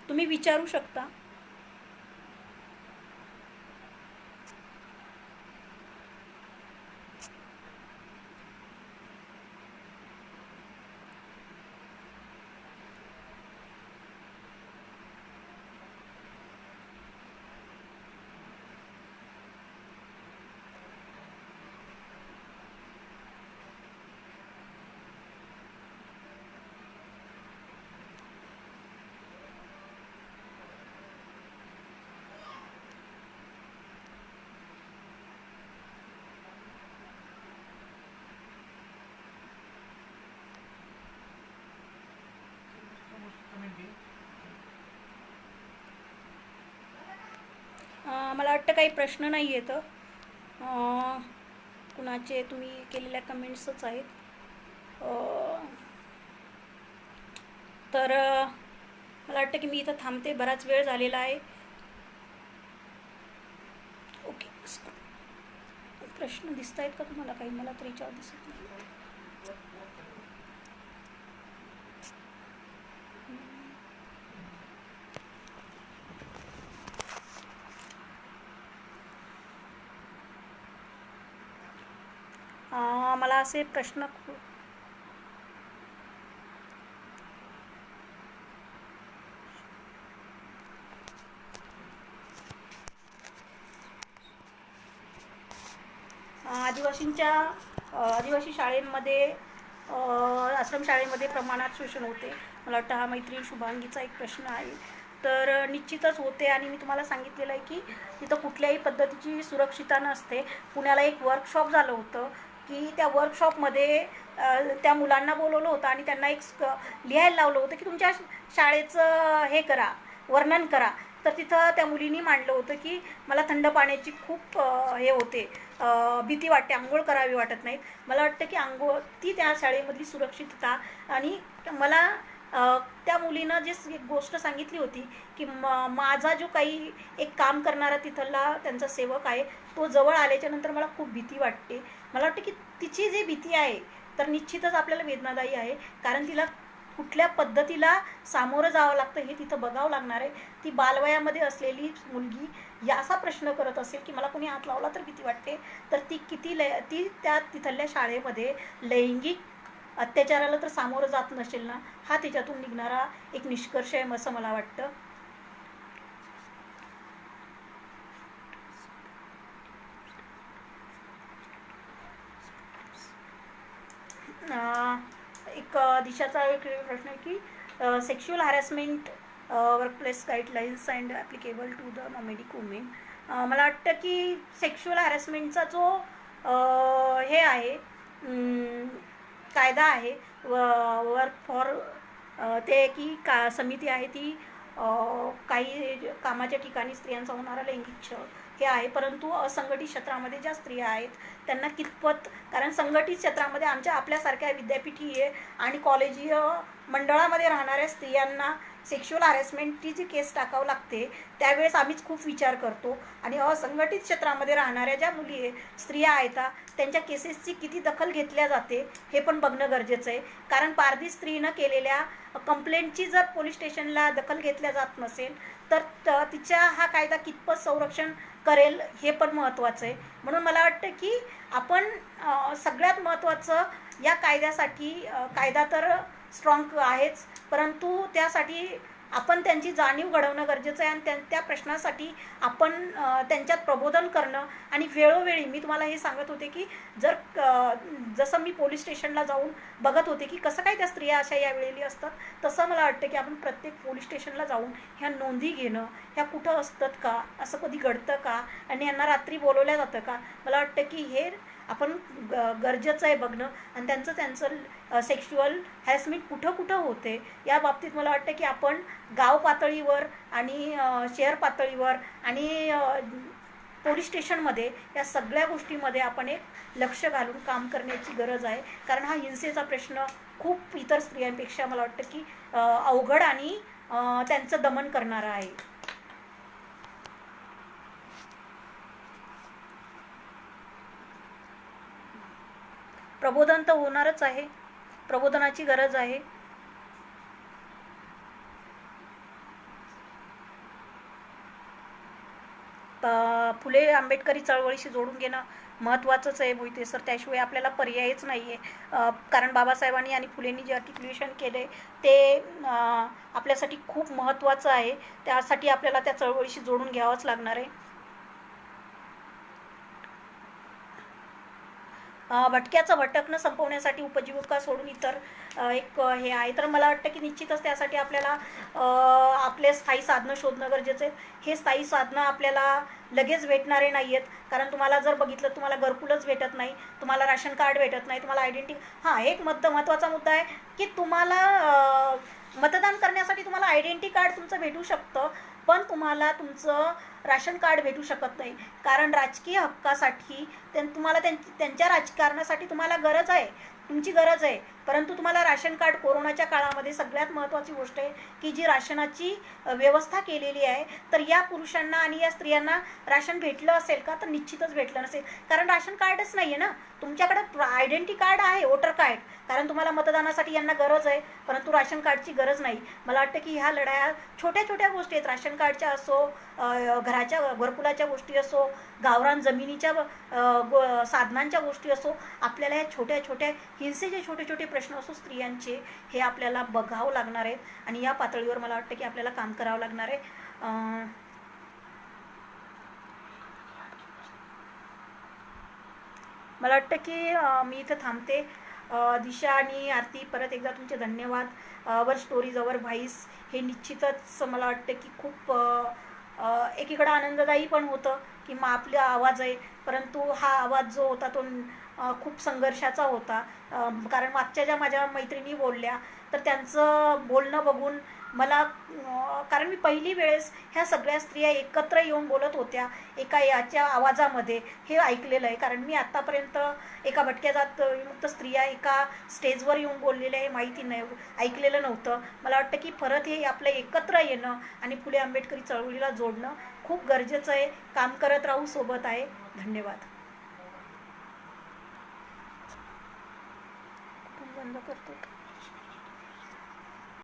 तुम्ही विचारू शकता. मला वाटतं काही प्रश्न नाही आहेत, कुणाचे तुम्ही केलेल्या कमेंट्सच आहेत. तर मला वाटतं की मी इथं थांबते, बराच वेळ झालेला आहे. ओके, प्रश्न दिसत आहेत का तुम्हाला काही? मला तर याच्यावर दिसत नाही. मला असे प्रश्न आदिवासी शाळेमध्ये आश्रमशाळेमध्ये प्रमाणात शोषण होते. मला वाटतं हा मैत्रीण शुभांगीचा एक प्रश्न आहे. तर निश्चितच होते आणि मी तुम्हाला सांगितलेलं आहे की तिथं कुठल्याही पद्धतीची सुरक्षितता नसते. पुण्याला एक वर्कशॉप झालं होतं की त्या वर्कशॉपमध्ये त्या मुलांना बोलवलं होतं आणि त्यांना लिहायला लावलं होतं की तुमच्या शाळेचं हे करा, वर्णन करा. तर तिथं त्या मुलींनी मांडलं होतं की मला थंड पाण्याची खूप हे होते, भीती वाटते, आंघोळ करावी वाटत नाहीत. मला वाटतं की ती त्या शाळेमधली सुरक्षितता आणि मला त्या मुलीनं जी एक गोष्ट सांगितली होती की माझा जो काही एक काम करणारा तिथला त्यांचा सेवक आहे तो जवळ आल्याच्या नंतर मला खूप भीती वाटते. मला वाटतं की तिची जी भीती आहे तर निश्चितच आपल्याला वेदनादायी आहे, कारण तिला कुठल्या पद्धतीला सामोरं जावं लागतं हे तिथं बघावं लागणार आहे. ती बालवयामध्ये असलेली मुलगी या असा प्रश्न करत असेल की मला कोणी हात लावला तर भीती वाटते, तर ती ती त्या तिथल्या शाळेमध्ये लैंगिक अत्याचाराला तर सामोरं जात नसेल ना, हा त्याच्यातून निघणारा एक निष्कर्ष आहे असं मला वाटतं. एक दिशाचा एक प्रश्न आहे की sexual harassment workplace guidelines and applicable to the nomadic women. मला वाटतं की सेक्शुअल हॅरॅसमेंटचा जो हे आहे कायदा आहे वर्क फॉर ते की समिती आहे ती काही कामाच्या ठिकाणी स्त्रियांचा होणारा लैंगिक छळ हे आहे, परंतु असंघटित क्षेत्रामध्ये ज्या स्त्रिया आहेत त्यांना कितपत, कारण संघटित क्षेत्रामध्ये आपल्यासारख्या विद्यापीठी आहे आणि कॉलेजीय मंडळामध्ये राहणाऱ्या स्त्रियांना सेक्शुअल हॅरेसमेंटची जी केस टाकावं लागते त्यावेळेस आम्हीच खूप विचार करतो आणि असंघटित क्षेत्रामध्ये राहणाऱ्या ज्या मुली आहे स्त्रिया आहेत त्यांच्या केसेसची किती दखल घेतल्या जाते हे पण बघणं गरजेचं आहे. कारण पारधी स्त्रीनं केलेल्या कंप्लेंटची जर पोलीस स्टेशनला दखल घेतल्या जात नसेल तर तिच्या हा कायदा कितपत संरक्षण करेल हे पण महत्त्वाचं आहे. म्हणून मला वाटतं की आपण सगळ्यात महत्त्वाचं या कायद्यासाठी कायदा तर स्ट्रॉंग आहेच, परंतु त्यासाठी आपण त्यांची जाणीव घडवणं गरजेचं आहे आणि त्या प्रश्नासाठी आपण त्यांच्यात प्रबोधन करणं आणि वेळोवेळी मी तुम्हाला हे सांगत होते की जसं मी पोलीस स्टेशनला जाऊन बघत होते की कसं काय त्या स्त्रिया अशा यावेळी असतात, तसं मला वाटतं की आपण प्रत्येक पोलीस स्टेशनला जाऊन ह्या नोंदी घेणं, ह्या कुठं असतात का, असं कधी घडतं का आणि यांना रात्री बोलवल्या जातं का, मला वाटतं की हे आपण गरजेचं आहे बघणं आणि त्यांचं सेक्शुअल हॅरॅसमेंट कुठं होते या बाबतीत मला वाटतं की आपण गाव पातळीवर आणि शहर पातळीवर आणि पोलीस स्टेशनमध्ये या सगळ्या गोष्टीमध्ये आपण एक लक्ष घालून काम करण्याची गरज आहे. कारण हा हिंसेचा प्रश्न खूप इतर स्त्रियांपेक्षा मला वाटतं की अवघड आणि त्यांचं दमन करणारा आहे. प्रबोधन तर होणारच आहे, प्रबोधनाची गरज आहे. फुले आंबेडकरी चळवळीशी जोडून घेणं महत्त्वाचंच आहे मोहिते सर, त्याशिवाय आपल्याला पर्यायच नाही आहे. कारण बाबासाहेबांनी आणि फुलेंनी जे आर्टिक्युलेशन केले ते आपल्यासाठी खूप महत्त्वाचं आहे, त्यासाठी आपल्याला त्या चळवळीशी जोडून घ्यावंच लागणार आहे. भटक्याचं भटकणं संपवण्यासाठी उपजीविका सोडून इतर एक हे आहे, तर मला वाटतं की निश्चितच त्यासाठी आपल्याला आपले स्थायी साधनं शोधणं गरजेचं आहे. हे स्थायी साधनं आपल्याला लगेच भेटणारे नाही आहेत, कारण तुम्हाला जर बघितलं तुम्हाला घरकुलच भेटत नाही, तुम्हाला राशन कार्ड भेटत नाही, तुम्हाला एक महत्त्वाचा मुद्दा आहे की तुम्हाला मतदान करण्यासाठी तुम्हाला आयडेंटिटी कार्ड तुमचं भेटू शकतं, पण तुम्हाला तुमचं राशन कार्ड भेटू शकत नाही. कारण राजकीय हक्कासाठी तुम्हाला त्यांच्या राजकारणासाठी तुम्हाला तुमची गरज आहे, परंतु तुम्हाला राशन कार्ड कोरोनाच्या काळामध्ये सगळ्यात महत्त्वाची गोष्ट आहे की जी राशनाची व्यवस्था केलेली आहे, तर या पुरुषांना आणि या स्त्रियांना राशन भेटलं असेल का, तर निश्चितच भेटलं नसेल, कारण राशन कार्डच नाही आहे ना. तुमच्याकडं आयडेंटिटी कार्ड आहे, वोटर कार्ड, कारण तुम्हाला मतदानासाठी यांना गरज आहे, परंतु राशन कार्डची गरज नाही. मला वाटतं की ह्या लढाया छोट्या छोट्या गोष्टी आहेत, राशन कार्डच्या असो, घरकुलाच्या गोष्टी असो, गावरान जमिनीच्या साधनांच्या गोष्टी असो, आपल्याला या छोट्या छोट्या हिंसेचे छोटे छोटे प्रश्न असो स्त्रियांचे, हे आपल्याला बघावं लागणार आहेत आणि या पातळीवर मला वाटतं की आपल्याला काम करावं लागणार आहे. मला वाटतं की मी इथं थांबते. दिशा आणि आरती, परत एकदा तुमचे धन्यवाद. वर स्टोरीज अवर व्हॉइस हे निश्चितच मला वाटतं की खूप एकीकडं आनंददायी पण होतं की मग आपला आवाज आहे, परंतु हा आवाज जो होता तो खूप संघर्षाचा होता. कारण मागच्या ज्या माझ्या मैत्रिणी बोलल्या तर त्यांचं बोलणं बघून मला कारण मी पहिली वेळेस ह्या सगळ्या स्त्रिया एकत्र येऊन बोलत होत्या एका याच्या आवाजामध्ये हे ऐकलेलं आहे. कारण मी आत्तापर्यंत एका भटक्या जात विमुक्त स्त्रिया एका स्टेजवर येऊन बोललेल्या हे माहिती नाही, ऐकलेलं नव्हतं. मला वाटतं की परत हे आपलं एकत्र येणं आणि फुले आंबेडकरी चळवळीला जोडणं खूप गरजेचं आहे. काम करत राहू, सोबत आहे. धन्यवाद. बंद करतो.